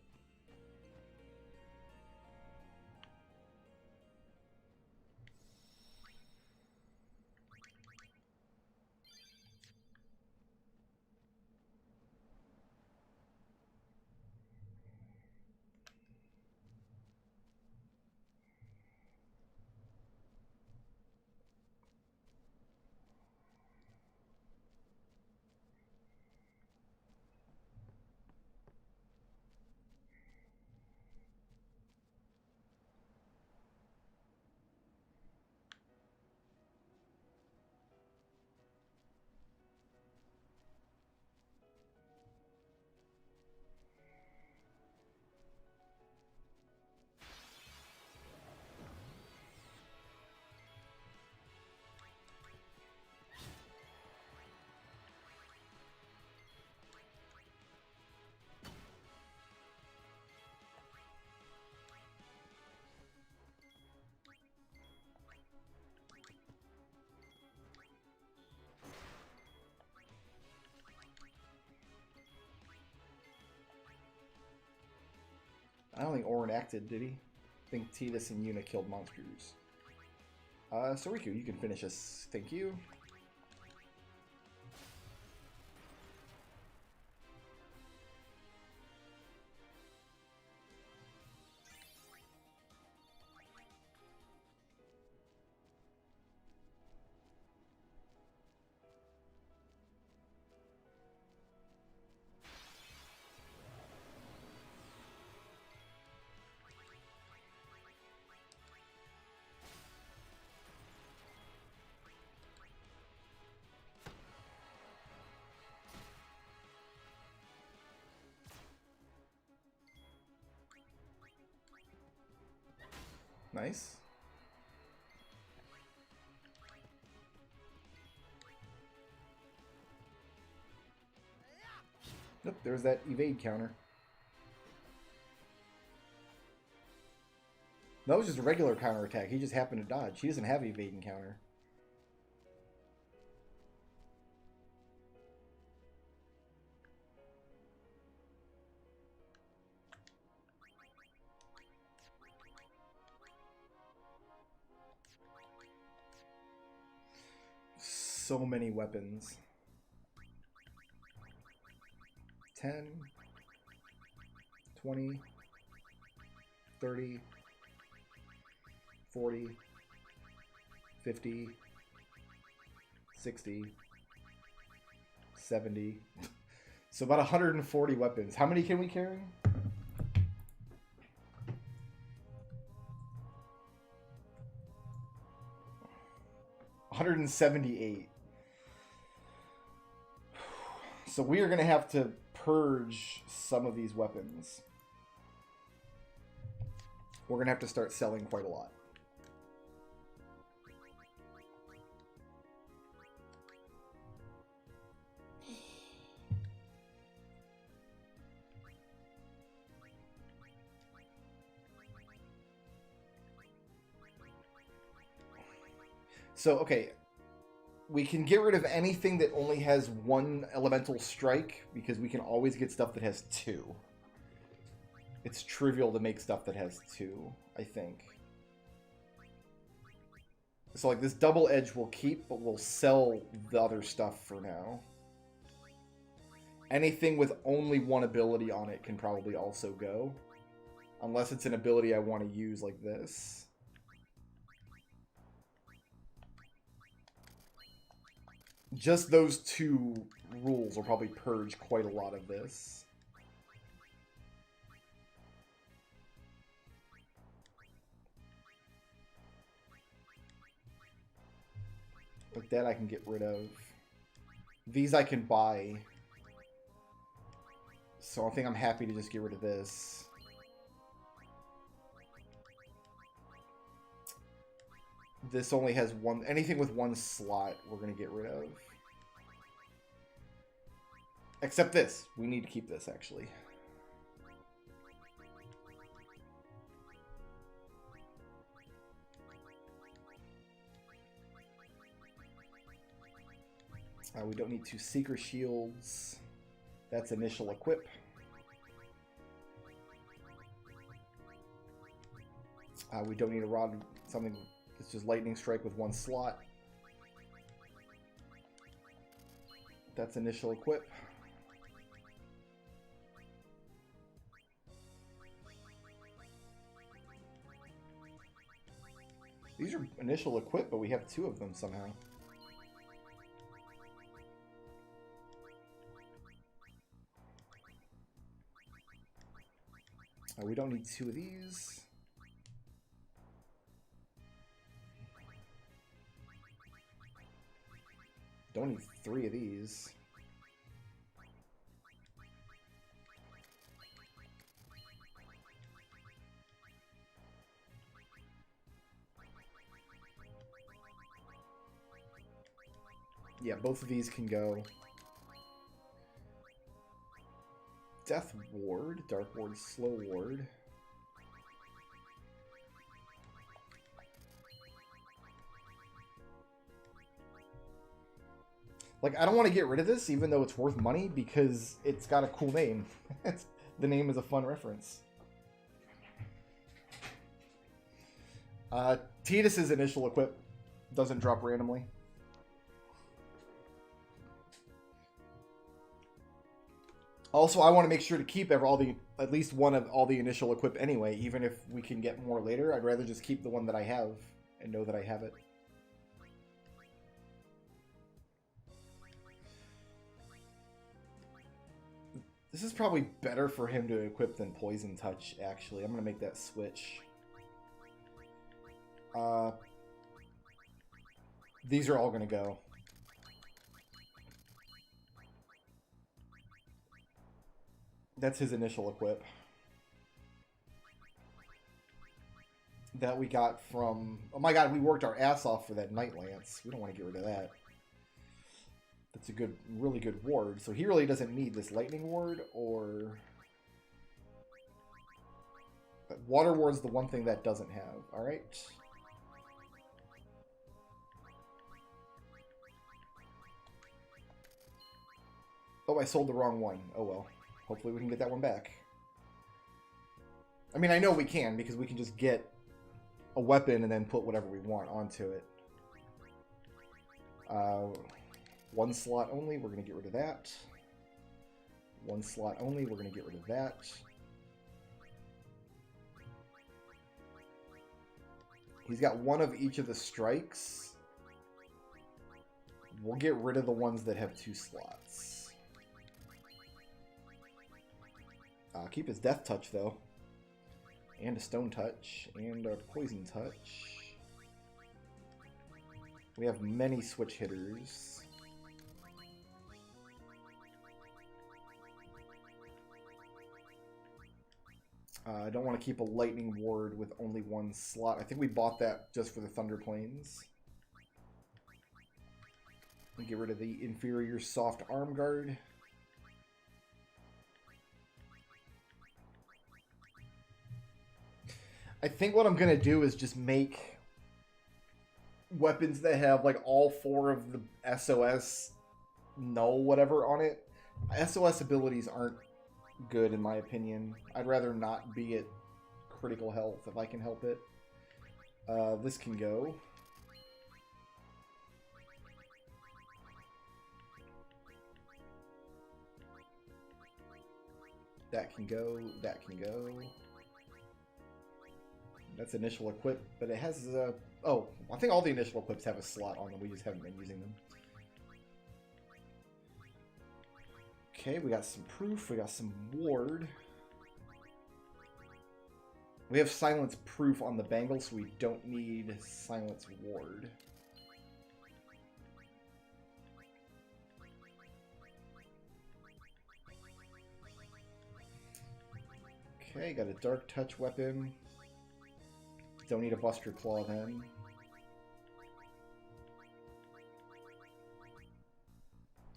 I don't think Orin acted, did he? I think Tidus and Yuna killed monsters. So Riku, you can finish us. Thank you. Nice. Nope, there's that evade counter. That was just a regular counter attack. He just happened to dodge. He doesn't have evade and counter. So many weapons. 10, 20, 30, 40, 50, 60, 70. So about 140 weapons. How many can we carry? $178. So we are going to have to purge some of these weapons. We're going to have to start selling quite a lot. So, okay, we can get rid of anything that only has one elemental strike, because we can always get stuff that has two. It's trivial to make stuff that has two, I think. So, like, this double edge we'll keep, but we'll sell the other stuff for now. Anything with only one ability on it can probably also go. Unless it's an ability I want to use like this. Just those two rules will probably purge quite a lot of this. But that I can get rid of. These I can buy. So I think I'm happy to just get rid of this. This only has one. Anything with one slot, we're going to get rid of. Except this. We need to keep this, actually. We don't need 2 Seeker Shields. That's initial equip. We don't need a rod. Something. It's just Lightning Strike with 1 slot. That's initial equip. These are initial equip, but we have 2 of them somehow. We don't need 2 of these. Don't need 3 of these. Yeah, both of these can go. Death Ward, Dark Ward, Slow Ward. Like, I don't want to get rid of this, even though it's worth money, because it's got a cool name. The name is a fun reference. Tidus's initial equip doesn't drop randomly. Also, I want to make sure to keep at least one of all the initial equip anyway, even if we can get more later. I'd rather just keep the one that I have and know that I have it. This is probably better for him to equip than Poison Touch, actually. I'm going to make that switch. These are all going to go. That's his initial equip. That we got from... Oh my god, we worked our ass off for that Night Lance. We don't want to get rid of that. That's a good, really good ward. So he really doesn't need this Lightning Ward, or... Water Ward's the one thing that doesn't have. Alright. Oh, I sold the wrong one. Oh well. Hopefully we can get that one back. I mean, I know we can, because we can just get a weapon and then put whatever we want onto it. One slot only, we're going to get rid of that. One slot only, we're going to get rid of that. He's got one of each of the strikes. We'll get rid of the ones that have 2 slots. Keep his Death Touch, though. And a Stone Touch. And a Poison Touch. We have many switch hitters. I don't want to keep a Lightning Ward with only 1 slot. I think we bought that just for the Thunder Plains. And get rid of the inferior soft arm guard. I think what I'm going to do is just make weapons that have like all 4 of the SOS null whatever on it. SOS abilities aren't good in my opinion. I'd rather not be at critical health if I can help it. This can go. That can go. That can go. That's initial equip, but it has a... Oh, I think all the initial equips have a slot on them. We just haven't been using them. Okay, we got some proof. We got some ward. We have silence proof on the bangle, so we don't need silence ward. Okay, got a dark touch weapon. Don't need a Buster Claw then.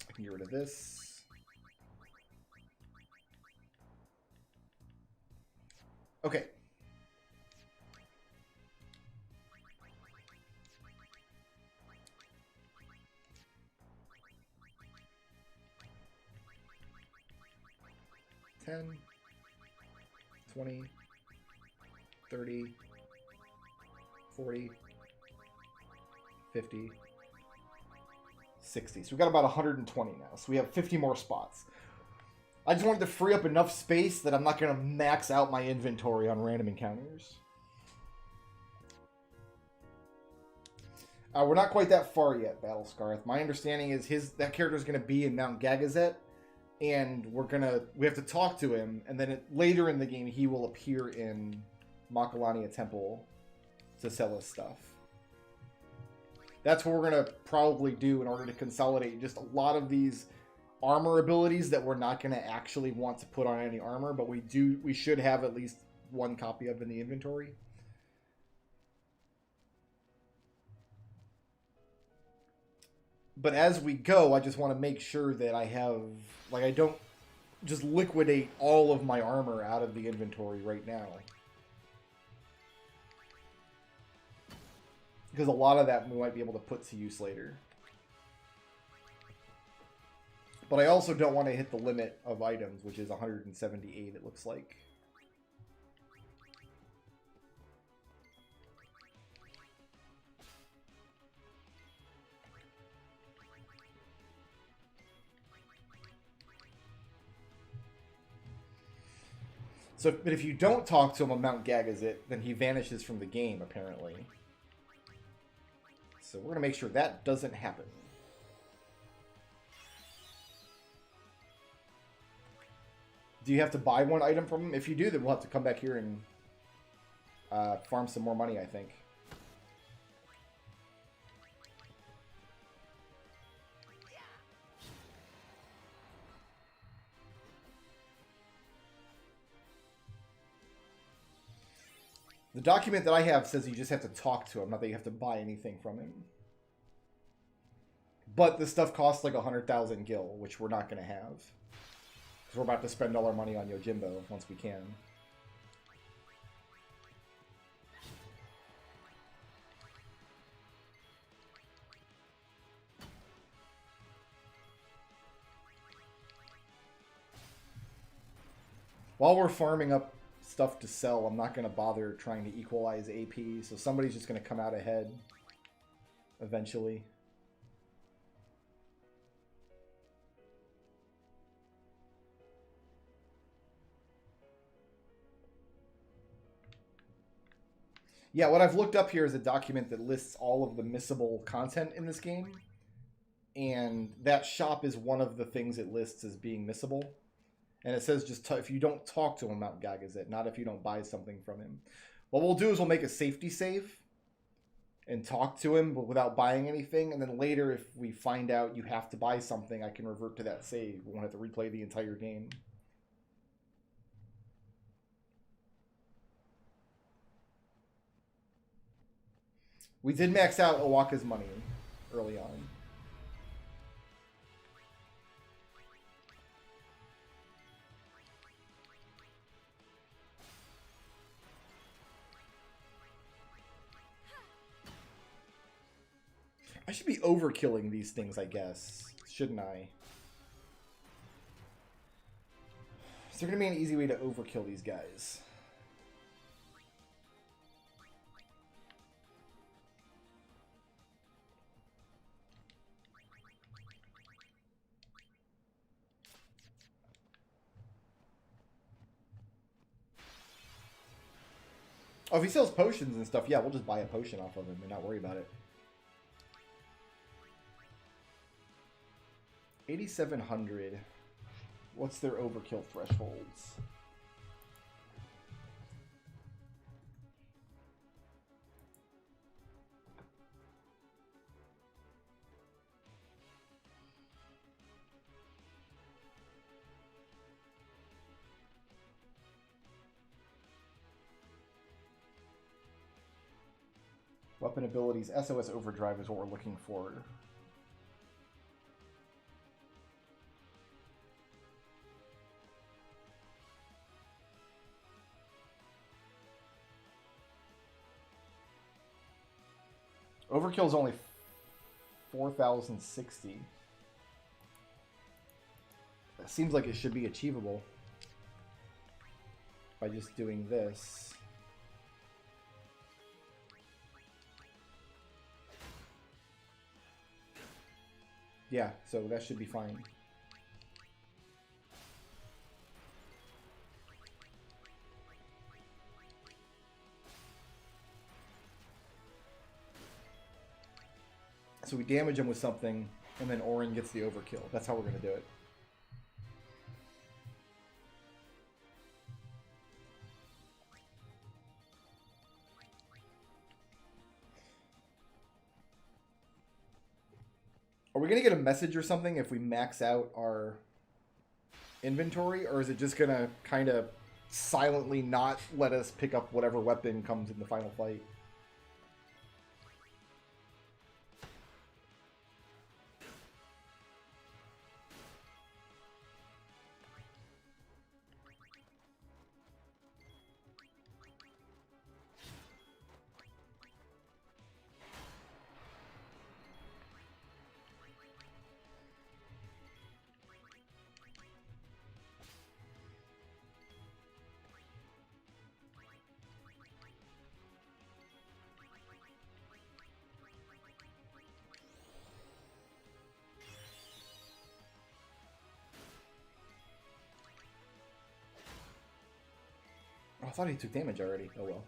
I can get rid of this. Okay. $10, $20, $30, $40, $50, $60. So we got about 120 now. So we have 50 more spots. I just wanted to free up enough space that I'm not going to max out my inventory on random encounters. We're not quite that far yet, Battle Scarth. My understanding is that character is going to be in Mount Gagazet, and we have to talk to him, and then later in the game he will appear in Makalania Temple to sell us stuff. That's what we're going to probably do in order to consolidate just a lot of these armor abilities that we're not going to actually want to put on any armor, but we should have at least 1 copy of in the inventory. But as we go, I just want to make sure that I have, like, I don't just liquidate all of my armor out of the inventory right now. Because a lot of that we might be able to put to use later. But I also don't want to hit the limit of items, which is 178, it looks like. So, but if you don't talk to him on Mount Gagazet, then he vanishes from the game, apparently. So we're going to make sure that doesn't happen. Do you have to buy one item from him? If you do, then we'll have to come back here and farm some more money, I think. The document that I have says you just have to talk to him, not that you have to buy anything from him. But this stuff costs like 100,000 gil, which we're not going to have. Because we're about to spend all our money on Yojimbo once we can. While we're farming up stuff to sell, I'm not going to bother trying to equalize AP, so somebody's just going to come out ahead eventually. Yeah, what I've looked up here is a document that lists all of the missable content in this game, and that shop is one of the things it lists as being missable. And it says just if you don't talk to him about Gagazet, not if you don't buy something from him. What we'll do is we'll make a safety save and talk to him but without buying anything. And then later, if we find out you have to buy something, I can revert to that save. We won't have to replay the entire game. We did max out Owaka's money early on. I should be overkilling these things, I guess. Shouldn't I? Is there going to be an easy way to overkill these guys? Oh, if he sells potions and stuff, yeah, we'll just buy a potion off of him and not worry about it. 8,700. What's their overkill thresholds? Weapon abilities, SOS Overdrive is what we're looking for. Overkill is only 4,060. That seems like it should be achievable by just doing this. Yeah, so that should be fine. So we damage him with something, and then Orin gets the overkill. That's how we're going to do it. Are we going to get a message or something if we max out our inventory? Or is it just going to kind of silently not let us pick up whatever weapon comes in the final fight? Oh, I thought he took damage already. Oh well.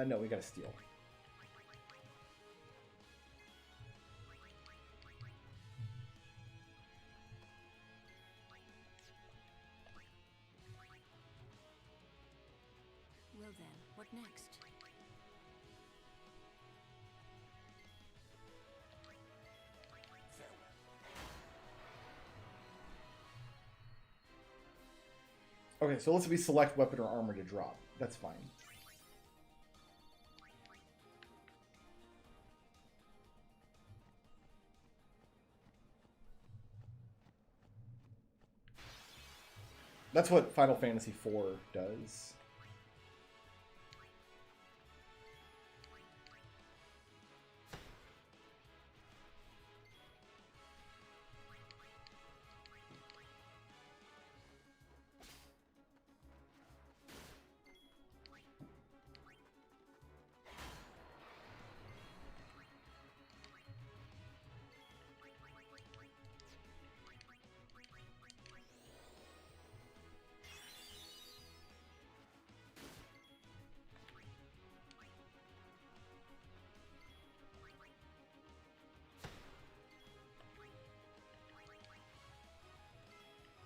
No, we gotta steal. Well then, what next? Okay, so let's select weapon or armor to drop. That's fine. That's what Final Fantasy IV does.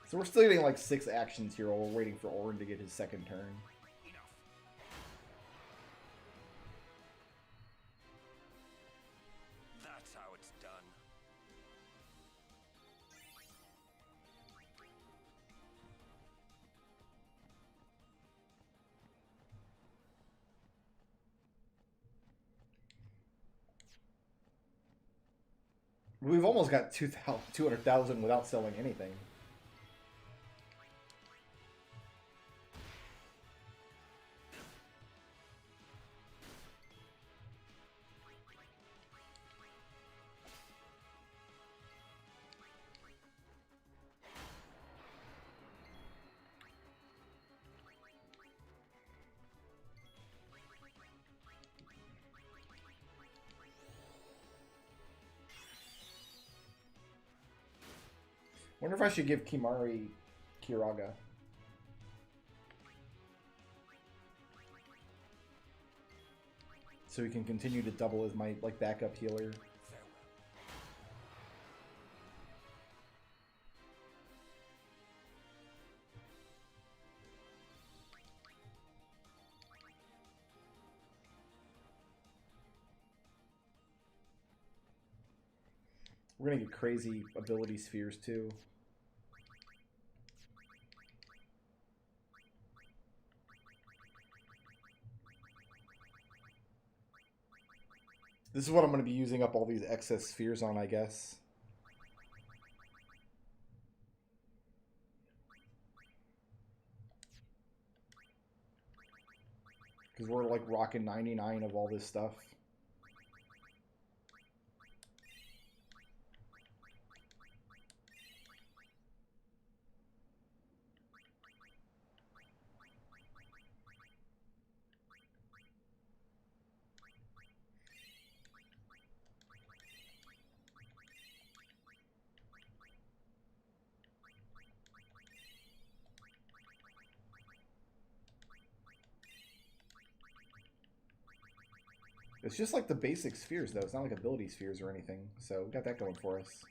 So we're still getting like 6 actions here while we're waiting for Orin to get his second turn. Enough. That's how it's done. We've almost got 200,000 without selling anything. Wonder if I should give Kimari Kiraga. So he can continue to double as my like backup healer. We're gonna get crazy ability spheres too. This is what I'm going to be using up all these excess spheres on, I guess. Because we're like rocking 99 of all this stuff. It's just like the basic spheres, though. It's not like ability spheres or anything. So we got that going for us.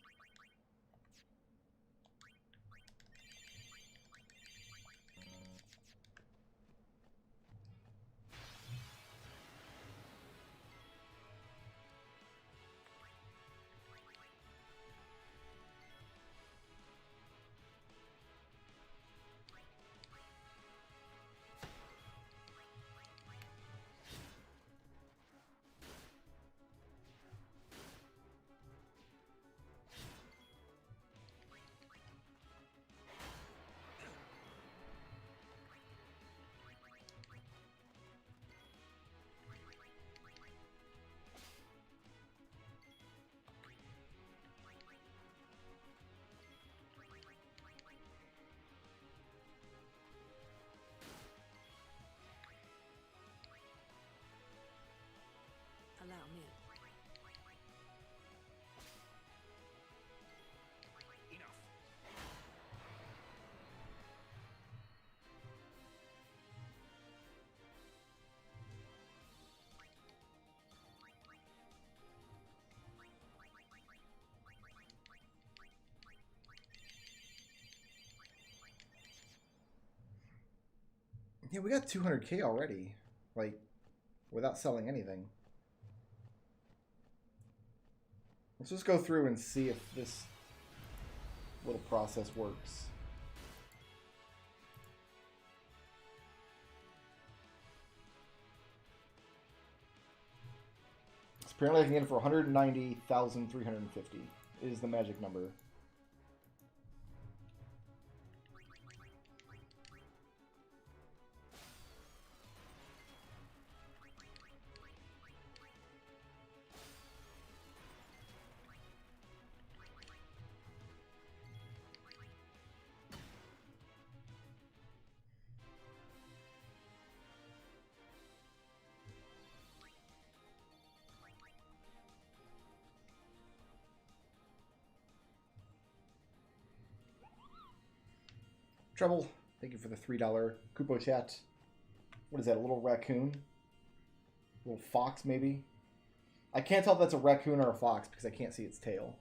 Allow me. Yeah, we got 200k already. Like, without selling anything. Let's just go through and see if this little process works. Apparently I can get it for 190,350 is the magic number. Treble, thank you for the $3 Kupo chat. What is that, a little raccoon? A little fox, maybe? I can't tell if that's a raccoon or a fox because I can't see its tail.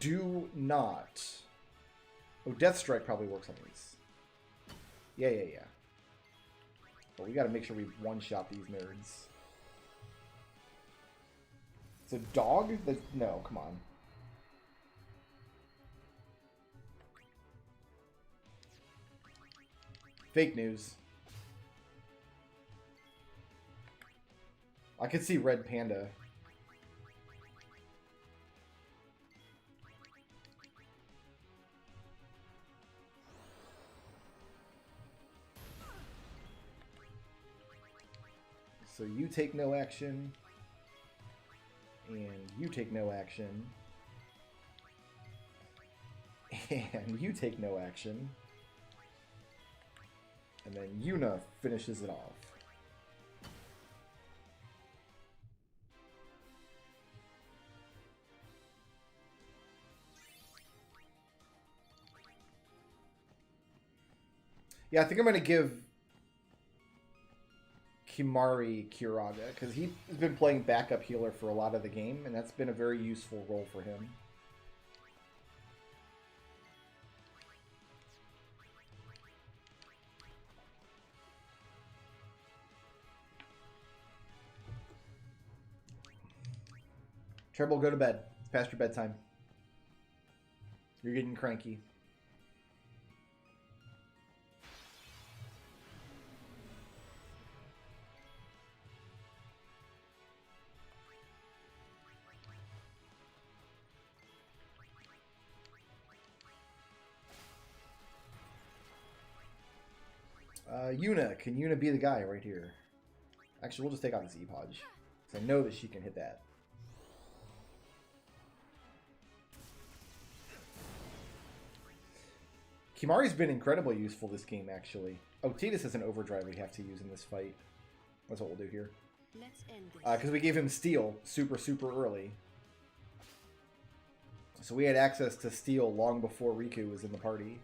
Do not. Oh, Death Strike probably works on these. Yeah. But we gotta make sure we one-shot these nerds. It's a dog? No, come on. Fake news. I could see Red Panda. So you take no action. And you take no action. And you take no action. And then Yuna finishes it off. Yeah, I think I'm going to give Kimari Kiraga, because he's been playing backup healer for a lot of the game, and that's been a very useful role for him. Treble, go to bed. It's past your bedtime. You're getting cranky. Yuna. Can Yuna be the guy right here? Actually, we'll just take out this Epodge. Because I know that she can hit that. Kimari's been incredibly useful this game, actually. Oh, Tidus has an overdrive we have to use in this fight. That's what we'll do here. Let's end this. Because we gave him steel super early. So we had access to steel long before Riku was in the party.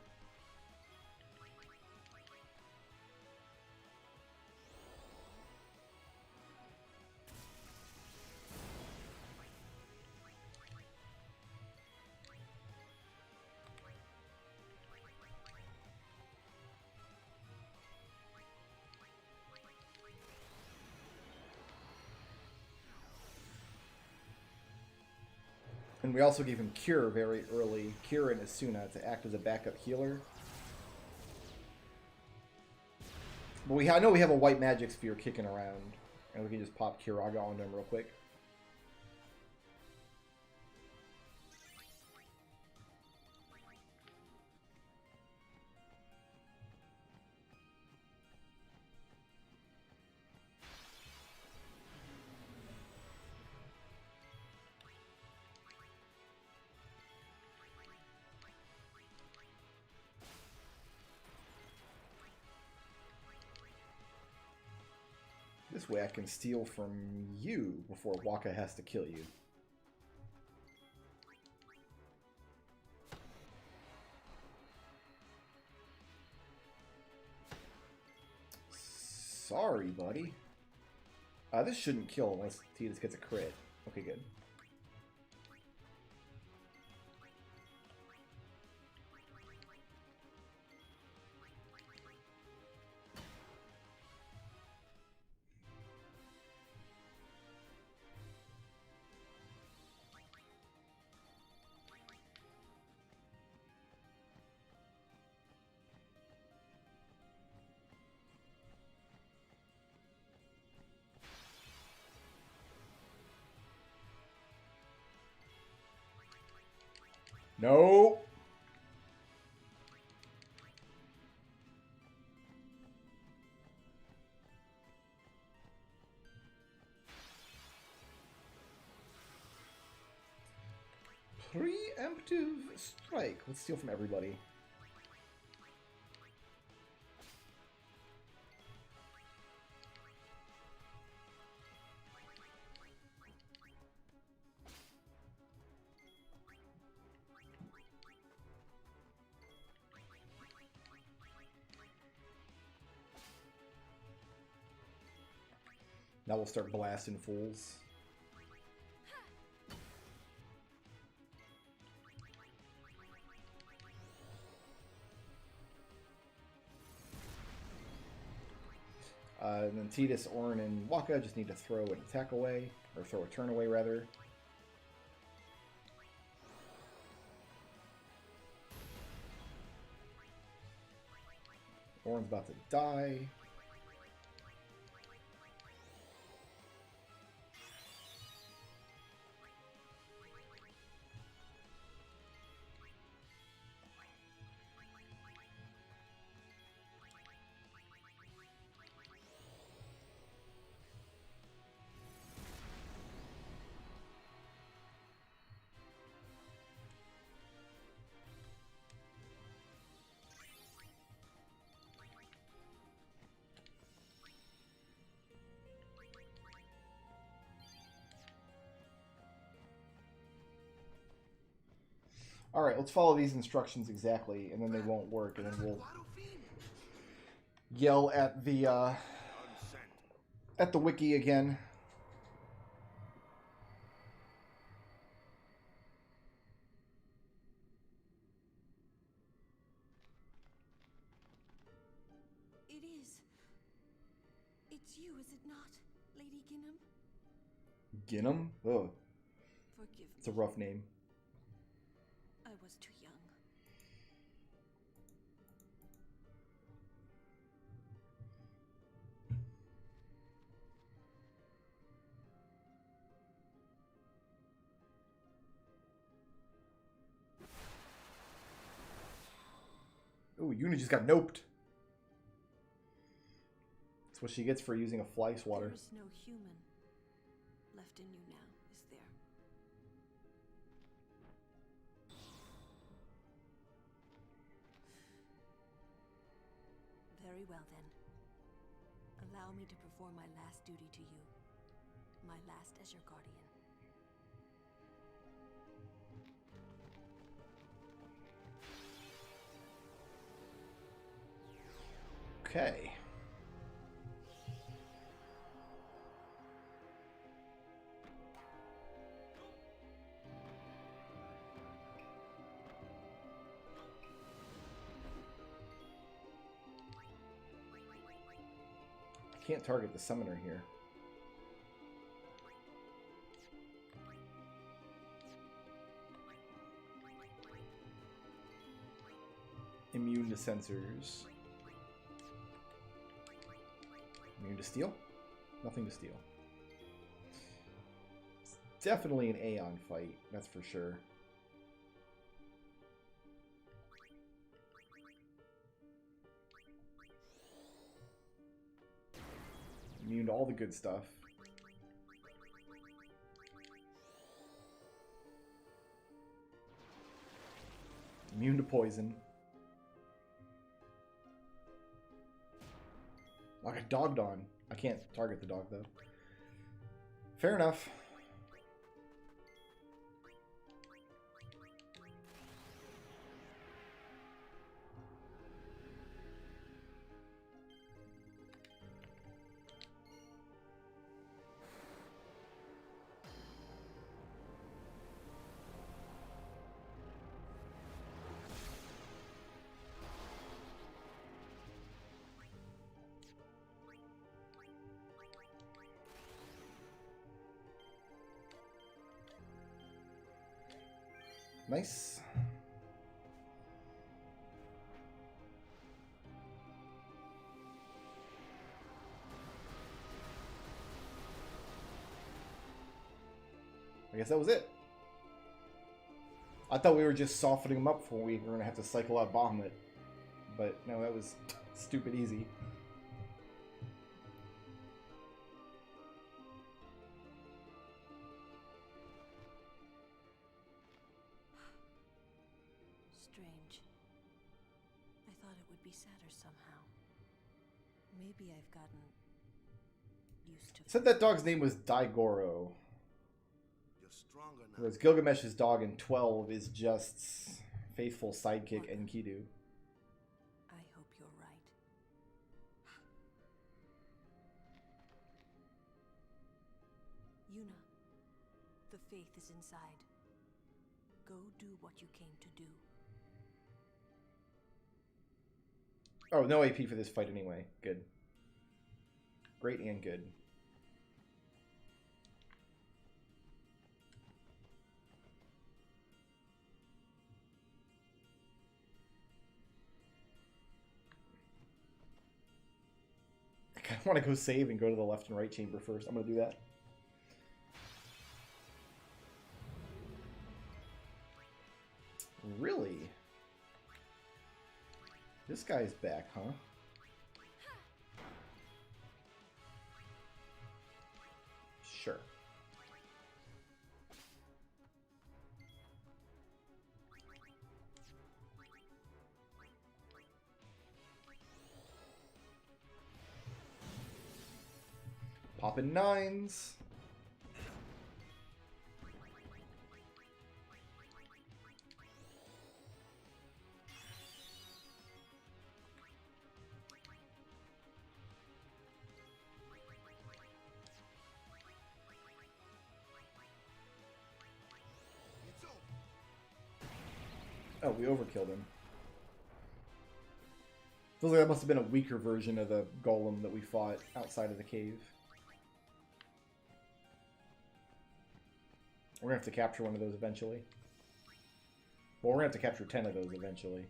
And we also gave him Cure very early. Cure and Asuna to act as a backup healer. But I know we have a white magic sphere kicking around. And we can just pop Kiraga onto him real quick. This way I can steal from you before Waka has to kill you. Sorry, buddy. This shouldn't kill unless Tidus gets a crit. Okay, good. No. Preemptive strike. Let's steal from everybody. Now we'll start blasting fools. And then Tidus, Ornn, and Waka just need to throw an attack away, or throw a turn away, rather. Ornn's about to die. Alright, let's follow these instructions exactly, and then they won't work, and then we'll yell at the wiki again. It is. It's you, is it not, Lady Ginham? Ginham? Ugh, Forgive it's a me. rough name. I was too young. Ooh, Yuna just got noped. That's what she gets for using a fly swatter. There is no human left in you now, is there? Very well then. Allow me to perform my last duty to you. My last as your guardian. Okay. I can't target the summoner here. Immune to sensors. Immune to steal? Nothing to steal. It's definitely an Aeon fight, that's for sure. Immune to all the good stuff. Immune to poison. I got dogged on. I can't target the dog, though. Fair enough. Nice. I guess that was it. I thought we were just softening them up for we were going to have to cycle out Bahamut. But no, that was stupid easy. Strange. I thought it would be sadder somehow. Maybe I've gotten used to. Said that dog's name was Daigoro. You're stronger now. Whereas Gilgamesh's dog in 12 is just faithful sidekick Enkidu. I hope you're right. Yuna, the Fayth is inside. Go do what you came to do. Oh, no AP for this fight anyway. Good. Great and good. I kind of want to go save and go to the left and right chamber first. I'm going to do that. Really? This guy's back, huh? Sure. Popping nines. It's over. Oh, we overkilled him. Feels like that must have been a weaker version of the golem that we fought outside of the cave. We're gonna have to capture one of those eventually. Well, we're gonna have to capture 10 of those eventually.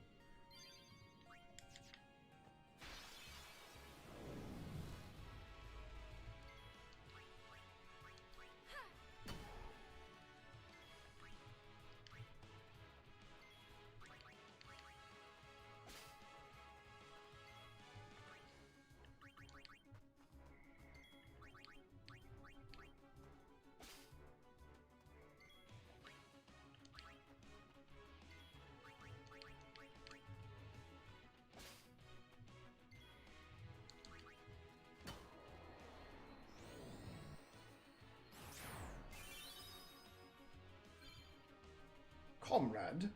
Comrade.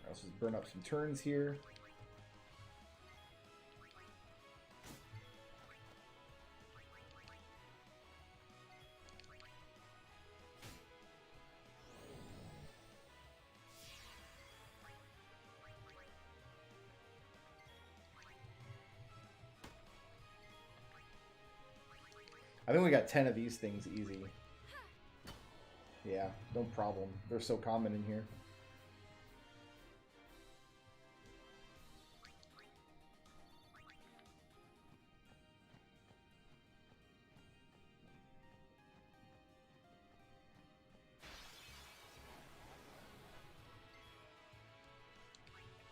Let's just burn up some turns here. I think we got 10 of these things easy. Yeah, no problem. They're so common in here.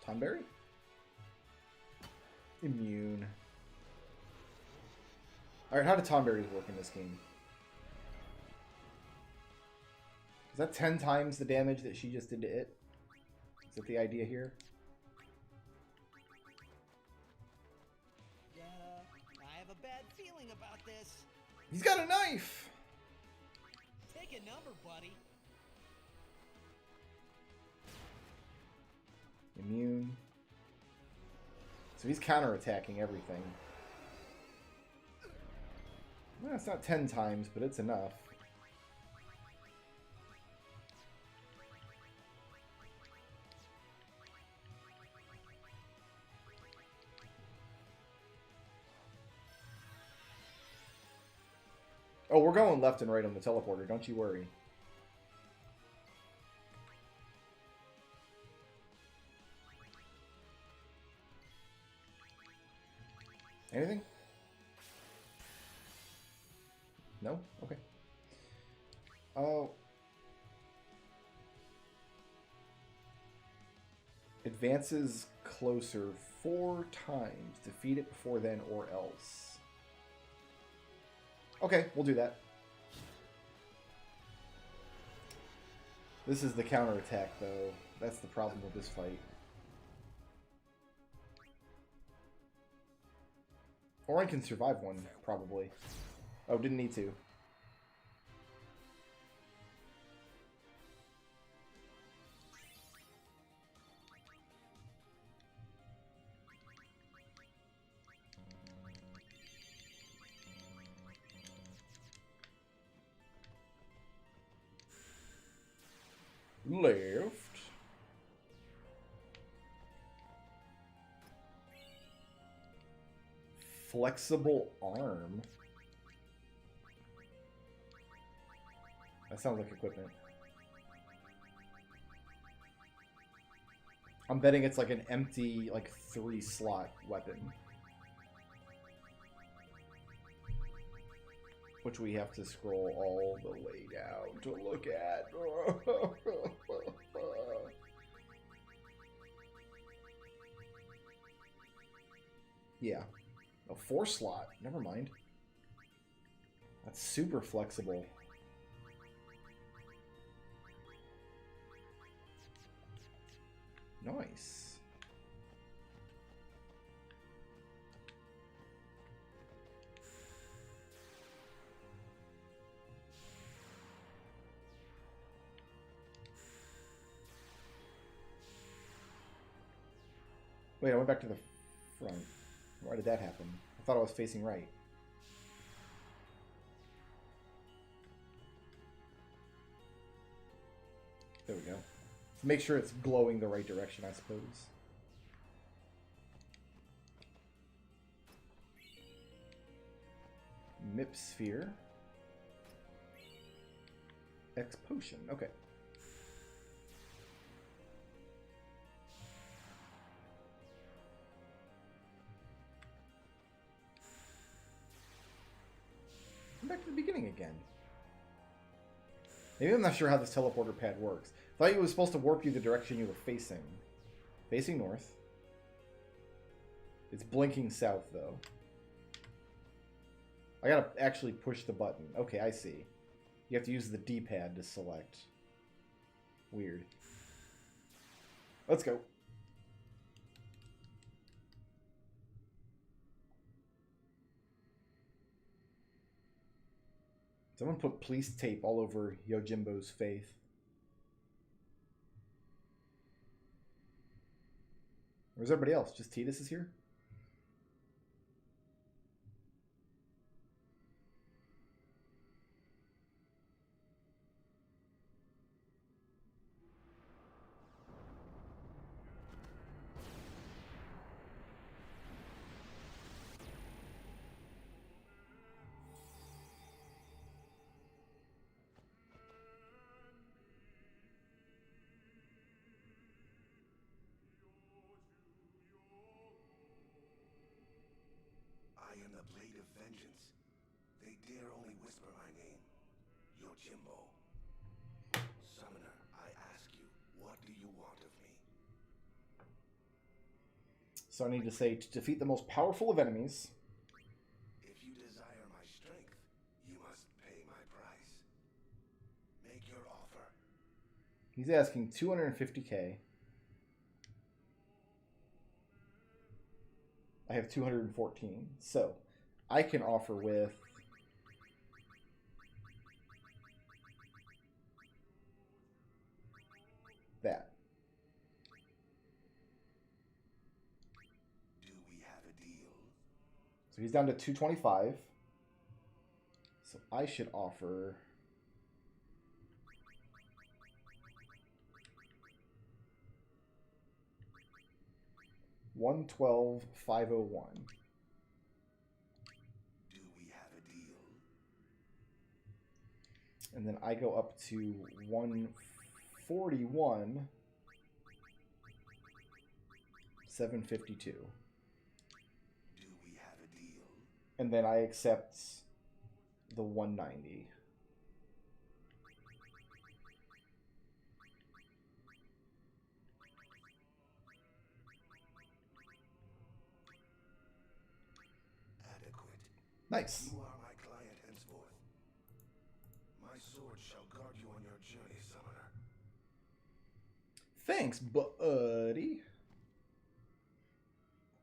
Tonberry? Immune. Alright, how do Tonberries work in this game? Is that 10 times the damage that she just did to it? Is that the idea here? I have a bad feeling about this. He's got a knife! Take a number, buddy. Immune. So he's counterattacking everything. Well, it's not 10 times, but it's enough. Oh, we're going left and right on the teleporter, don't you worry. Anything? No? Okay. Oh. Advances closer 4 times. Defeat it before then or else. Okay, we'll do that. This is the counterattack, though. That's the problem with this fight. Or I can survive one, probably. Oh, didn't need to. Left. Flexible arm. That sounds like equipment. I'm betting it's like an empty, like 3-slot weapon. Which we have to scroll all the way down to look at. Yeah. A 4-slot. Never mind. That's super flexible. Nice. Wait, I went back to the front. Why did that happen? I thought I was facing right. There we go. Make sure it's glowing the right direction, I suppose. Mip Sphere. X Potion. Okay. Back to the beginning again. Maybe I'm not sure how this teleporter pad works. I thought it was supposed to warp you the direction you were facing. Facing north. It's blinking south, though. I gotta actually push the button. Okay, I see. You have to use the D-pad to select. Weird. Let's go. Someone put police tape all over Yojimbo's Fayth. Where's everybody else? Just Tidus is here? I am the blade of vengeance. They dare only whisper my name. Yojimbo. Summoner, I ask you, what do you want of me? So I need to say, to defeat the most powerful of enemies. If you desire my strength, you must pay my price. Make your offer. He's asking 250k. I have 214. So I can offer with that. Do we have a deal? So he's down to 225. So I should offer 112,501. Do we have a deal? And then I go up to 141, 752. Do we have a deal? And then I accept the 190. Nice. You are my client henceforth. My sword shall guard you on your journey, summoner. Thanks, buddy.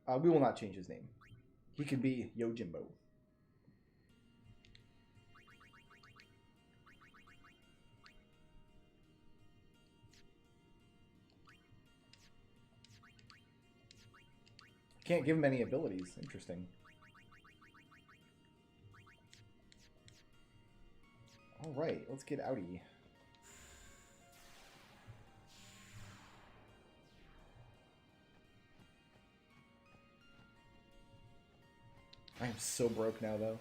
We will not change his name. He can be Yojimbo. Can't give him any abilities. Interesting. Alright, let's get outie. I am so broke now, though.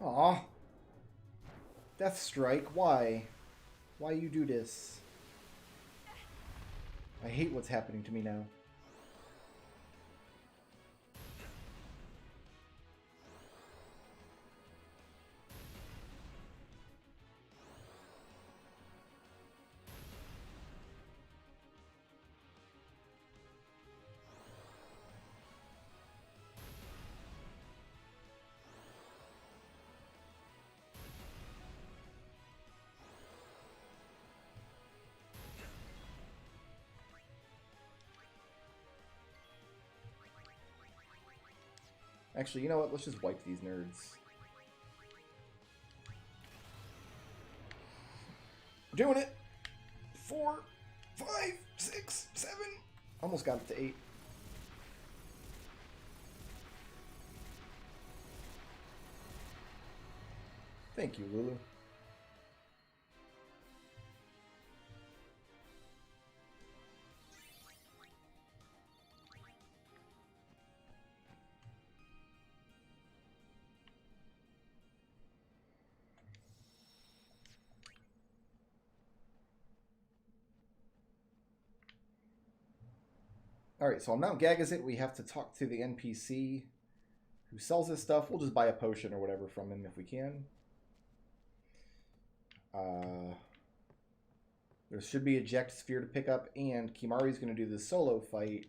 Aw. Death Strike, why? Why you do this? I hate what's happening to me now. Actually, you know what? Let's just wipe these nerds. We're doing it! 4, 5, 6, 7. Almost got it to 8. Thank you, Lulu. Alright, so on Mount Gagazet, we have to talk to the NPC who sells this stuff. We'll just buy a potion or whatever from him if we can. There should be a Eject Sphere to pick up, and Kimari's going to do the solo fight.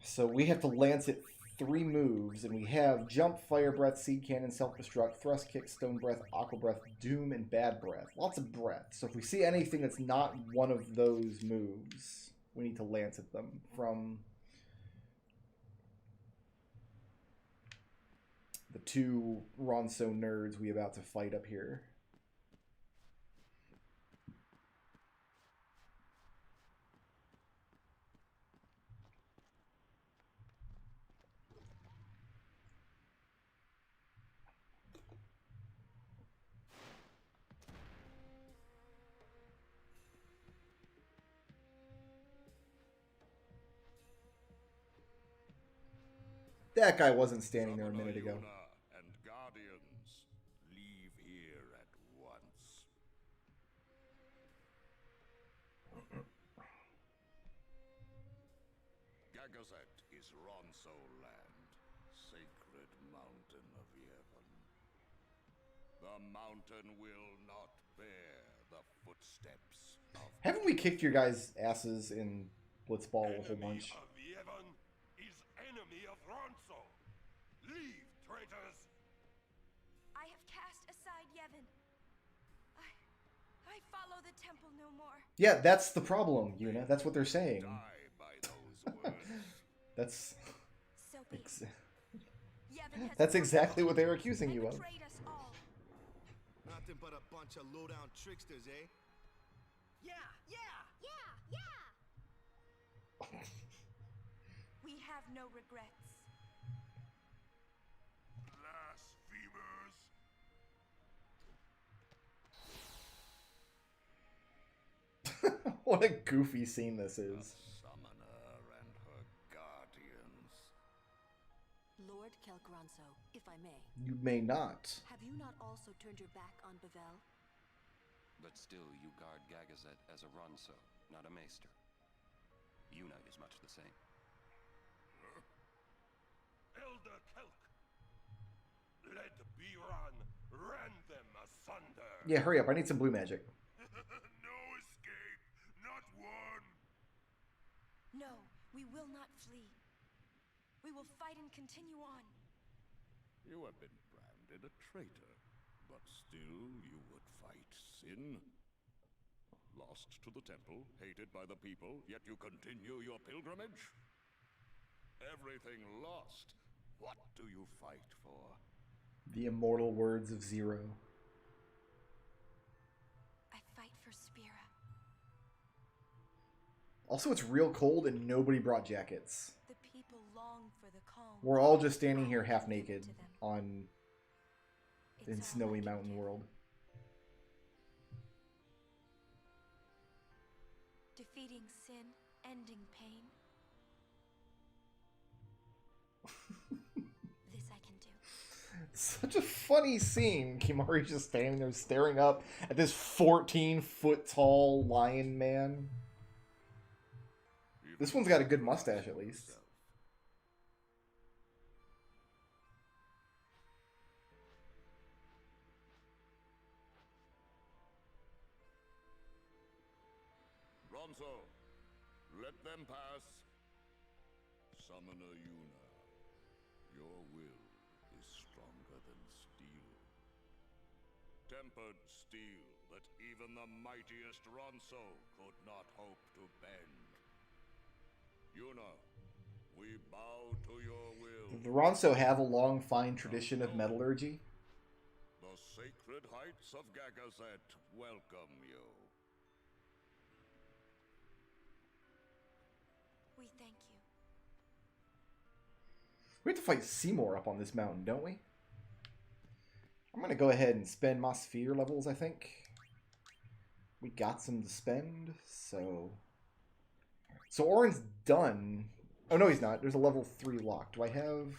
So we have to lance it 3 moves, and we have Jump, Fire Breath, Seed Cannon, Self-Destruct, Thrust Kick, Stone Breath, Aqua Breath, Doom, and Bad Breath. Lots of breath. So if we see anything that's not one of those moves, we need to lance at them from the 2 Ronso nerds we about to fight up here. That guy wasn't standing there a minute ago. And Guardians, leave here at once. Gagazet is Ronso land, sacred mountain of Yevon. The mountain will not bear the footsteps of... Haven't we kicked your guys' asses in Blitzball a whole bunch? Of Yevon is enemy of Ronso. Leave, traitors! I have cast aside Yevon. I follow the temple no more. Yeah, that's the problem, Yuna. That's what they're saying. Die by those words. That's So be it. Yevon has that's exactly what they're accusing and you of. betrayed us all. Nothing but a bunch of low-down tricksters, eh? Yeah, yeah! Yeah, yeah. We have no regrets. Blasphemers! What a goofy scene this is. Summoner and her guardians. Lord Kelgronso, if I may, You may not. have you not also turned your back on Bevel? But still, you guard Gagazet as a Ronso, not a Maester. Unite is much the same. Yeah, hurry up. I need some blue magic. No escape, not one. No, we will not flee. We will fight and continue on. You have been branded a traitor, but still you would fight sin? Lost to the temple, hated by the people, yet you continue your pilgrimage? Everything lost. What do you fight for? The immortal words of Zero. I fight for Spira. Also, it's real cold and nobody brought jackets. The people long for the calm. We're all just standing here half I give it naked to them. on It's in all snowy I can mountain give. world. Defeating sin, ending pain. This I can do. Such a funny scene. Kimari's just standing there staring up at this 14-foot tall lion man. Even This one's got a good you mustache, at yourself. least. Ronso, let them pass. Summoner Yuna, your will is stronger than steel. Tempered steel that even the mightiest Ronso could not hope to bend. Yuna, we bow to your will. The Ronso have a long, fine tradition of metallurgy. The sacred heights of Gagazet welcome you. We thank you. We have to fight Seymour up on this mountain, don't we? I'm going to go ahead and spend my sphere levels, I think. We got some to spend, so... So Orin's done. Oh, no, he's not. There's a level 3 lock. Do I have...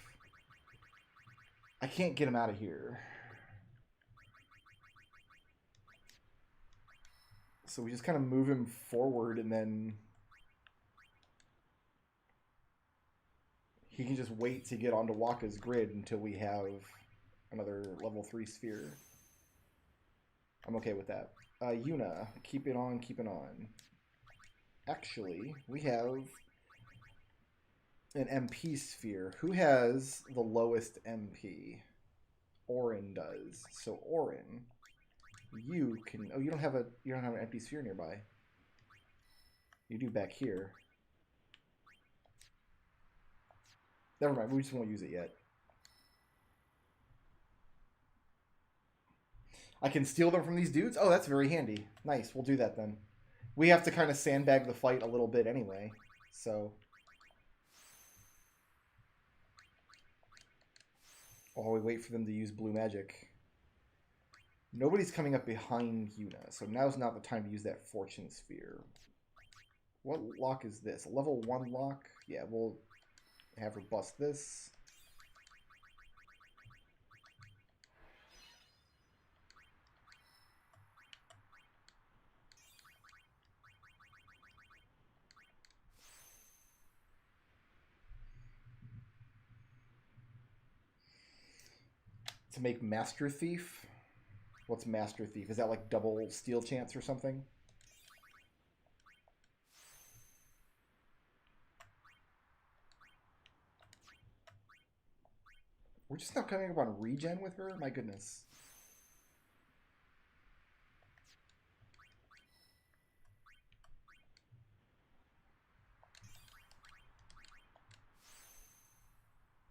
I can't get him out of here. So we just kind of move him forward and then... He can just wait to get onto Waka's grid until we have another level 3 sphere. I'm okay with that. Yuna, keep it on, keep it on. Actually, we have an MP sphere. Who has the lowest MP? Orin does. So Orin, you can... Oh, you don't have an empty sphere nearby. You do back here. Never mind, we just won't use it yet. I can steal them from these dudes? Oh, that's very handy. Nice, we'll do that then. We have to kind of sandbag the fight a little bit anyway, so... While we wait for them to use blue magic. Nobody's coming up behind Yuna, so now's not the time to use that fortune sphere. What lock is this? A level 1 lock? Yeah, we'll have her bust this. To make Master Thief? What's Master Thief? Is that like double steal chance or something? We're just not coming up on regen with her? My goodness.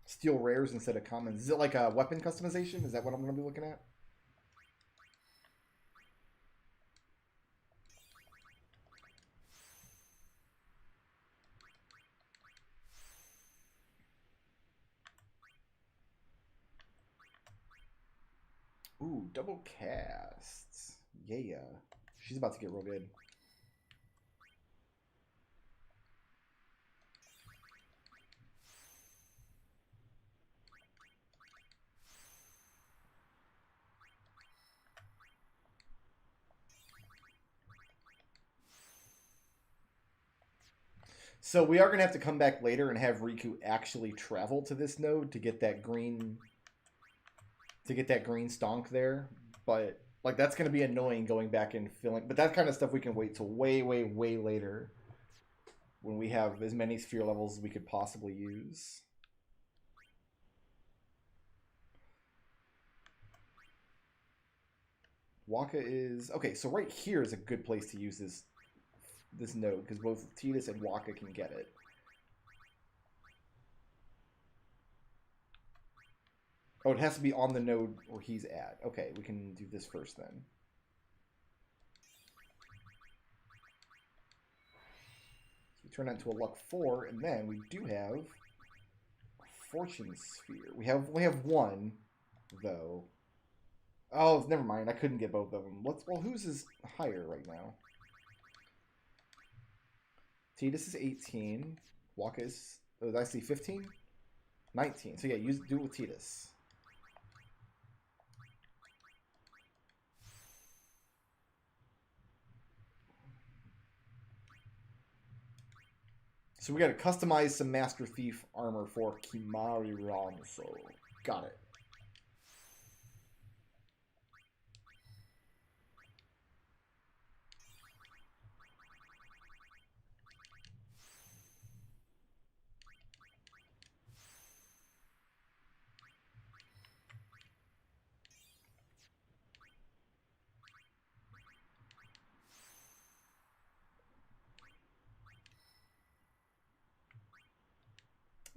Steal rares instead of commons. Is it like a weapon customization? Is that what I'm going to be looking at? Ooh, double casts. Yeah. She's about to get real good. So we are going to have to come back later and have Riku actually travel to this node to get that green stonk there, but Like, that's going to be annoying going back and filling. But that kind of stuff we can wait till way, way, way later. When we have as many sphere levels as we could possibly use. Waka is... Okay, so right here is a good place to use this node. Because both Tidus and Waka can get it. Oh, it has to be on the node where he's at. Okay, we can do this first then. So we turn that into a luck 4, and then we do have a fortune sphere. We have one, though. Oh, never mind. I couldn't get both of them. Well, whose is higher right now? Tidus is 18. Waka is... Oh, did I see 15? 19. So yeah, do it with Tidus. So we gotta customize some Master Thief armor for Kimari Ronso. Got it.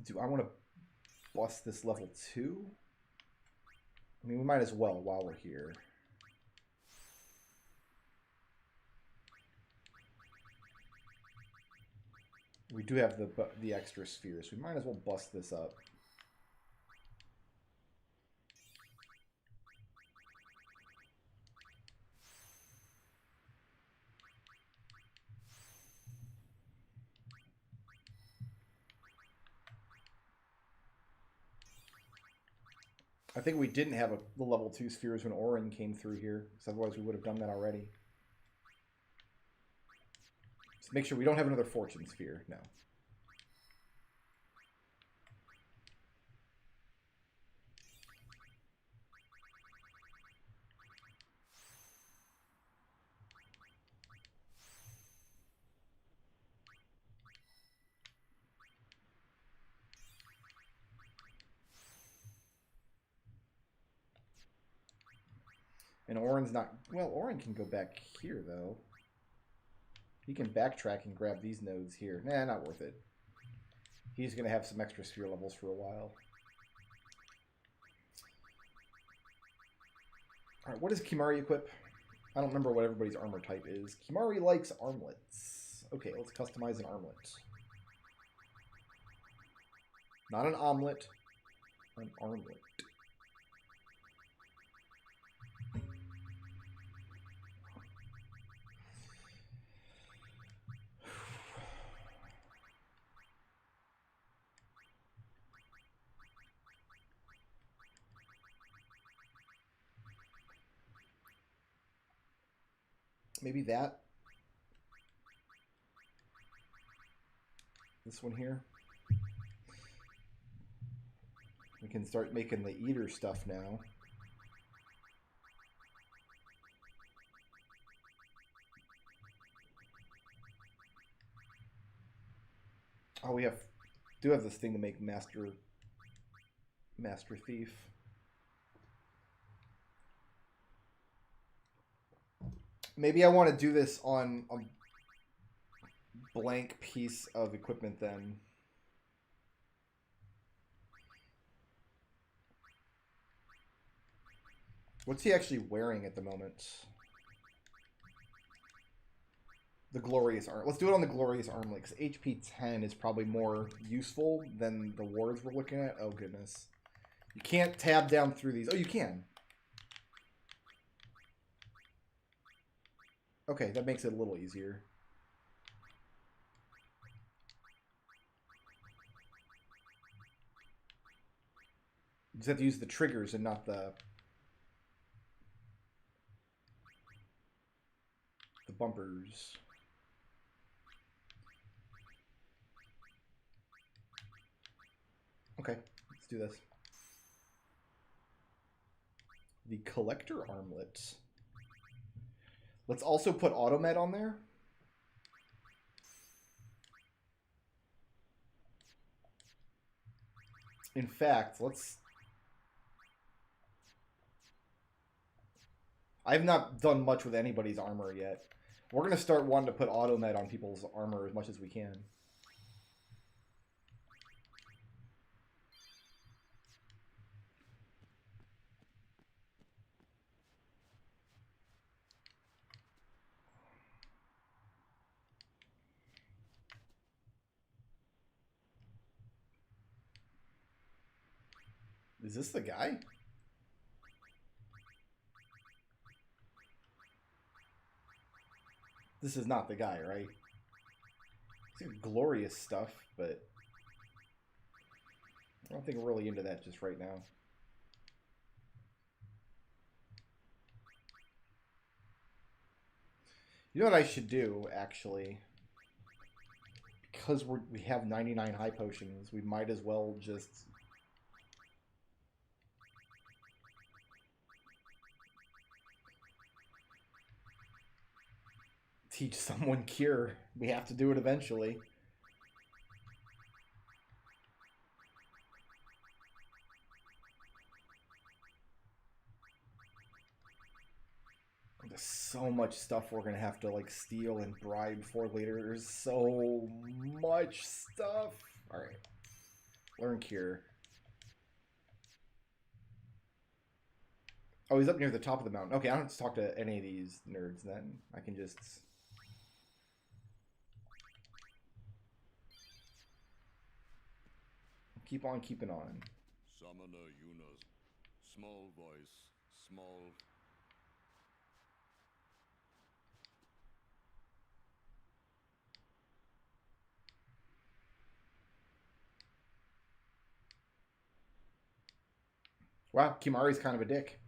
Do I want to bust this level 2? I mean, we might as well while we're here. We do have the extra spheres. We might as well bust this up. I think we didn't have the level 2 spheres when Orin came through here, because otherwise we would have done that already. Just make sure we don't have another fortune sphere. No. And Orin's not... Well, Orin can go back here, though. He can backtrack and grab these nodes here. Nah, not worth it. He's going to have some extra sphere levels for a while. Alright, what does Kimari equip? I don't remember what everybody's armor type is. Kimari likes armlets. Okay, let's customize an armlet. Not an omelet. An armlet. Maybe that. This one here. We can start making the eater stuff now. Oh, we do have this thing to make Master Thief. Maybe I want to do this on a blank piece of equipment then. What's he actually wearing at the moment? The Glorious Arm. Let's do it on the Glorious Armlet, because HP 10 is probably more useful than the wards we're looking at. Oh, goodness. You can't tab down through these. Oh, you can. Okay, that makes it a little easier. You just have to use the triggers and not the bumpers. Okay, let's do this. The Collector Armlet. Let's also put Automed on there. In fact, let's... I've not done much with anybody's armor yet. We're going to start wanting to put Automed on people's armor as much as we can. Is this the guy? This is not the guy, right? It's glorious stuff, but I don't think we're really into that just right now. You know what I should do, actually? Because we have 99 high potions, we might as well just... teach someone Cure. We have to do it eventually. There's so much stuff we're gonna have to like steal and bribe for later. There's so much stuff. Alright. Learn Cure. Oh, he's up near the top of the mountain. Okay, I don't have to talk to any of these nerds then. I can just... keep on keeping on. Summoner Yunus. Small voice. Small... Wow, Kimari's kind of a dick.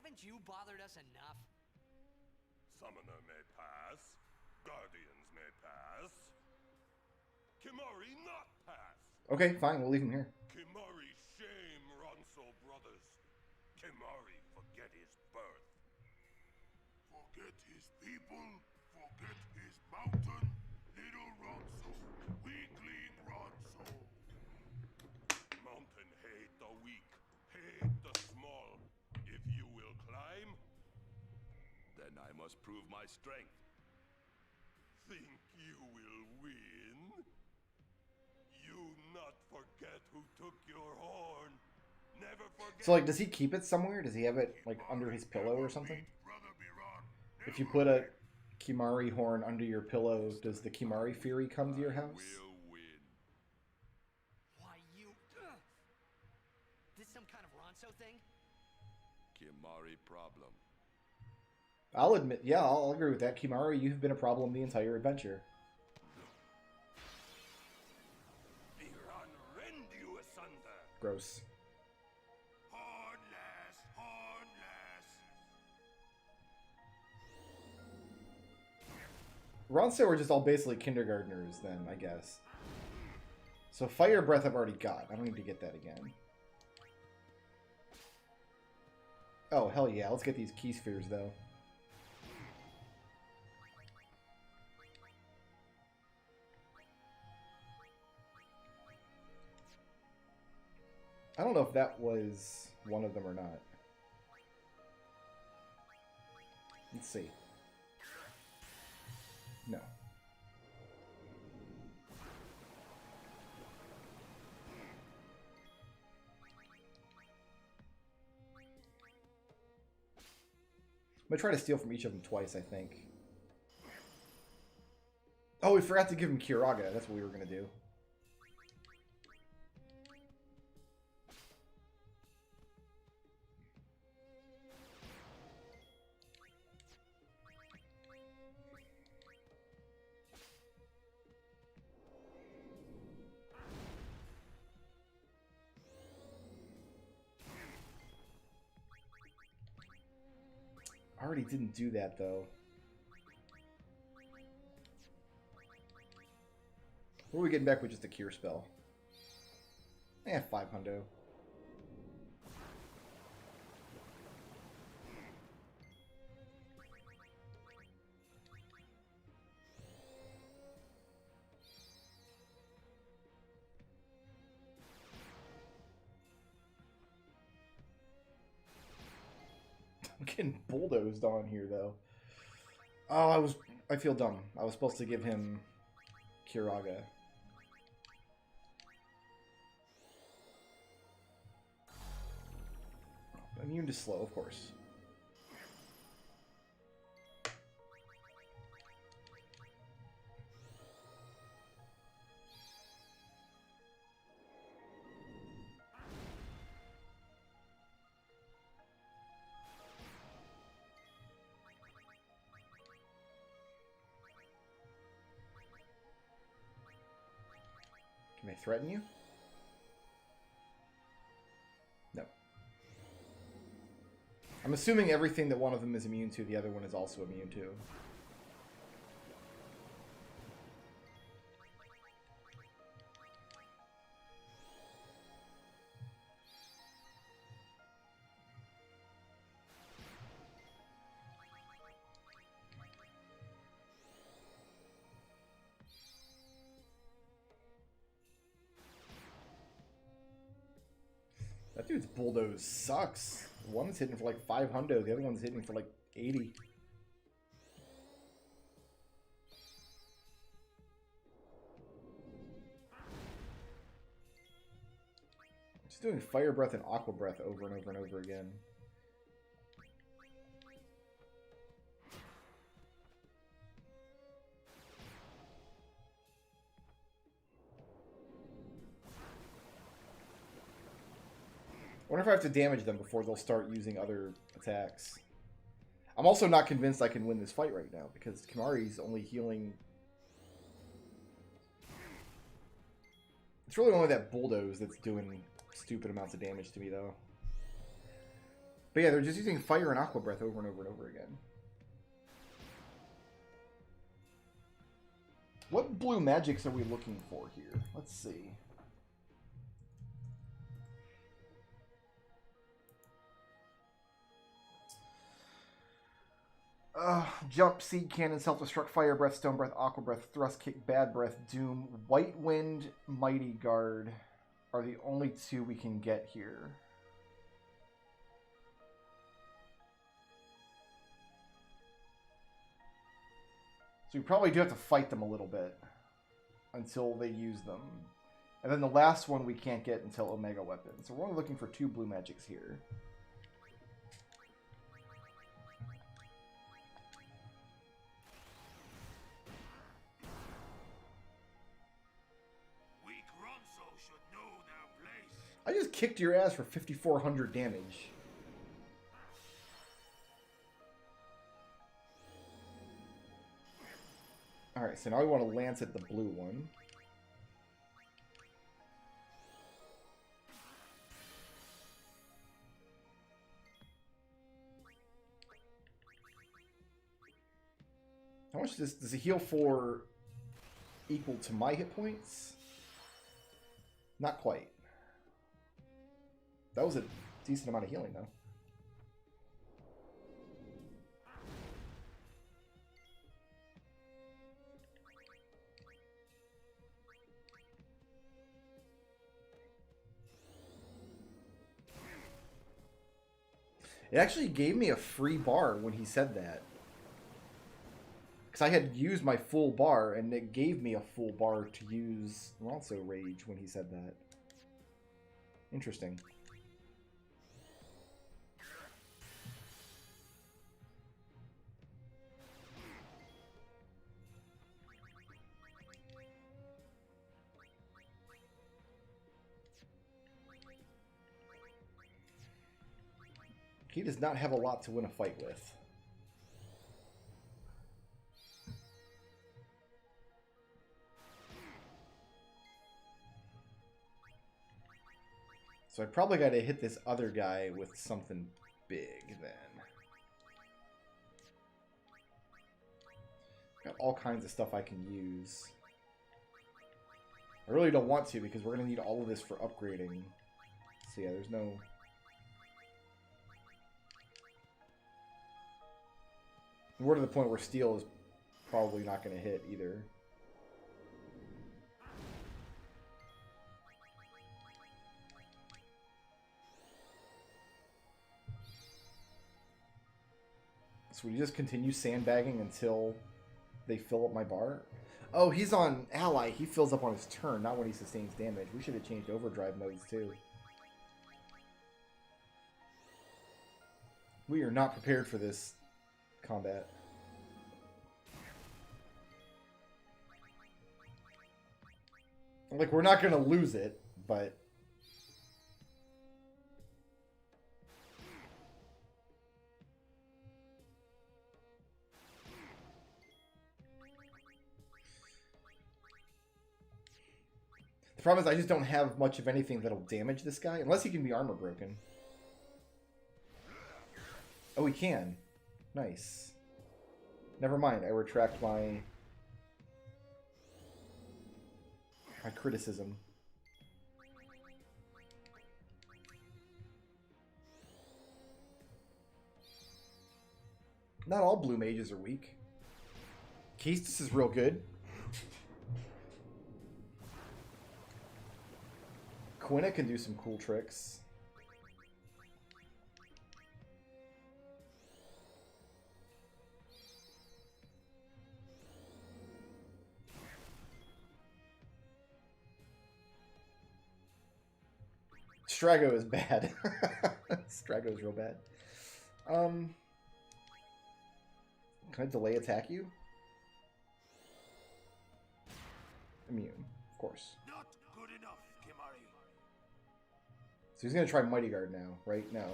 Haven't you bothered us enough? Summoner may pass. Guardians may pass. Kimari not pass. Okay, fine, we'll leave him here. Kimari shame Ronso brothers. Kimari forget his birth. Forget his people. Forget his mountain. Little Ronso. Weakling Ronso. Mountain hate the weak. Hate the small. If you will climb, then I must prove my strength. Think you will win? You not forget who took your horn. Never forget. So, like, does he keep it somewhere? Does he have it, like, under his pillow or something? If you put a Kimari horn under your pillow, does the Kimari Fury come to your house? Will win. Why, you... This some kind of Ronso thing? Kimari problem. I'll admit, yeah, I'll agree with that. Kimari, you've been a problem the entire adventure. Biran rend you asunder. Gross. Hornless, hornless. Ronso are just all basically kindergartners then, I guess. So Fire Breath I've already got. I don't need to get that again. Oh, hell yeah. Let's get these key spheres, though. I don't know if that was one of them or not. Let's see. No. I'm gonna try to steal from each of them twice, I think. Oh, we forgot to give him Kiraga. That's what we were gonna do. already didn't do that, though. What are we getting back with just a cure spell? 5 hundo. I'm getting bulldozed on here, though. Oh, I feel dumb. I was supposed to give him Kiraga. Immune to slow, of course. Can I threaten you? No. I'm assuming everything that one of them is immune to, the other one is also immune to. That dude's bulldoze sucks. One's hitting for like 5 hundo, the other one's hitting for like 80. Just doing fire breath and aqua breath over and over and over again. I wonder if I have to damage them before they'll start using other attacks. I'm also not convinced I can win this fight right now, because Kimari's only healing... It's really only that bulldoze that's doing stupid amounts of damage to me, though. But yeah, they're just using fire and aqua breath over and over and over again. What blue magics are we looking for here? Let's see. Jump, Seed Cannon, Self-Destruct, Fire Breath, Stone Breath, Aqua Breath, Thrust Kick, Bad Breath, Doom, White Wind, Mighty Guard are the only two we can get here. So we probably do have to fight them a little bit until they use them. And then the last one we can't get until Omega Weapon. So we're only looking for 2 blue magics here. I just kicked your ass for 5,400 damage. Alright, so now we want to lance at the blue one. How much does it heal for equal to my hit points? Not quite. That was a decent amount of healing, though. It actually gave me a free bar when he said that. Because I had used my full bar, and it gave me a full bar to use Ronso Rage when he said that. Interesting. He does not have a lot to win a fight with. So I probably got to hit this other guy with something big then. Got all kinds of stuff I can use. I really don't want to because we're going to need all of this for upgrading. So yeah, there's no... We're to the point where steel is probably not going to hit either. So we just continue sandbagging until they fill up my bar? Oh, he's on ally. He fills up on his turn, not when he sustains damage. We should have changed overdrive modes too. We are not prepared for this combat. Like, we're not going to lose it, but... The problem is I just don't have much of anything that'll damage this guy, unless he can be armor broken. Oh, he can. Nice. Never mind, I retract my criticism. Not all blue mages are weak. Keistis is real good. Quinna can do some cool tricks. Strago is bad. Strago is real bad. Can I delay attack you? Immune, of course. Not good enough, Kimari. So he's going to try Mighty Guard now, right? No.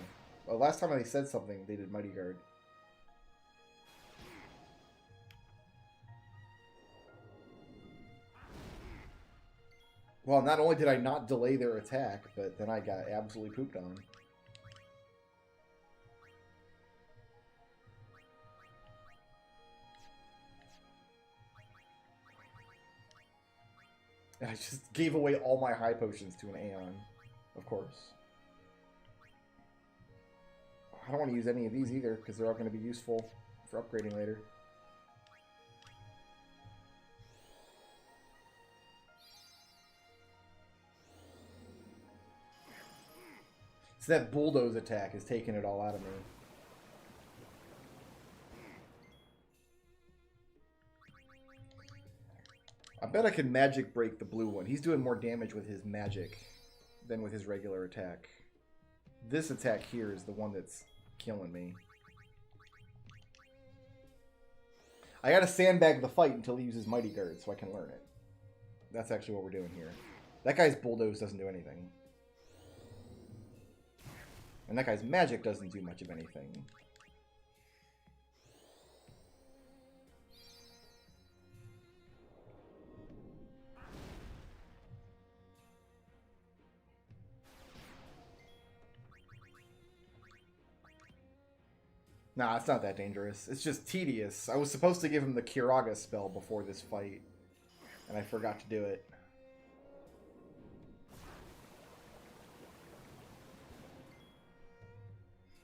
Well, last time I said something, they did Mighty Guard. Well, not only did I not delay their attack, but then I got absolutely pooped on. And I just gave away all my high potions to an Aeon, of course. I don't want to use any of these either, because they're all going to be useful for upgrading later. So that bulldoze attack is taking it all out of me. I bet I can magic break the blue one. He's doing more damage with his magic than with his regular attack. This attack here is the one that's killing me. I gotta sandbag the fight until he uses Mighty Guard so I can learn it. That's actually what we're doing here. That guy's bulldoze doesn't do anything. And that guy's magic doesn't do much of anything. Nah, it's not that dangerous. It's just tedious. I was supposed to give him the Kiraga spell before this fight, and I forgot to do it.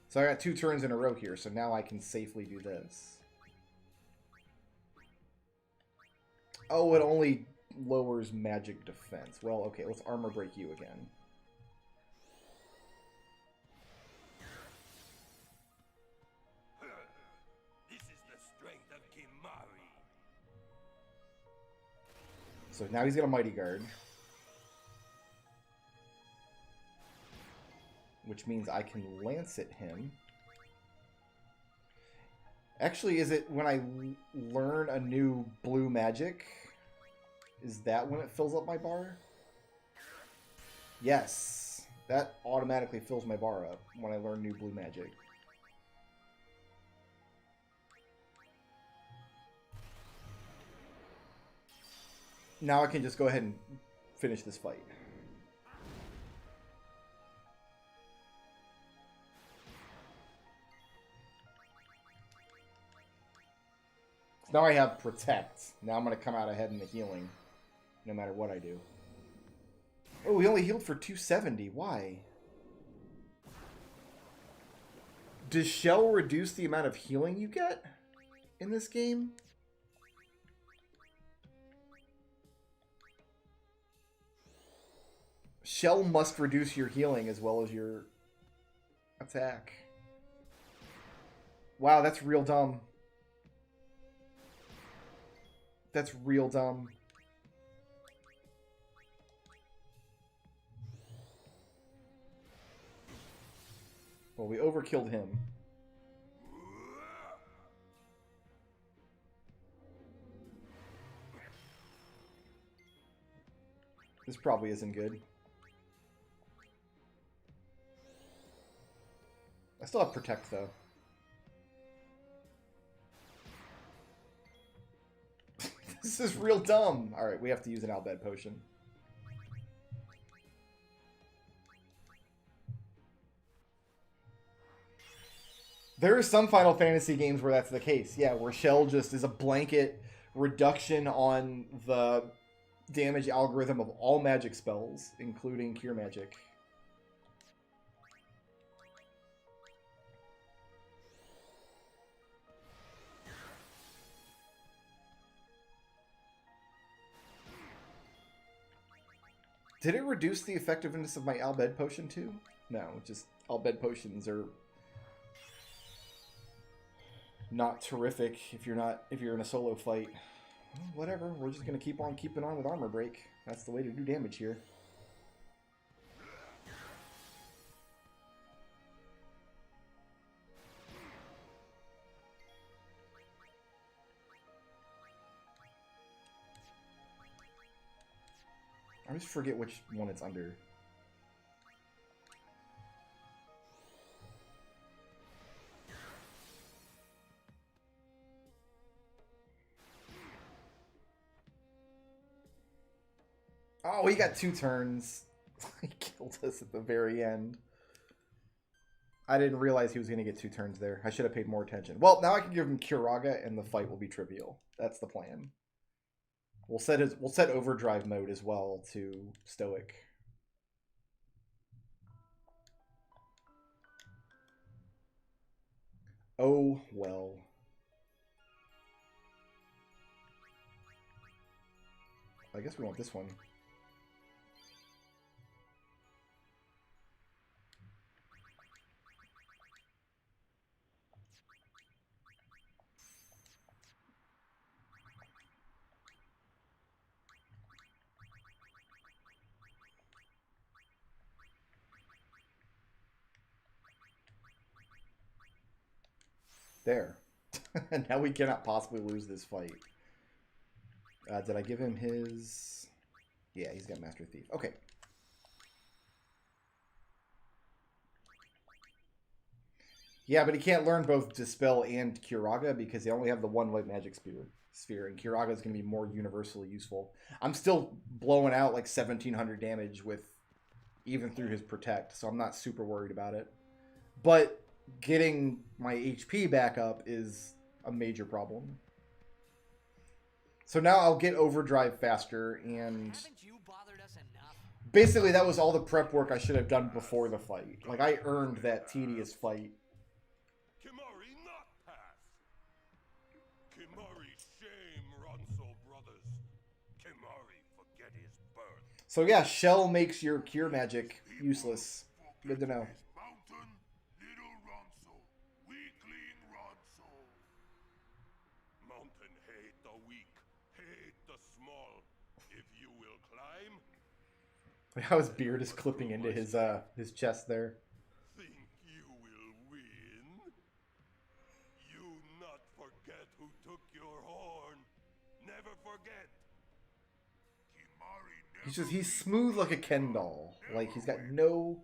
So I got 2 turns in a row here, so now I can safely do this. Oh, it only lowers magic defense. Well, okay, let's armor break you again. This is the strength of Kimari. So now he's got a Mighty Guard. Which means I can Lancet him. Actually, is it when I learn a new blue magic? Is that when it fills up my bar? Yes. That automatically fills my bar up when I learn new blue magic. Now I can just go ahead and finish this fight. Now I have Protect. Now I'm going to come out ahead in the healing, no matter what I do. Oh, we only healed for 270. Why? Does Shell reduce the amount of healing you get in this game? Shell must reduce your healing as well as your attack. Wow, that's real dumb. That's real dumb. Well, we overkilled him. This probably isn't good. I still have Protect, though. This is real dumb. Alright, we have to use an Albed Potion. There are some Final Fantasy games where that's the case. Yeah, where Shell just is a blanket reduction on the damage algorithm of all magic spells, including Cure Magic. Did it reduce the effectiveness of my Albed Potion too? No, just Albed Potions are not terrific if you're in a solo fight. Well, whatever, we're just gonna keep on keeping on with Armor Break. That's the way to do damage here. I just forget which one it's under. Oh, he got 2 turns. He killed us at the very end. I didn't realize he was going to get 2 turns there. I should have paid more attention. Well, now I can give him Curaga and the fight will be trivial. That's the plan. We'll set overdrive mode as well to Stoic. Oh well. I guess we want this one. There. Now we cannot possibly lose this fight. Did I give him his... Yeah, he's got Master Thief. Okay. Yeah, but he can't learn both Dispel and Curaga because they only have the one white magic sphere, and Curaga is going to be more universally useful. I'm still blowing out like 1700 damage with even through his Protect, so I'm not super worried about it. But getting my HP back up is a major problem. So now I'll get Overdrive faster, and basically that was all the prep work I should have done before the fight. Like, I earned that tedious fight. Kimari not pass. Kimari shame Ronso brothers. Kimari forget his birth. So yeah, Shell makes your Cure Magic useless. Good to know. How his beard is clipping into his chest there. Think you will win? You not forget who took your horn. Never forget. He's smooth like a Ken doll. Like, he's got no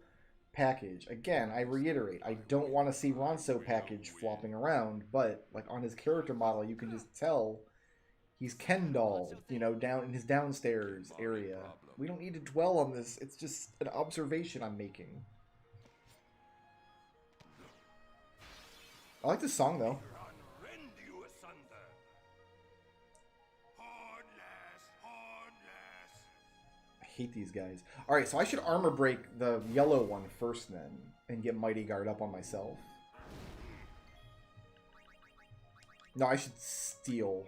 package. Again, I reiterate, I don't want to see Ronso package flopping around, but like on his character model, you can just tell he's Ken doll, you know, down in his downstairs area. We don't need to dwell on this. It's just an observation I'm making. I like this song, though. hate these guys. Alright, so I should armor break the yellow one first then, and get Mighty Guard up on myself. No, I should steal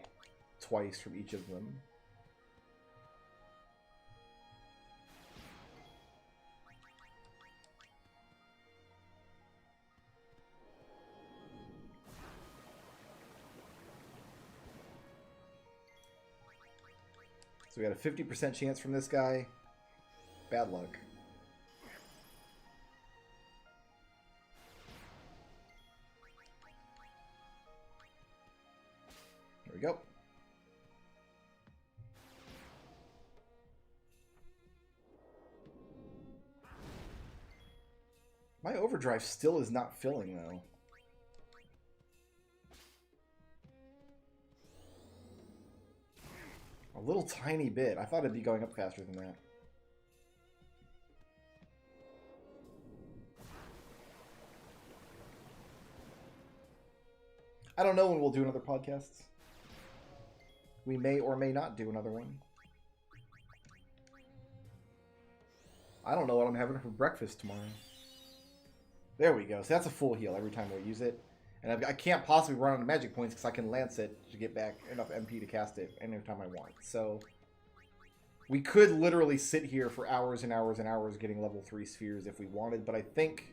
twice from each of them. So we got a 50% chance from this guy. Bad luck. There we go. My overdrive still is not filling though. A little tiny bit. I thought it'd be going up faster than that. I don't know when we'll do another podcast. We may or may not do another one. I don't know what I'm having for breakfast tomorrow. There we go. So that's a full heal every time we use it. And I can't possibly run out of magic points because I can lance it to get back enough MP to cast it anytime I want. So we could literally sit here for hours and hours and hours getting level 3 spheres if we wanted. But I think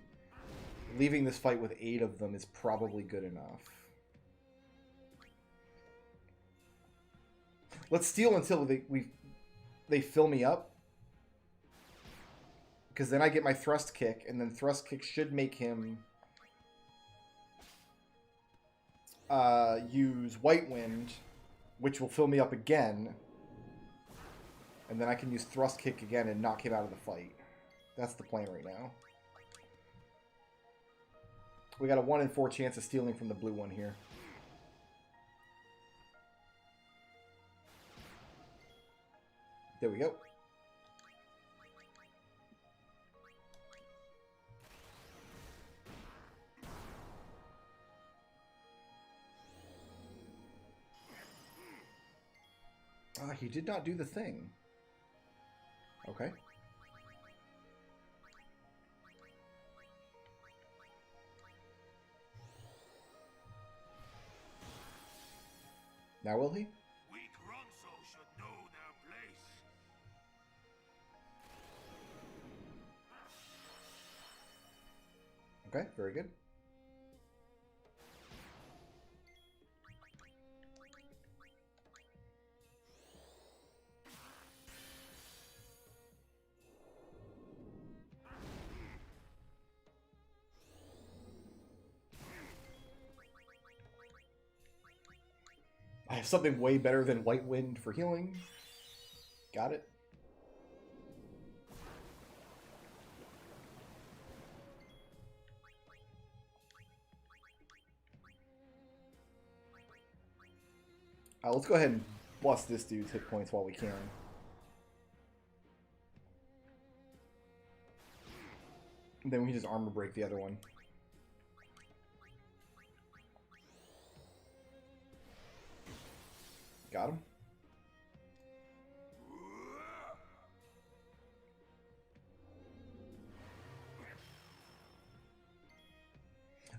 leaving this fight with 8 of them is probably good enough. Let's steal until they fill me up. Because then I get my thrust kick. And then thrust kick should make him use White Wind, which will fill me up again. And then I can use thrust kick again and knock him out of the fight. That's the plan right now. We got a 1 in 4 chance of stealing from the blue one here. There we go. He did not do the thing. Okay. Now will he? Weak Ronso should know their place. Okay, very good. I have something way better than White Wind for healing. Got it. Let's go ahead and bust this dude's hit points while we can. And then we can just armor break the other one. Got him.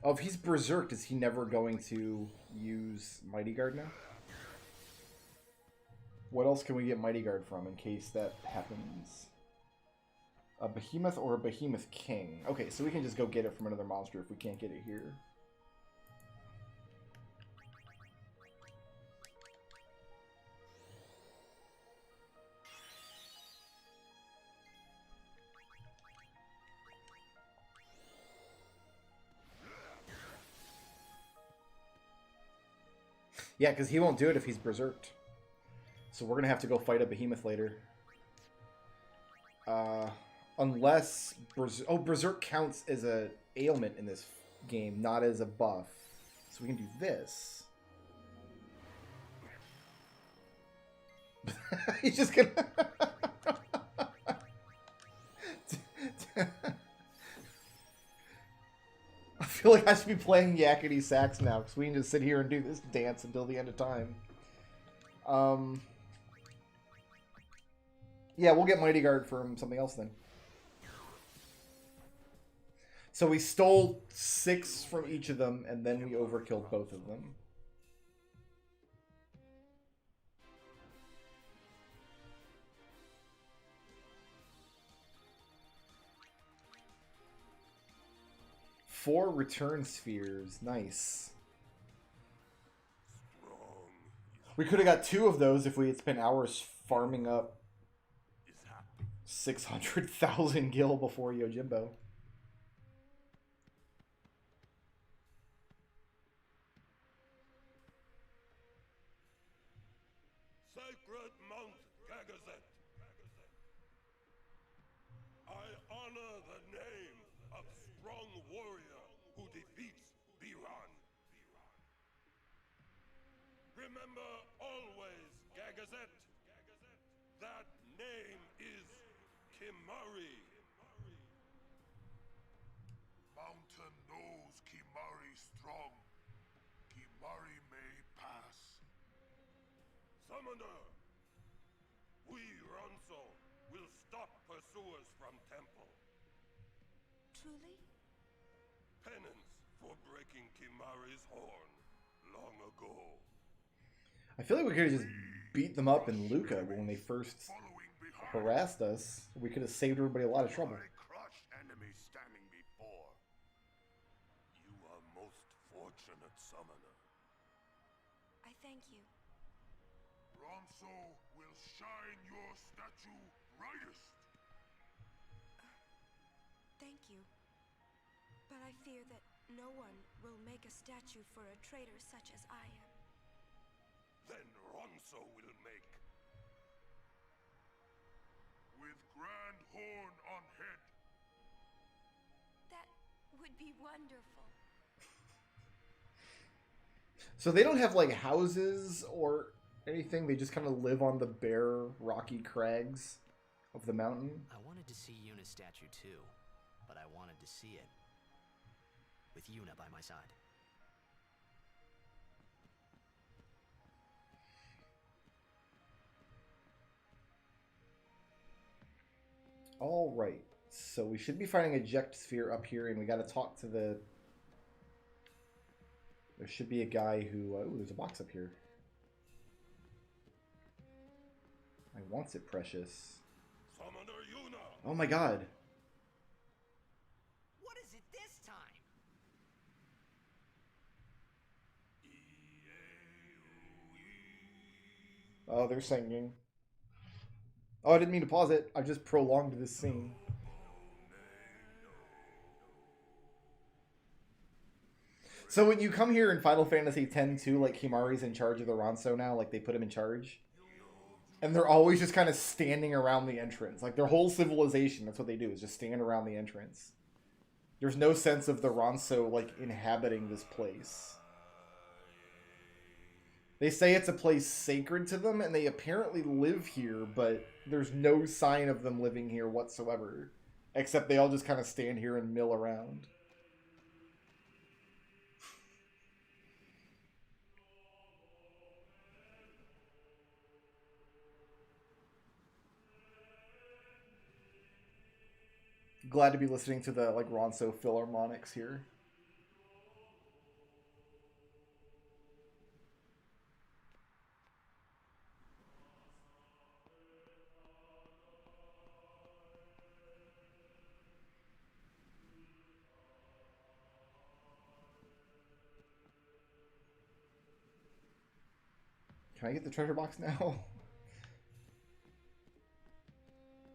Oh, if he's berserked, is he never going to use Mighty Guard now? What else can we get Mighty Guard from in case that happens? A Behemoth or a Behemoth King. Okay, so we can just go get it from another monster if we can't get it here. Yeah, because he won't do it if he's berserked. So we're going to have to go fight a behemoth later. Unless... Berserk counts as an ailment in this game, not as a buff. So we can do this. He's just going to... I feel like I should be playing Yakety Sax now, because we can just sit here and do this dance until the end of time. Yeah, we'll get Mighty Guard from something else then. So we stole 6 from each of them, and then we overkilled both of them. Four return spheres. Nice. We could have got 2 of those if we had spent hours farming up 600,000 gil before Yojimbo. Sacred Mount Gagazet. I honor the name of strong warrior who defeats Biran. Remember always, Gagazet, that name is Kimari. Mountain knows Kimari strong. Kimari may pass. Summoner, we Ronso will stop pursuers from temple. Truly? Penance for breaking Kimari's horn long ago. I feel like we could have just beat them up in Luca when they first harassed us. We could have saved everybody a lot of trouble. Crush enemies standing before. You are most fortunate, Summoner. I thank you. Ronso will shine your statue brightest. Thank you. But I fear that no one will make a statue for a traitor such as I am. Then Ronso will make. With grand horn on head. That would be wonderful. So they don't have like houses or anything. They just kind of live on the bare, rocky crags of the mountain. I wanted to see Yuna's statue too, but I wanted to see it with Yuna by my side. All right, so we should be finding a eject sphere up here, and we got to talk to the. There should be a guy who. Oh, there's a box up here. I want it, precious. Summoner Yuna. Oh my god. What is it this time? Oh, they're singing. Oh, I didn't mean to pause it. I just prolonged this scene. So when you come here in Final Fantasy X too, like Himari's in charge of the Ronso now, like they put him in charge. And they're always just kind of standing around the entrance. Like their whole civilization, that's what they do, is just stand around the entrance. There's no sense of the Ronso like inhabiting this place. They say it's a place sacred to them, and they apparently live here, but there's no sign of them living here whatsoever. Except they all just kind of stand here and mill around. Glad to be listening to the like Ronso Philharmonics here. Can I get the treasure box now?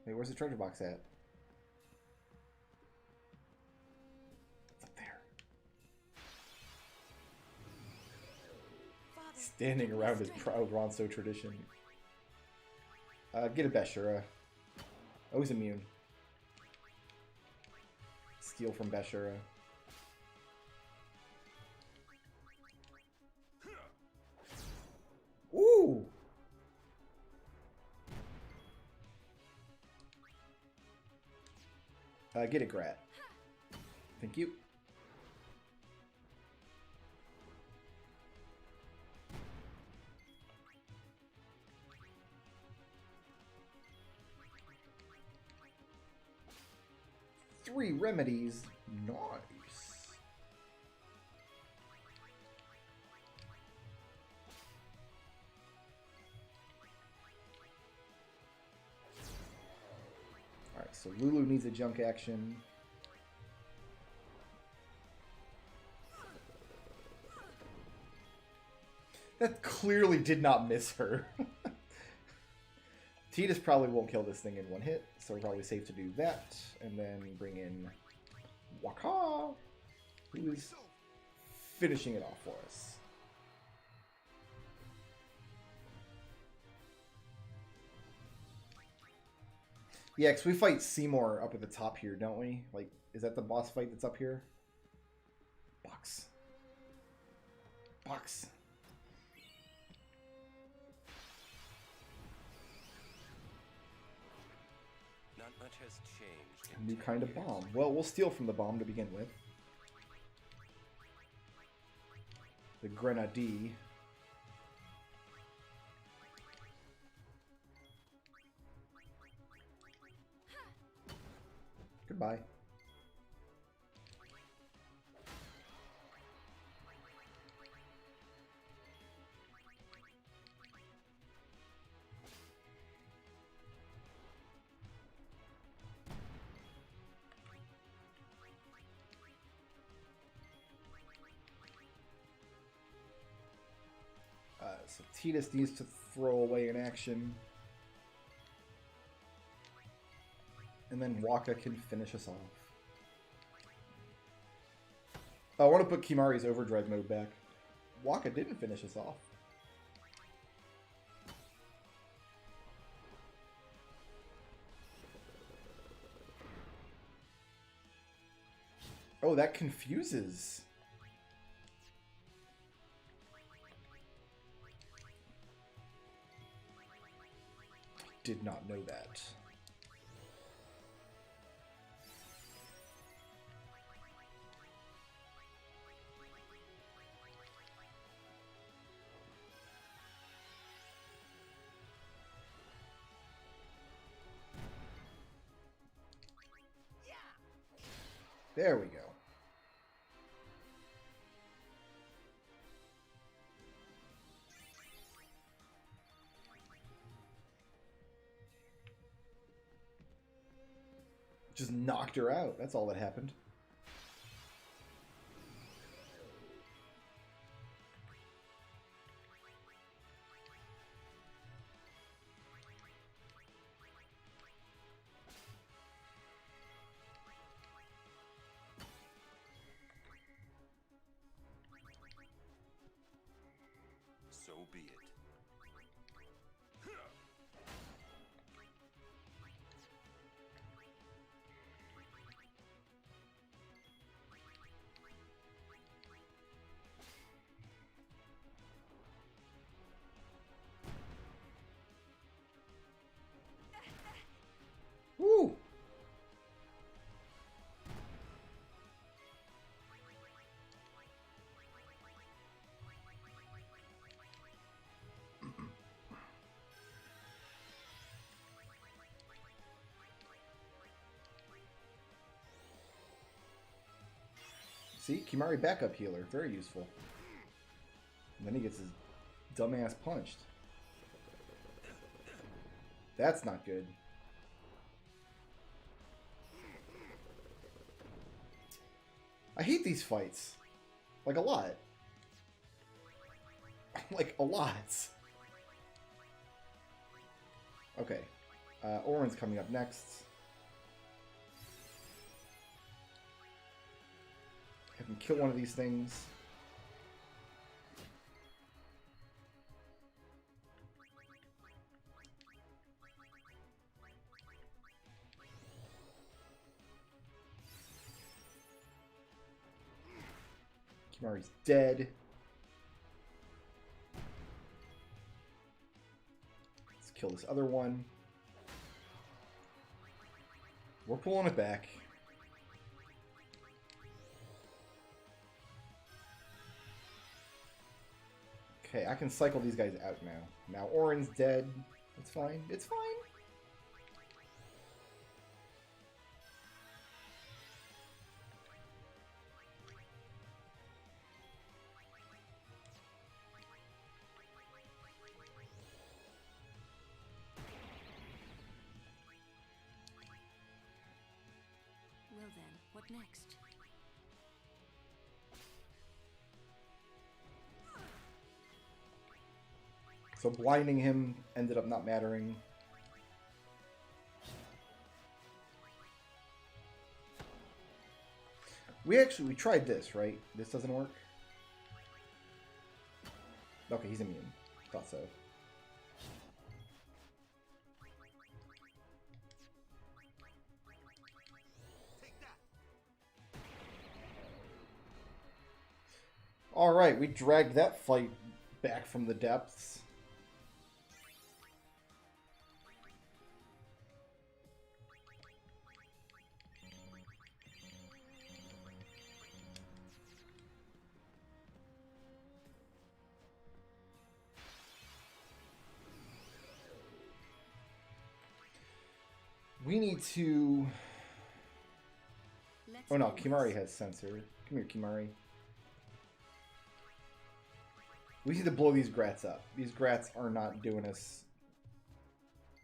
Wait, where's the treasure box at? It's up there. Father, Standing around his proud Ronso tradition. Get a Beshura. Oh, he's immune. Steal from Beshura. Ooh! Get a Grat. Thank you. 3 remedies. Nice. Alright, so Lulu needs a junk action. That clearly did not miss her. Tidus probably won't kill this thing in one hit, so we're probably safe to do that. And then bring in Waka, who is finishing it off for us. Yeah, because we fight Seymour up at the top here, don't we? Like, is that the boss fight that's up here? Box. Box. Not much has changed. In New 10 kind of years. bomb. Well, we'll steal from the bomb to begin with. The Grenadine. Goodbye. So Tidus needs to throw away an action. And then Waka can finish us off. Oh, I want to put Kimari's overdrive mode back. Waka didn't finish us off. Oh, that confuses. Did not know that. There we go. Just knocked her out. That's all that happened. So be it. Woo! See, Kimari backup healer, very useful. And then he gets his dumbass punched. That's not good. I hate these fights. Like a lot. Like a lot. Okay. Orin's coming up next. I can kill one of these things. Kimari's dead. Let's kill this other one. We're pulling it back. Okay, I can cycle these guys out now. Now Orin's dead. It's fine. It's fine. then, what next? So blinding him ended up not mattering. We tried this, right? This doesn't work? Okay, he's immune. Thought so. Take that. Alright, we dragged that fight back from the depths. We need to... Let's Oh no, end Kimari this. has sensor. Come here, Kimari. We need to blow these grats up. These grats are not doing us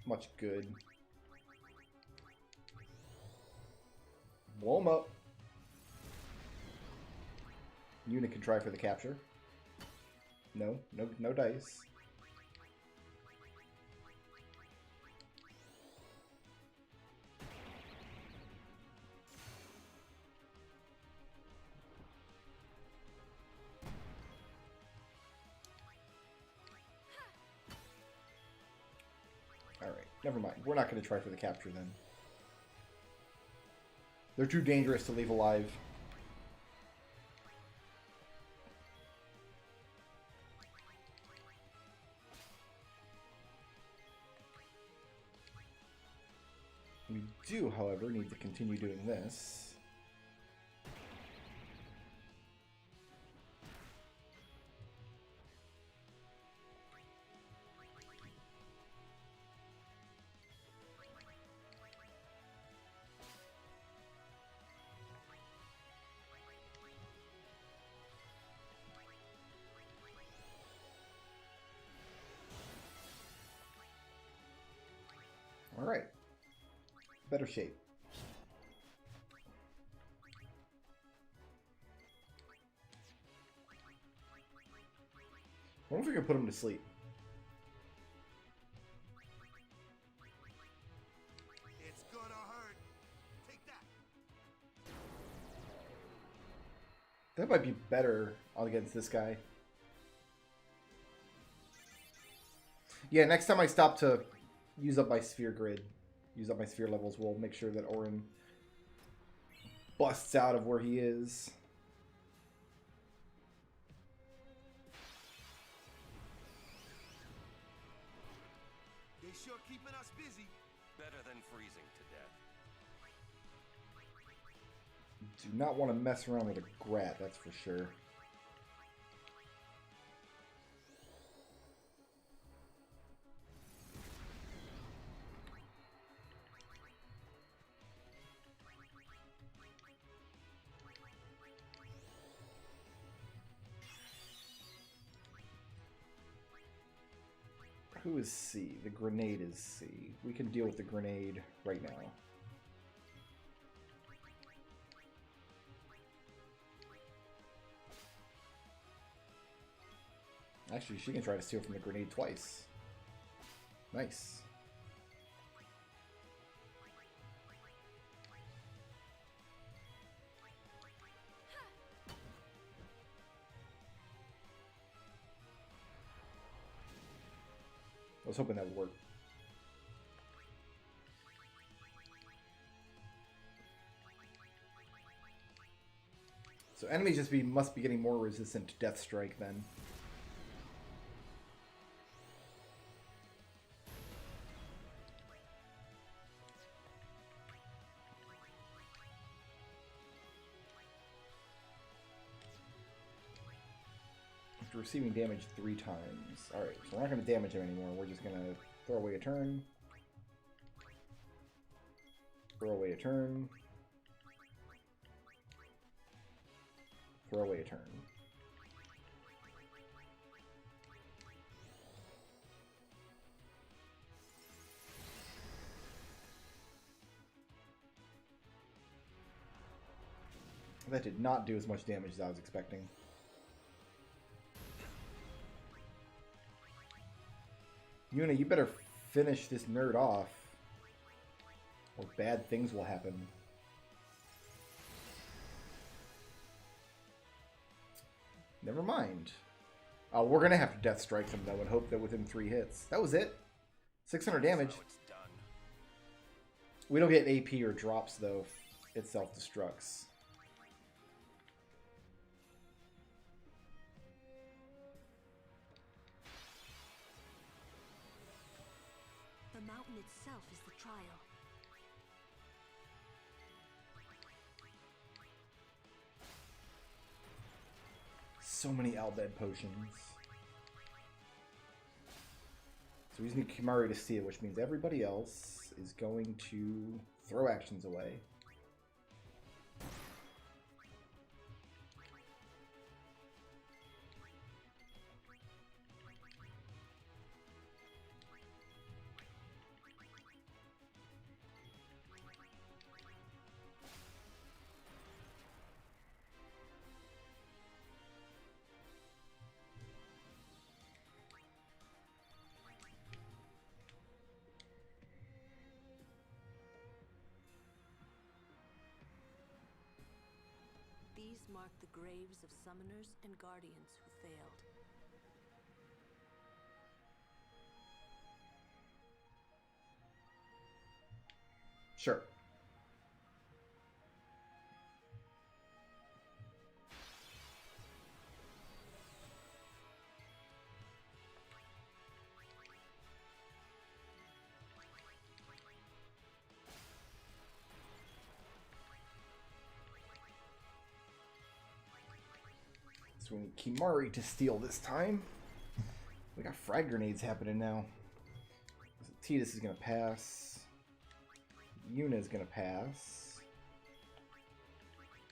much good. Blow them up. Unit can try for the capture. No dice. Alright, never mind. We're not going to try for the capture then. They're too dangerous to leave alive. We do, however, need to continue doing this. Alright. Better shape. I wonder if we can put him to sleep. It's gonna hurt. Take that. That might be better against this guy. Yeah, next time I stop to use up my sphere grid, use up my sphere levels, we'll make sure that Orin busts out of where he is. They sure keeping us busy. Better than freezing to death. Do not want to mess around with a Grat, that's for sure. Who is C? The grenade is C. We can deal with the grenade right now. Actually, she can try to steal from the grenade twice. Nice. I was hoping that would work. So enemies must be getting more resistant to Death Strike then. After receiving damage 3 times. Alright, so we're not going to damage him anymore. We're just going to throw away a turn. Throw away a turn. Throw away a turn. That did not do as much damage as I was expecting. Yuna, you better finish this nerd off, or bad things will happen. Never mind. Oh, we're gonna have to Death Strike him though and hope that within 3 hits. That was it. 600 damage. We don't get AP or drops though if it self-destructs. The mountain itself is the trial. So many Albed potions. So he's using Kimari to steal, which means everybody else is going to throw actions away. These mark the graves of summoners and guardians who failed. Sure. So we need Kimari to steal this time. We got frag grenades happening now. Tidus is going to pass. Yuna is going to pass.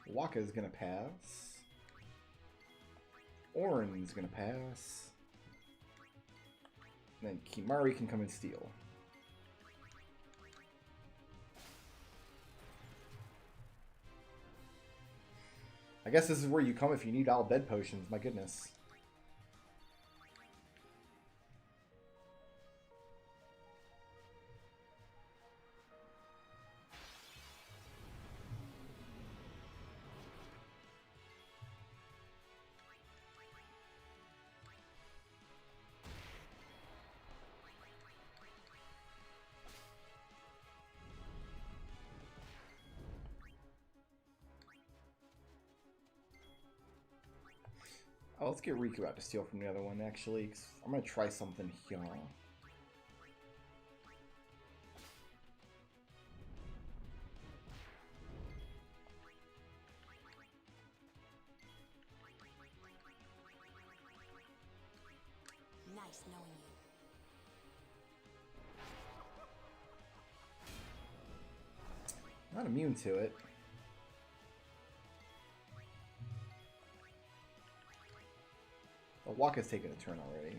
Waka is going to pass. Orin is going to pass. And then Kimari can come and steal. I guess this is where you come if you need all bed potions, my goodness. Oh, let's get Riku out to steal from the other one, actually. 'Cause I'm going to try something here. Nice knowing you. Not immune to it. Well, Waka's taken a turn already.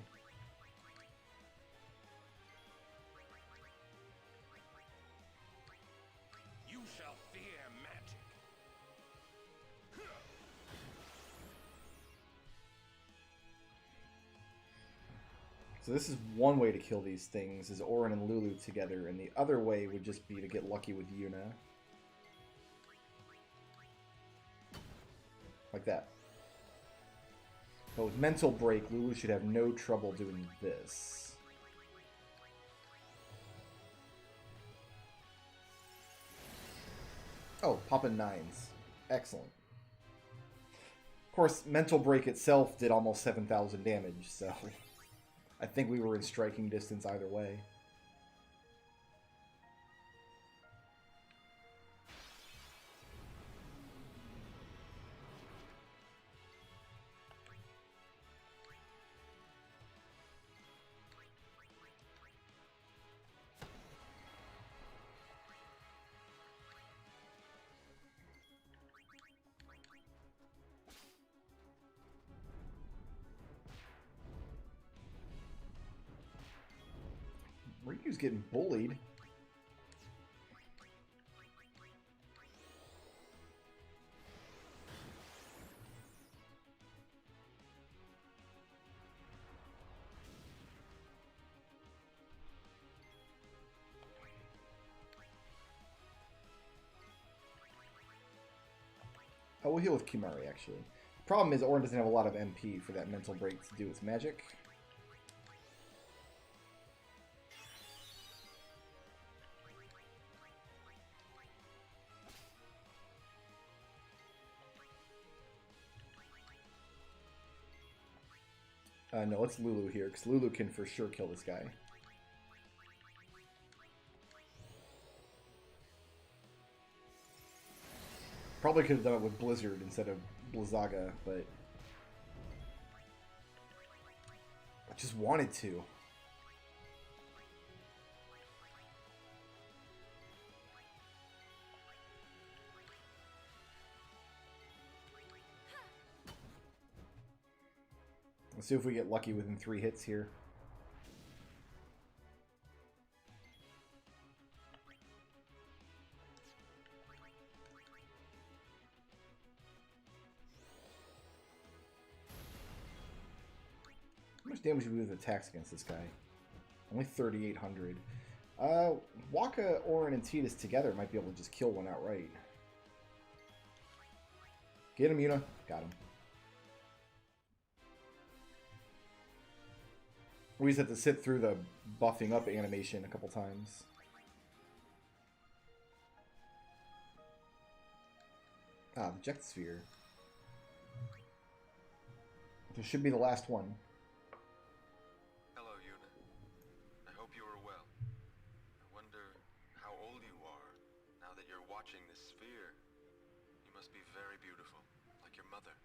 You shall fear magic. So this is one way to kill these things, is Orin and Lulu together, and the other way would just be to get lucky with Yuna. Like that. But with Mental Break, Lulu should have no trouble doing this. Oh, popping 9s. Excellent. Of course, Mental Break itself did almost 7,000 damage, so I think we were in striking distance either way. Riku's getting bullied. Oh, we'll heal with Kimari, actually. Problem is, Orin doesn't have a lot of MP for that mental break to do its magic. No, it's Lulu here, because Lulu can for sure kill this guy. Probably could have done it with Blizzard instead of Blizzaga, but I just wanted to. Let's see if we get lucky within 3 hits here. How much damage do we do with attacks against this guy? Only 3,800. Waka, Orin, and Tidus together might be able to just kill one outright. Get him, Yuna. Got him. We just have to sit through the buffing up animation a couple times. Ah, the Eject Sphere. This should be the last one. Hello, Yuna. I hope you are well. I wonder how old you are now that you're watching this sphere. You must be very beautiful, like your mother.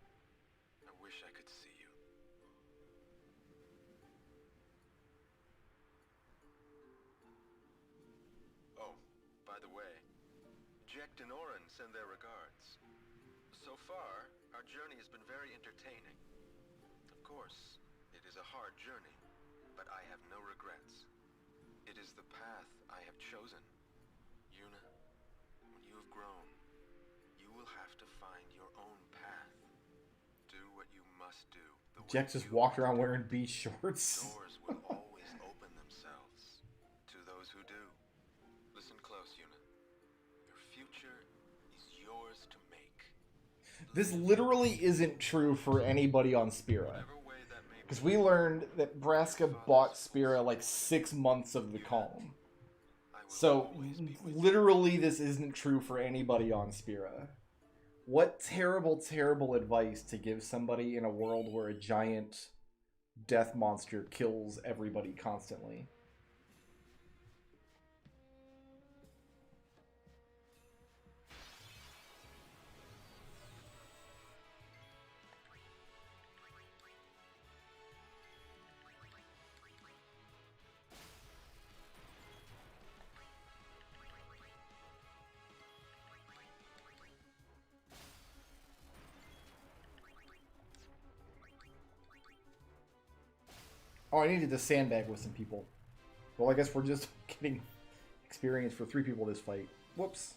I wish I could see you. Oh, by the way, Jecht and Orin send their regards. So far, our journey has been very entertaining. Of course, it is a hard journey, but I have no regrets. It is the path I have chosen. Yuna, when you have grown, you will have to find your own path. Do what you must do. Jecht just walked around wearing beach shorts. Doors will always open themselves to those who do. Listen close, Yuna. Your future is yours to make. This literally isn't true for anybody on Spira. Because we learned that Braska bought Spira like 6 months of the Calm. So, literally this isn't true for anybody on Spira. What terrible, terrible advice to give somebody in a world where a giant death monster kills everybody constantly. Oh, I needed to sandbag with some people. Well, I guess we're just getting experience for 3 people this fight. Whoops.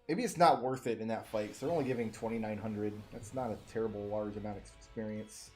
Maybe it's not worth it in that fight, so they're only giving 2,900. That's not a terrible large amount of experience.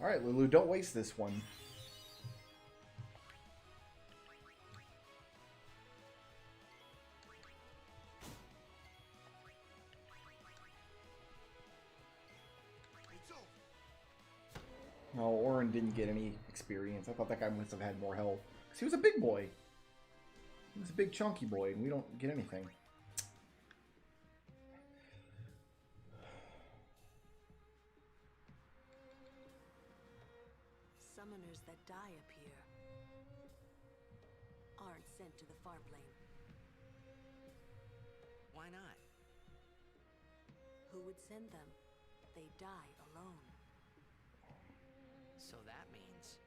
Alright, Lulu, don't waste this one. No, Orin didn't get any experience. I thought that guy must have had more health. Because he was a big boy. He was a big chunky boy, and we don't get anything. Summoners that die appear. Aren't sent to the far plane. Why not? Who would send them? They die alone. So that means...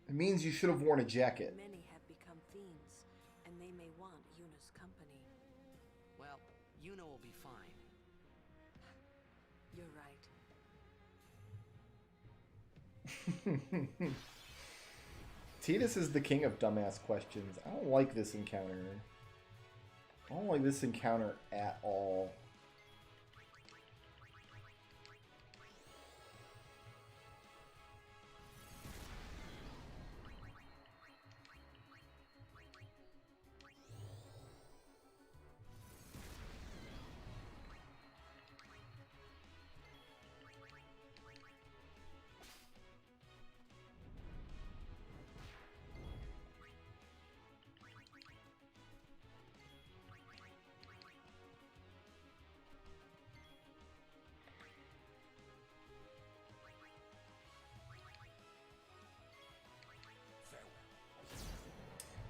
It means you should have worn a jacket. Many have become fiends, and they may want Yuna's company. Well, Yuna will be fine. You're right. Tidus is the king of dumbass questions. I don't like this encounter. I don't like this encounter at all.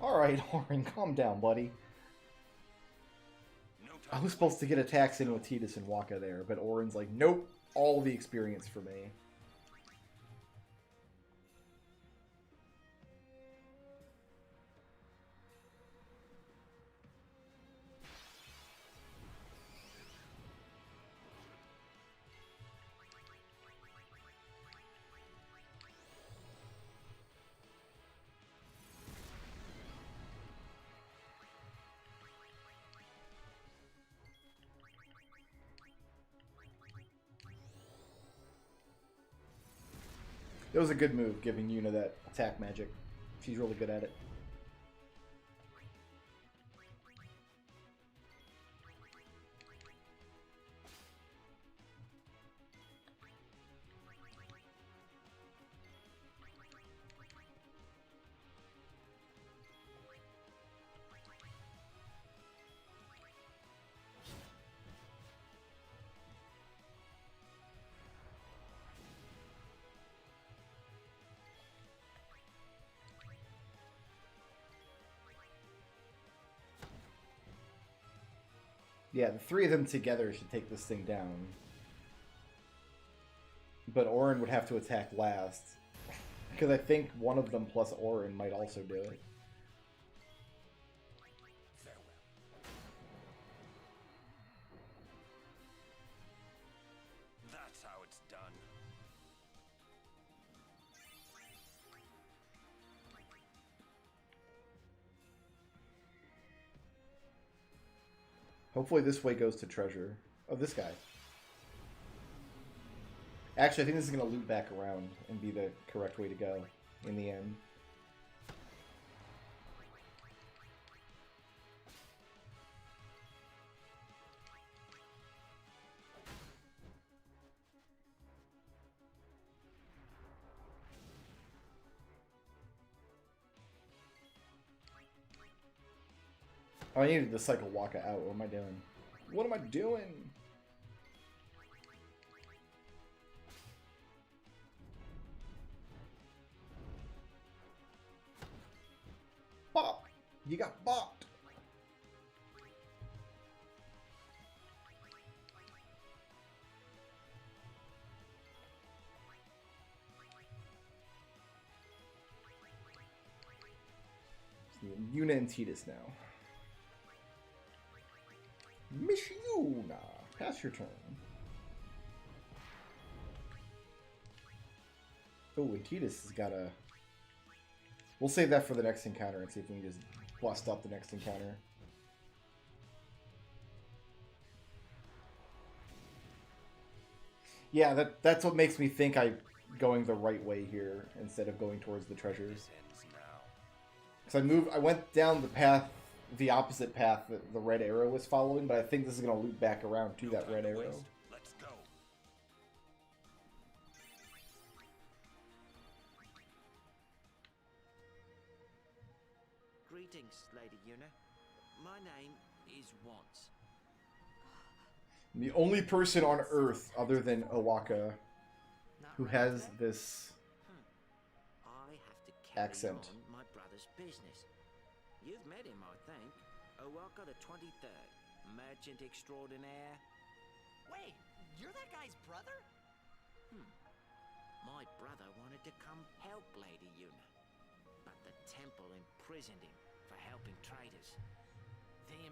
Alright, Orin, calm down, buddy. I was supposed to get attacks in with Tidus and Waka there, but Orin's like, nope, all the experience for me. It was a good move, giving Yuna that attack magic. She's really good at it. Yeah, the three of them together should take this thing down. But Orin would have to attack last. Because I think one of them plus Orin might also do it. That's how it's done. Hopefully this way goes to treasure. Oh, this guy. Actually, I think this is going to loop back around and be the correct way to go in the end. Oh, I needed to cycle Waka out. What am I doing? What am I doing? Bop! You got bopped! Yuna and Tidus now. Miss Yuna! Pass your turn. Oh, and Tidus has got a... We'll save that for the next encounter and see if we can just bust up the next encounter. Yeah, that's what makes me think I'm going the right way here instead of going towards the treasures. Because I went down the path, the opposite path that the red arrow was following, but I think this is going to loop back around to that red arrow. Let's go. Greetings, Lady Yuna. My name is Once. The only person on Earth other than Owaka who has this I have to carry accent. on my brother's business. You've met him, I think. Owaka the 23rd, merchant extraordinaire. Wait, you're that guy's brother? My brother wanted to come help Lady Yuna. council imprisoned him for helping traitors.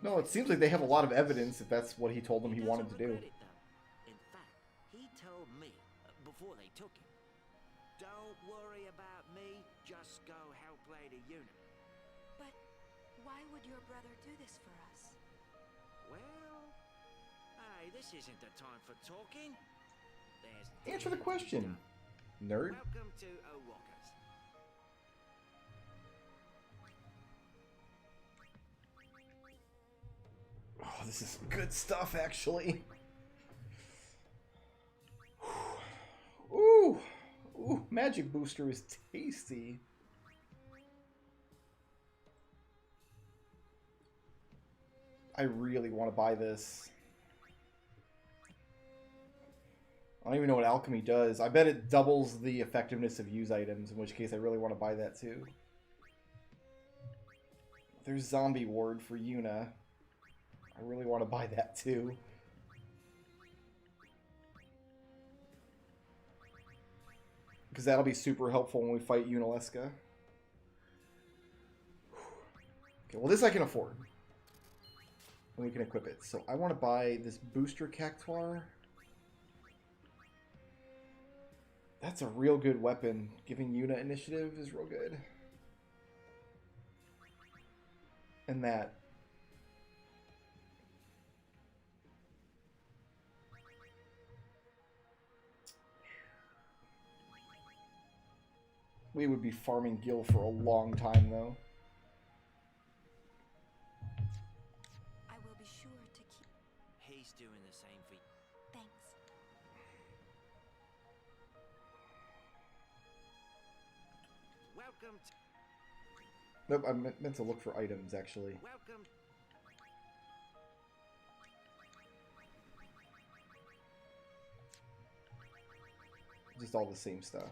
No, it seems like they have a lot of evidence if that's what he told them he wanted to do. In fact, he told me before they took him, "Don't worry about me, just go help Lady Una." But why would your brother do this for us? Well, hey, this isn't the time for talking. There's Answer the question, nerd. Welcome to O'Walker's. Oh, this is good stuff, actually. Ooh, ooh, Magic Booster is tasty. I really want to buy this. I don't even know what alchemy does. I bet it doubles the effectiveness of use items, in which case I really want to buy that too. There's Zombie Ward for Una. I really want to buy that too. Because that'll be super helpful when we fight Unalesca. Okay, well this I can afford. And we can equip it. So I want to buy this booster Cactuar. That's a real good weapon. Giving Una initiative is real good. And that. We would be farming Gil for a long time, though. I will be sure to keep... He's doing the same for you. Thanks. Welcome to... Nope, I meant to look for items, actually. Welcome. Just all the same stuff.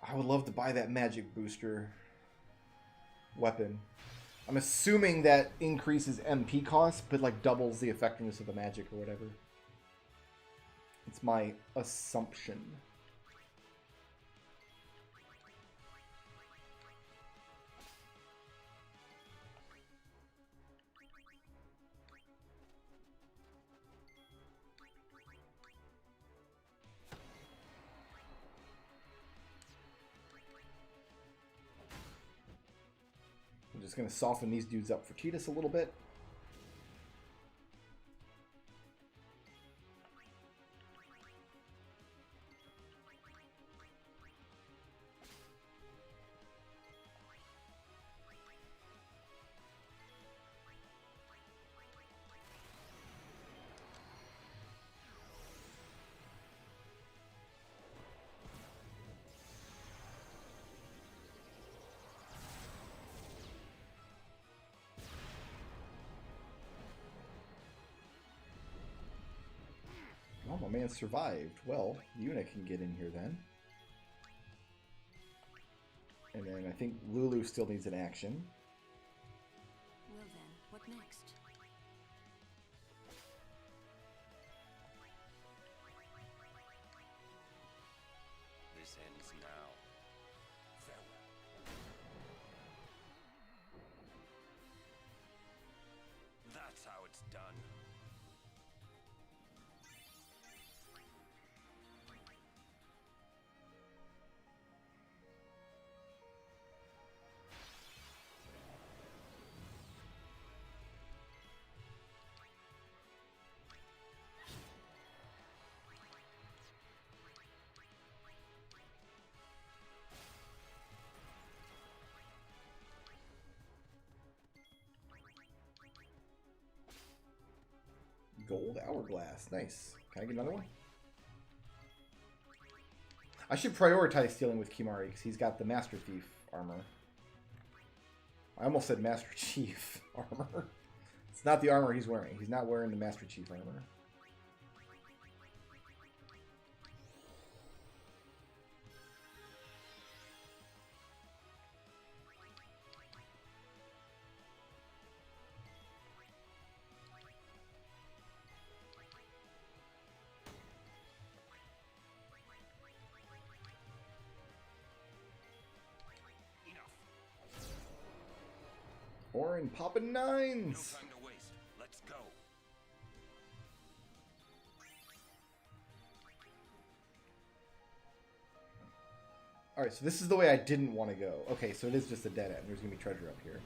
I would love to buy that magic booster weapon. I'm assuming that increases MP cost, but like doubles the effectiveness of the magic or whatever. It's my assumption. I'm just going to soften these dudes up for Cheetahs a little bit. Oh, my man survived. Well, Una can get in here then. And then I think Lulu still needs an action. Well then, what next? This ends now. Farewell. That's how it's done. Gold Hourglass. Nice. Can I get another one? I should prioritize stealing with Kimari because he's got the Master Thief armor. I almost said Master Chief armor. It's not the armor he's wearing. He's not wearing the Master Chief armor. Aaron popping No nines. time to waste. Let's go. Alright, so this is the way I didn't want to go. Okay, so it is just a dead end. There's going to be treasure up here.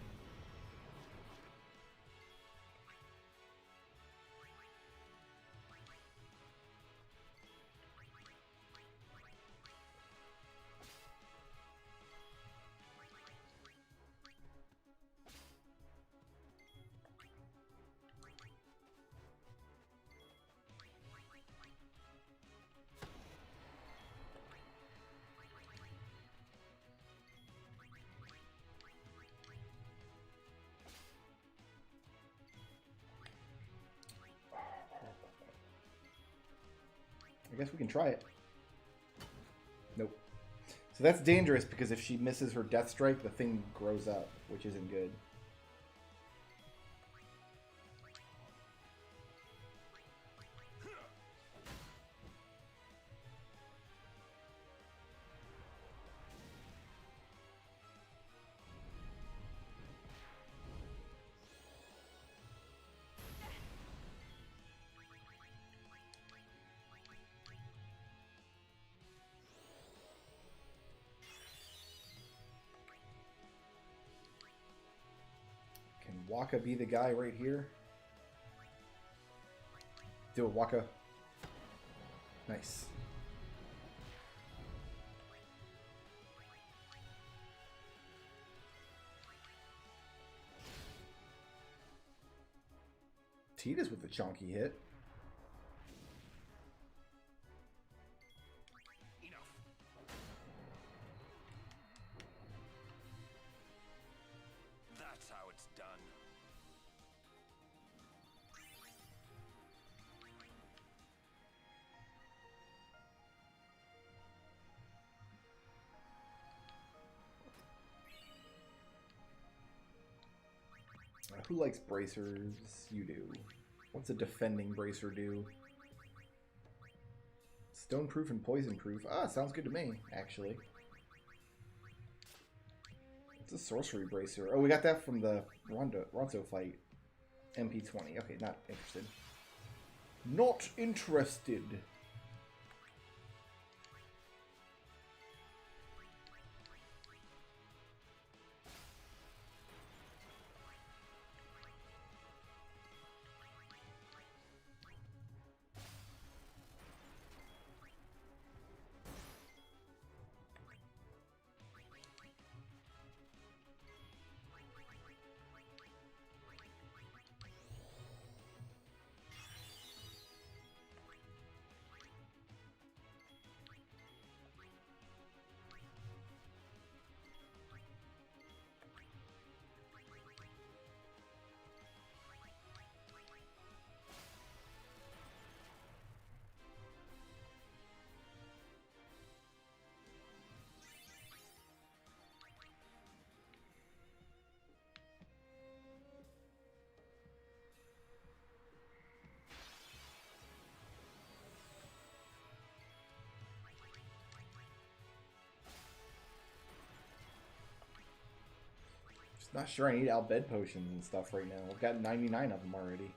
I guess we can try it. Nope. So that's dangerous because if she misses her death strike, the thing grows up, which isn't good. Can Waka be the guy right here? Do it, Waka. Nice. Tita's with the chonky hit. That's how it's done. Who likes bracers? You do. What's a defending bracer do? Stoneproof and poisonproof. Ah, sounds good to me, actually. It's a sorcery bracer. Oh, we got that from the Ronso fight. MP20. Okay, not interested. Not interested. Not sure I need Albed potions and stuff right now. I've got 99 of them already.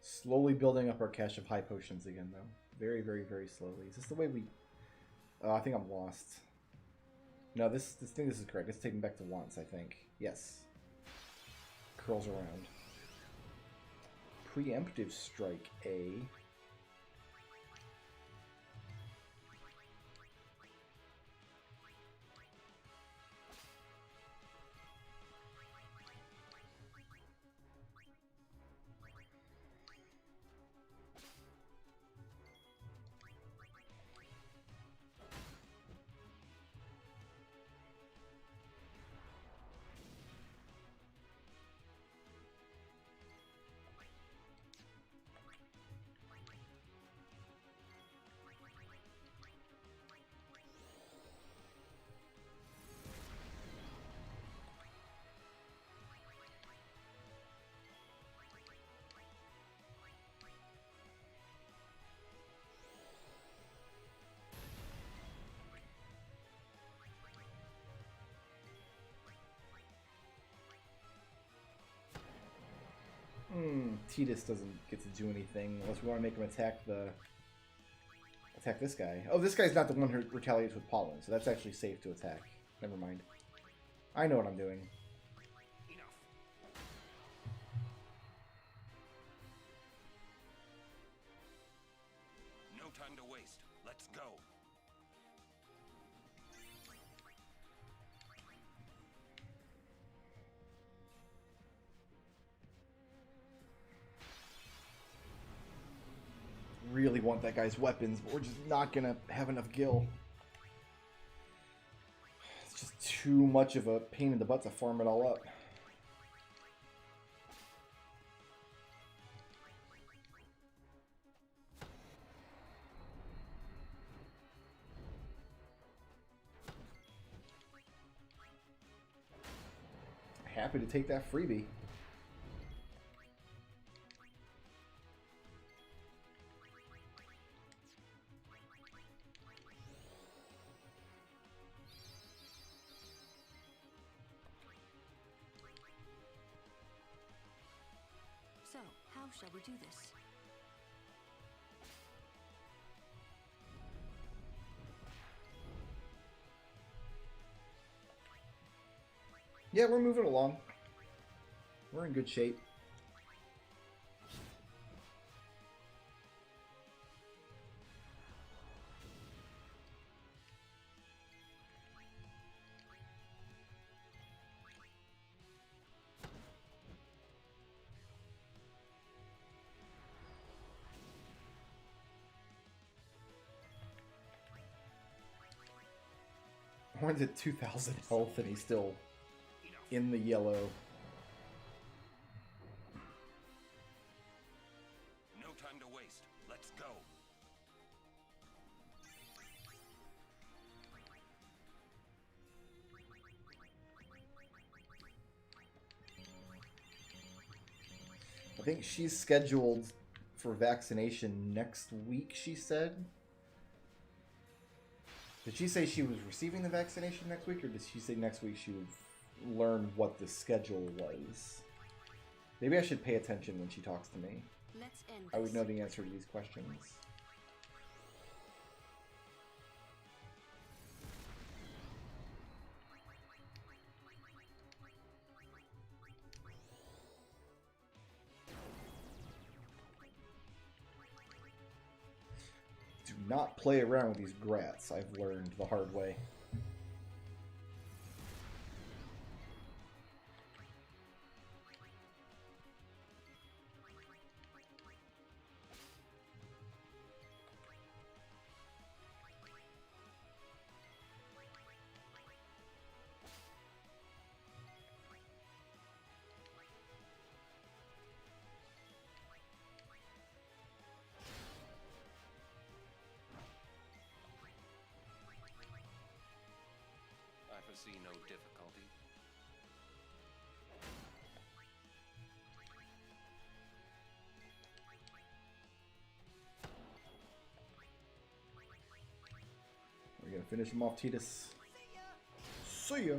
Slowly building up our cache of high potions again, though. Very, very, very slowly. Is this the way we... Oh, I think I'm lost. No, this is correct. Let's take him back to once, I think. Yes. Curls around. Preemptive strike, A. Titus doesn't get to do anything unless we want to make him attack this guy. Oh, this guy's not the one who retaliates with pollen, so that's actually safe to attack. Never mind. I know what I'm doing. No time to waste. Let's go. Really want that guy's weapons, but we're just not gonna have enough gil. It's just too much of a pain in the butt to farm it all up. Happy to take that freebie. So, how shall we do this? Yeah, we're moving along. We're in good shape. Horn's at 2,000 health and he's still in the yellow. No time to waste. Let's go. I think she's scheduled for vaccination next week, she said. Did she say she was receiving the vaccination next week, or did she say next week she would learn what the schedule was? Maybe I should pay attention when she talks to me. Let's end I would this. know the answer to these questions. Do not play around with these grats, I've learned the hard way. I foresee no difficulty. We're gonna finish him off, Titus. See ya!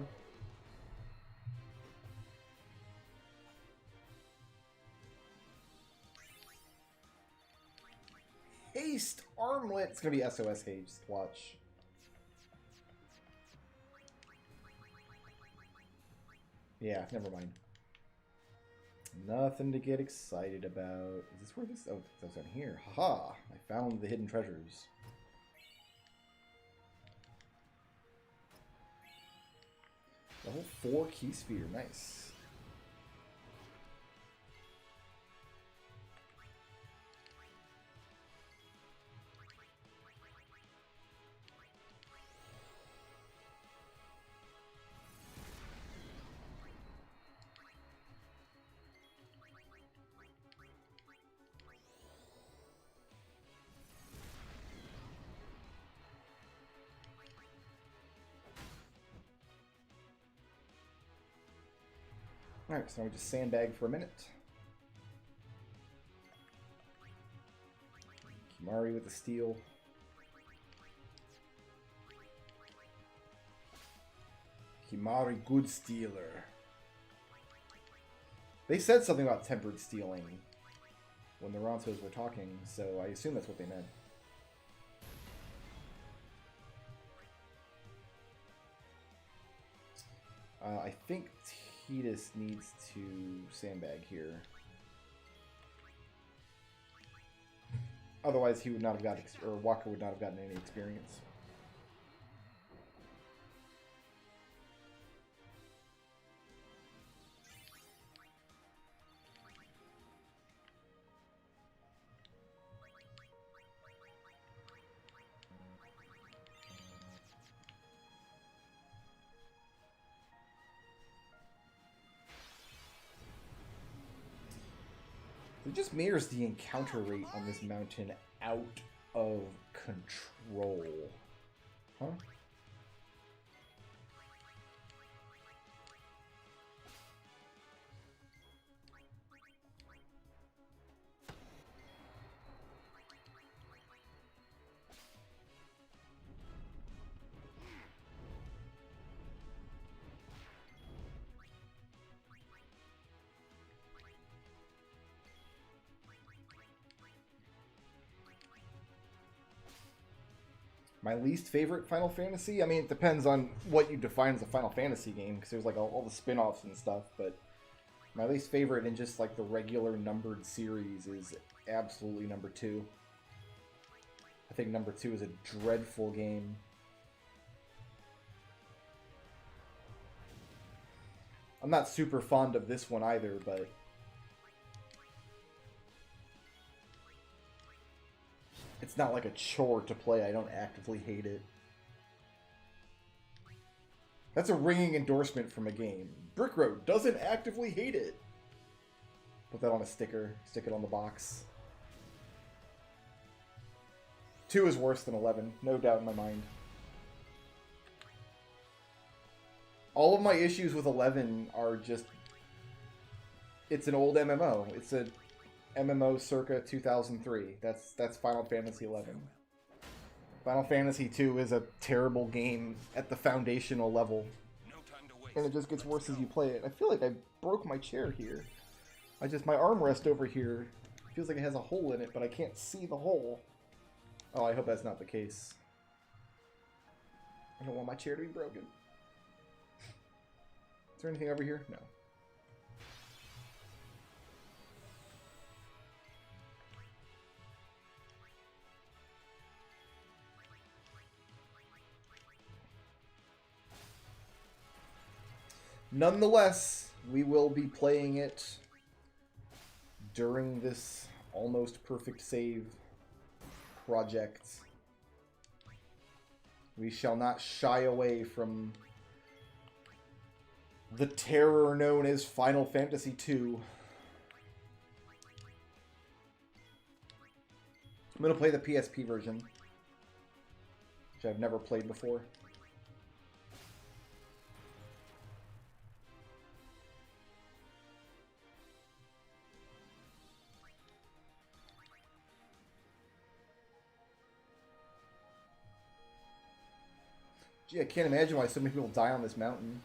Haste armlet! It's gonna be SOS haste, watch. Yeah, never mind. Nothing to get excited about. Is this where this... Oh, that's down here. Haha! I found the hidden treasures. Level 4 key sphere. Nice. Alright, so now we just sandbag for a minute. Kimari with the steel. Kimari, good stealer. They said something about tempered stealing when the Ronsos were talking, so I assume that's what they meant. I think Tidus needs to sandbag here. Otherwise, he would not have got, or Walker would not have gotten any experience. It just mirrors the encounter rate on this mountain out of control. Huh? My least favorite Final Fantasy? I mean, it depends on what you define as a Final Fantasy game, because there's like all the spin-offs and stuff, but my least favorite in just like the regular numbered series is absolutely number 2. I think number 2 is a dreadful game. I'm not super fond of this one either, but it's not like a chore to play. I don't actively hate it. That's a ringing endorsement from a game. Brick Road doesn't actively hate it. Put that on a sticker. Stick it on the box. 2 is worse than 11. No doubt in my mind. All of my issues with 11 are just... It's an old MMO. It's a MMO circa 2003. That's Final Fantasy 11. Final Fantasy 2 is a terrible game at the foundational level. And it just gets worse as you play it. I feel like I broke my chair here. My armrest over here feels like it has a hole in it, but I can't see the hole. Oh, I hope that's not the case. I don't want my chair to be broken. Is there anything over here? No. Nonetheless, we will be playing it during this almost perfect save project. We shall not shy away from the terror known as Final Fantasy II. I'm going to play the PSP version, which I've never played before. Gee, I can't imagine why so many people die on this mountain.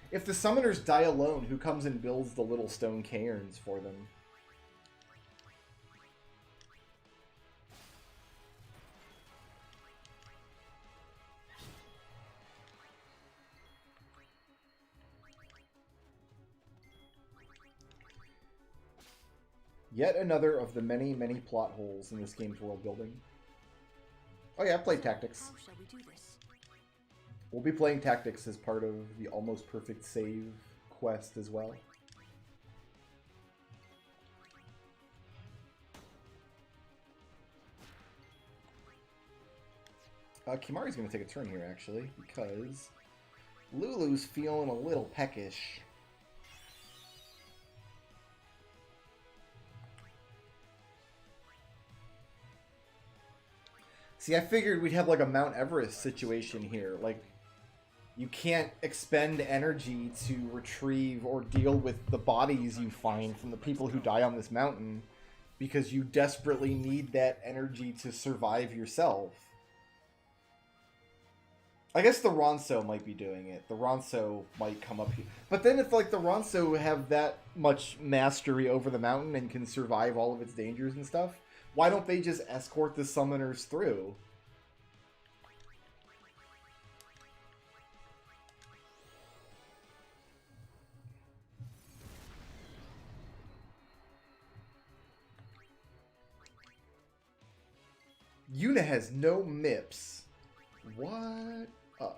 If the summoners die alone, who comes and builds the little stone cairns for them? Yet another of the many, many plot holes in this game's world building. Oh yeah, I've played Tactics. How shall we do this? We'll be playing Tactics as part of the Almost Perfect Save quest as well. Kimari's going to take a turn here, actually, because Lulu's feeling a little peckish. See, I figured we'd have like a Mount Everest situation here. Like, you can't expend energy to retrieve or deal with the bodies you find from the people who die on this mountain because you desperately need that energy to survive yourself. I guess the Ronso might be doing it. The Ronso might come up here. But then if like the Ronso have that much mastery over the mountain and can survive all of its dangers and stuff, why don't they just escort the summoners through? Yuna has no MIPS. What? Oh.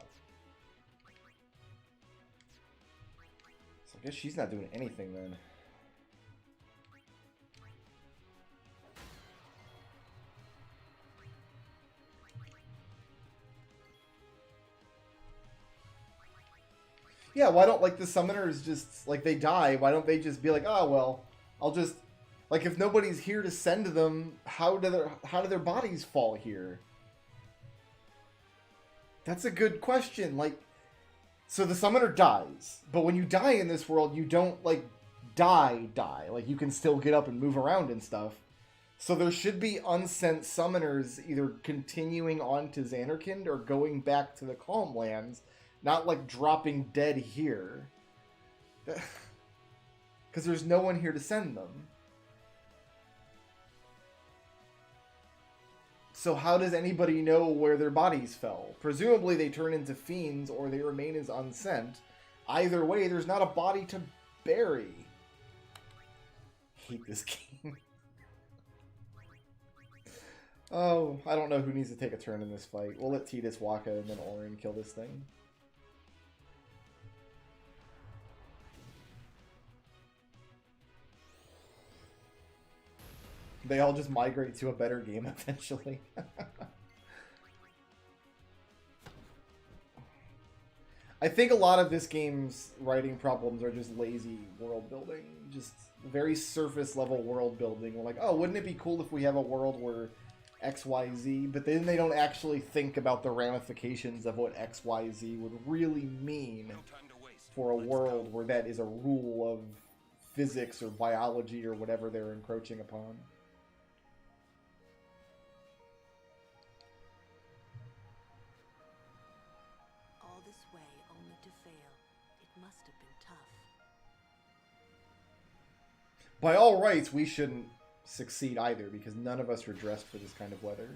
So I guess she's not doing anything then. Yeah, why don't, like, the summoners just, like, they die, why don't they just be like, oh, well, I'll just, like, if nobody's here to send them, how do their bodies fall here? That's a good question. Like, so the summoner dies, but when you die in this world, you don't, like, die. Like, you can still get up and move around and stuff. So there should be unsent summoners either continuing on to Xanarkand or going back to the Calm Lands, not, like, dropping dead here. Because there's no one here to send them. So how does anybody know where their bodies fell? Presumably they turn into fiends or they remain as unsent. Either way, there's not a body to bury. Hate this game. Oh, I don't know who needs to take a turn in this fight. We'll let Tidus, Waka, and then Orin kill this thing. They all just migrate to a better game eventually. I think a lot of this game's writing problems are just lazy world building. Just very surface level world building. We're like, oh, wouldn't it be cool if we have a world where XYZ, but then they don't actually think about the ramifications of what XYZ would really mean for a world where that is a rule of physics or biology or whatever they're encroaching upon. All this way only to fail. It must have been tough. By all rights, we shouldn't succeed either, because none of us are dressed for this kind of weather.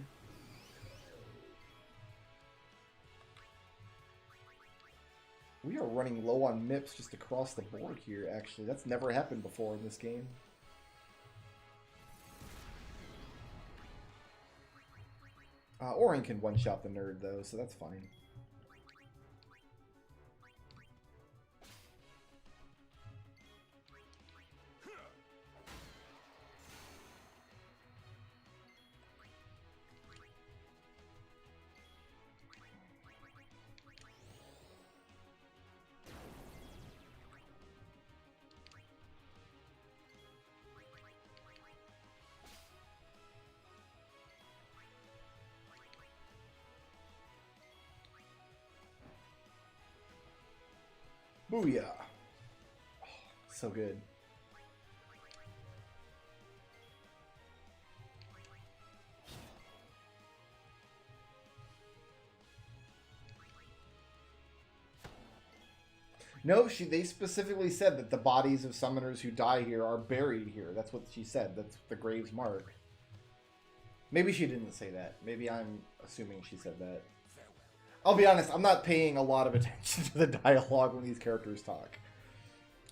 We are running low on MIPS just across the board here, actually. That's never happened before in this game. Orin can one-shot the nerd, though, so that's fine. Booyah! Oh, so good. No, they specifically said that the bodies of summoners who die here are buried here. That's what she said. That's the grave's mark. Maybe she didn't say that. Maybe I'm assuming she said that. I'll be honest, I'm not paying a lot of attention to the dialogue when these characters talk.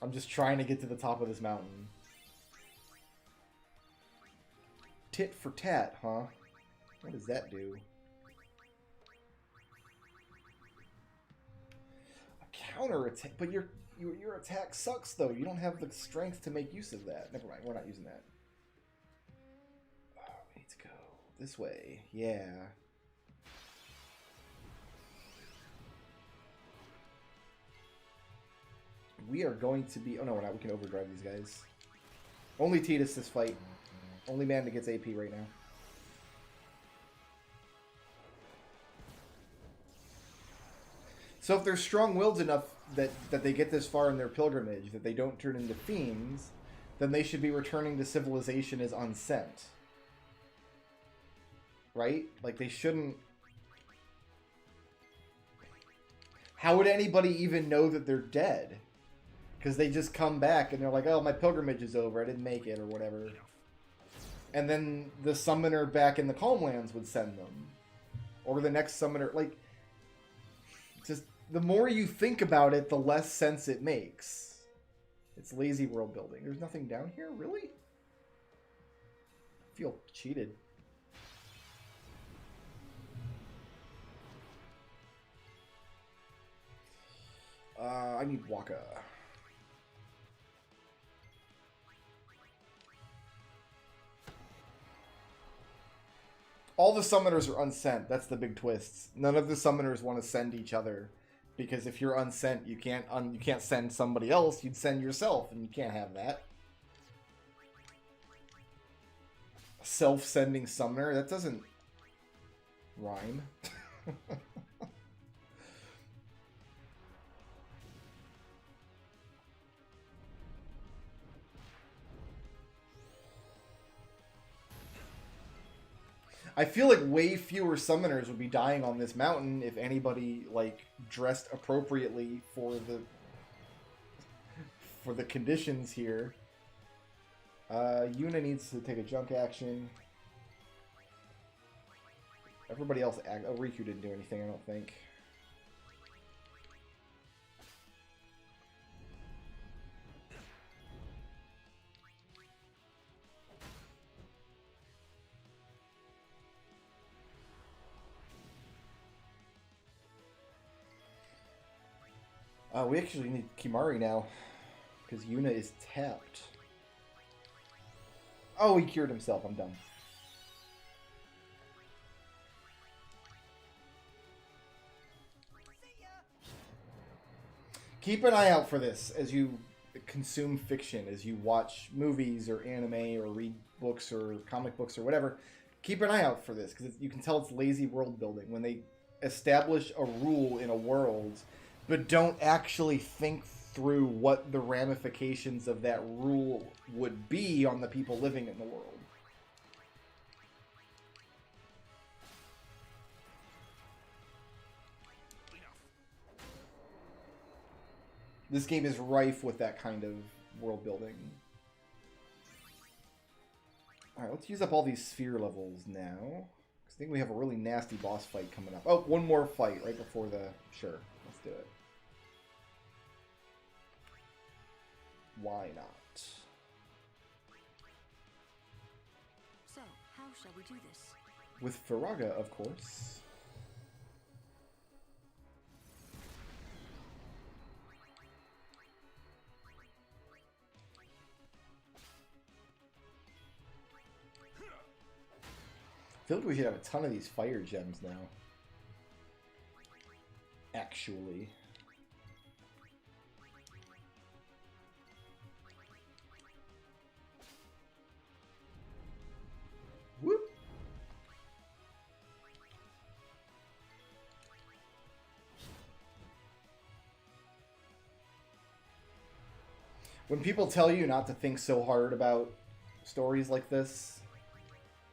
I'm just trying to get to the top of this mountain. Tit for tat, huh? What does that do? A counter attack, but your attack sucks though. You don't have the strength to make use of that. Never mind, we're not using that. Oh, we need to go this way. Yeah. We are going to be... Oh, no, we're not. We can overdrive these guys. Only Tidus this fight. Only man that gets AP right now. So if they're strong-willed enough that they get this far in their pilgrimage, that they don't turn into fiends, then they should be returning to civilization as unsent. Right? Like, they shouldn't... how would anybody even know that they're dead? Because they just come back and they're like, oh, my pilgrimage is over, I didn't make it, or whatever. And then the summoner back in the Calmlands would send them. Or the next summoner, like, just the more you think about it, the less sense it makes. It's lazy world building. There's nothing down here, really? I feel cheated. I need Waka. All the summoners are unsent. That's the big twist. None of the summoners want to send each other, because if you're unsent, you can't send somebody else. You'd send yourself, and you can't have that. Self-sending summoner. That doesn't rhyme. I feel like way fewer summoners would be dying on this mountain if anybody like dressed appropriately for the conditions here. Yuna needs to take a junk action. Everybody else oh, Riku didn't do anything, I don't think. We actually need Kimari now, because Yuna is tapped. Oh, he cured himself. I'm done. Keep an eye out for this as you consume fiction, as you watch movies or anime or read books or comic books or whatever. Keep an eye out for this, because you can tell it's lazy world building when they establish a rule in a world but don't actually think through what the ramifications of that rule would be on the people living in the world. This game is rife with that kind of world building. Alright, let's use up all these sphere levels now. I think we have a really nasty boss fight coming up. Oh, one more fight right before the... Sure, let's do it. Why not? So, how shall we do this? With Faraga, of course. I feel like we should have a ton of these fire gems now. Actually. Whoop. When people tell you not to think so hard about stories like this,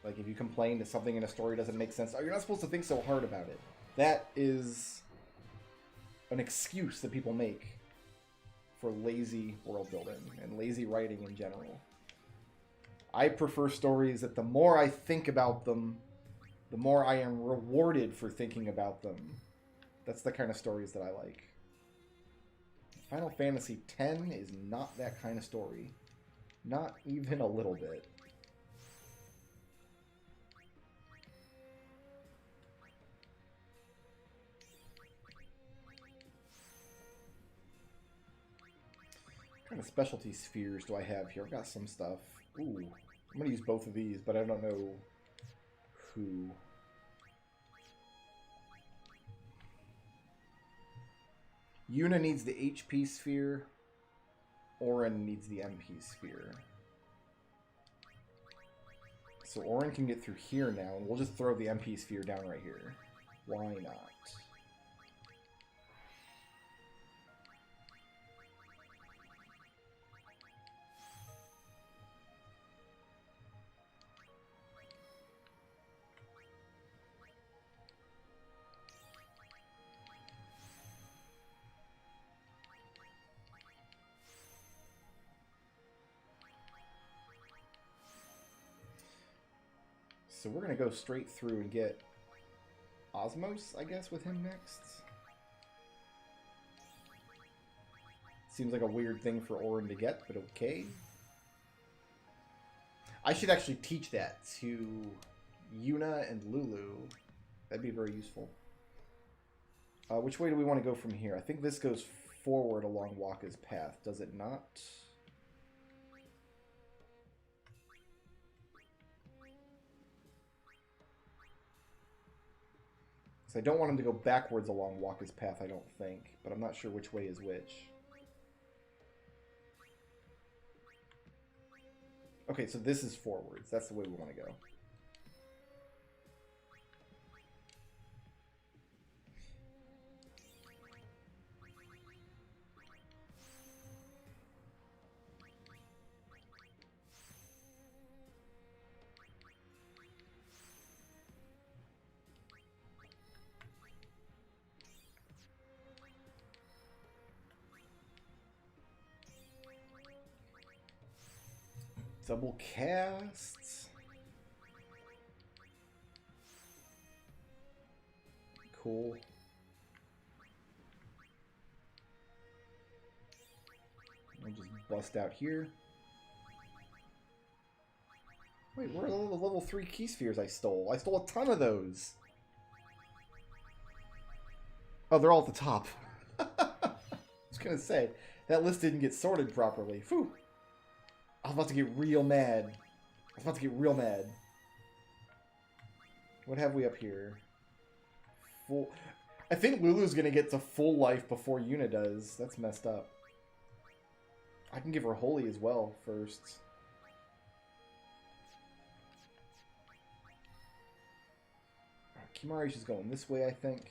like if you complain that something in a story doesn't make sense, oh, you're not supposed to think so hard about it. That is an excuse that people make for lazy world building and lazy writing in general. I prefer stories that the more I think about them, the more I am rewarded for thinking about them. That's the kind of stories that I like. Final Fantasy X is not that kind of story. Not even a little bit. What kind of specialty spheres do I have here? I've got some stuff. Ooh, I'm going to use both of these, but I don't know who. Yuna needs the HP sphere. Auron needs the MP sphere. So Auron can get through here now, and we'll just throw the MP sphere down right here. Why not? So we're going to go straight through and get Osmos, I guess, with him next. Seems like a weird thing for Orin to get, but okay. I should actually teach that to Yuna and Lulu. That'd be very useful. Which way do we want to go from here? I think this goes forward along Wakka's path, does it not? So I don't want him to go backwards along Wakka's path, I don't think. But I'm not sure which way is which. Okay, so this is forwards. That's the way we want to go. Double casts. Cool. I'll just bust out here. Wait, where are the level 3 key spheres I stole? I stole a ton of those. Oh, they're all at the top. I was gonna say, that list didn't get sorted properly. Phew. I was about to get real mad. What have we up here? Full. I think Lulu's gonna get to full life before Yuna does. That's messed up. I can give her Holy as well first. Kimari's just going this way, I think.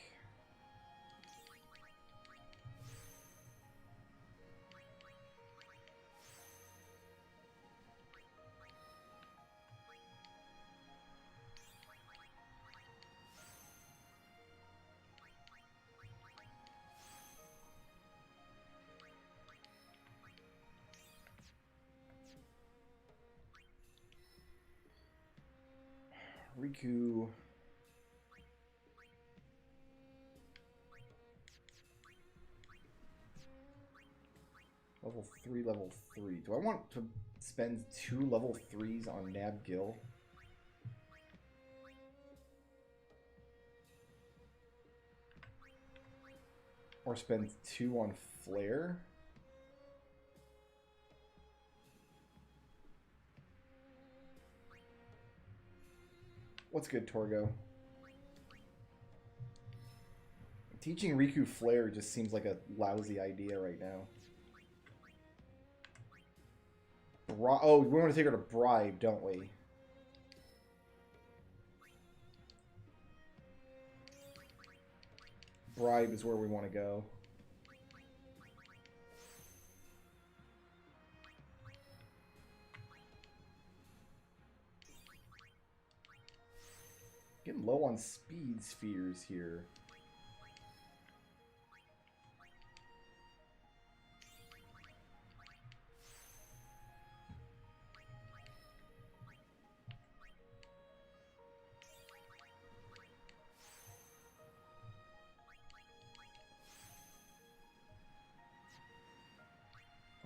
Riku. Level 3, level 3. Do I want to spend 2 level 3s on Nab Gil? Or spend 2 on Flare? What's good, Torgo? Teaching Riku Flare just seems like a lousy idea right now. Oh, we want to take her to Bribe, don't we? Bribe is where we want to go. Getting low on speed spheres here.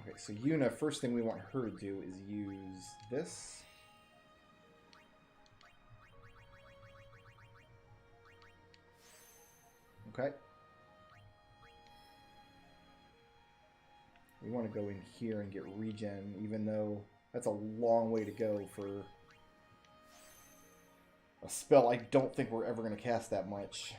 Okay, so Yuna, first thing we want her to do is use this. Okay. We want to go in here and get regen, even though that's a long way to go for a spell I don't think we're ever going to cast that much.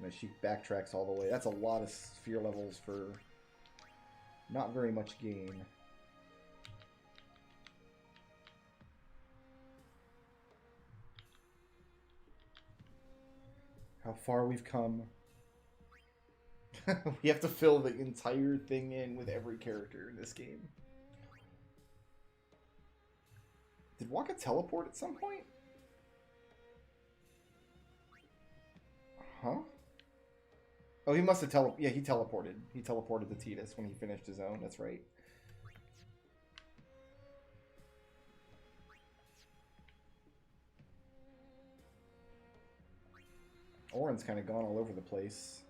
And she backtracks all the way. That's a lot of sphere levels for not very much gain. How far we've come. We have to fill the entire thing in with every character in this game. Did Wakka teleport at some point? Huh? Oh, he must have he teleported. He teleported to Tidus when he finished his own, that's right. Oren's kind of gone all over the place.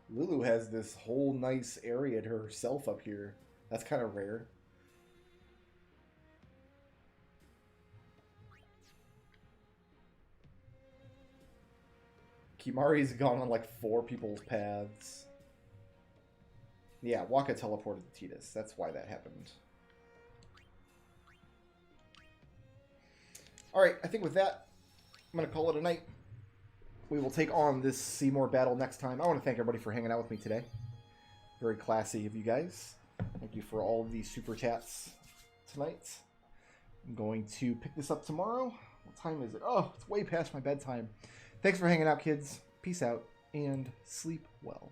Lulu has this whole nice area to herself up here. That's kind of rare. Kimari's gone on like 4 people's paths. Yeah, Waka teleported to Tidus. That's why that happened. Alright, I think with that, I'm going to call it a night. We will take on this Seymour battle next time. I want to thank everybody for hanging out with me today. Very classy of you guys. Thank you for all of these super chats tonight. I'm going to pick this up tomorrow. What time is it? Oh, it's way past my bedtime. Thanks for hanging out, kids. Peace out, and sleep well.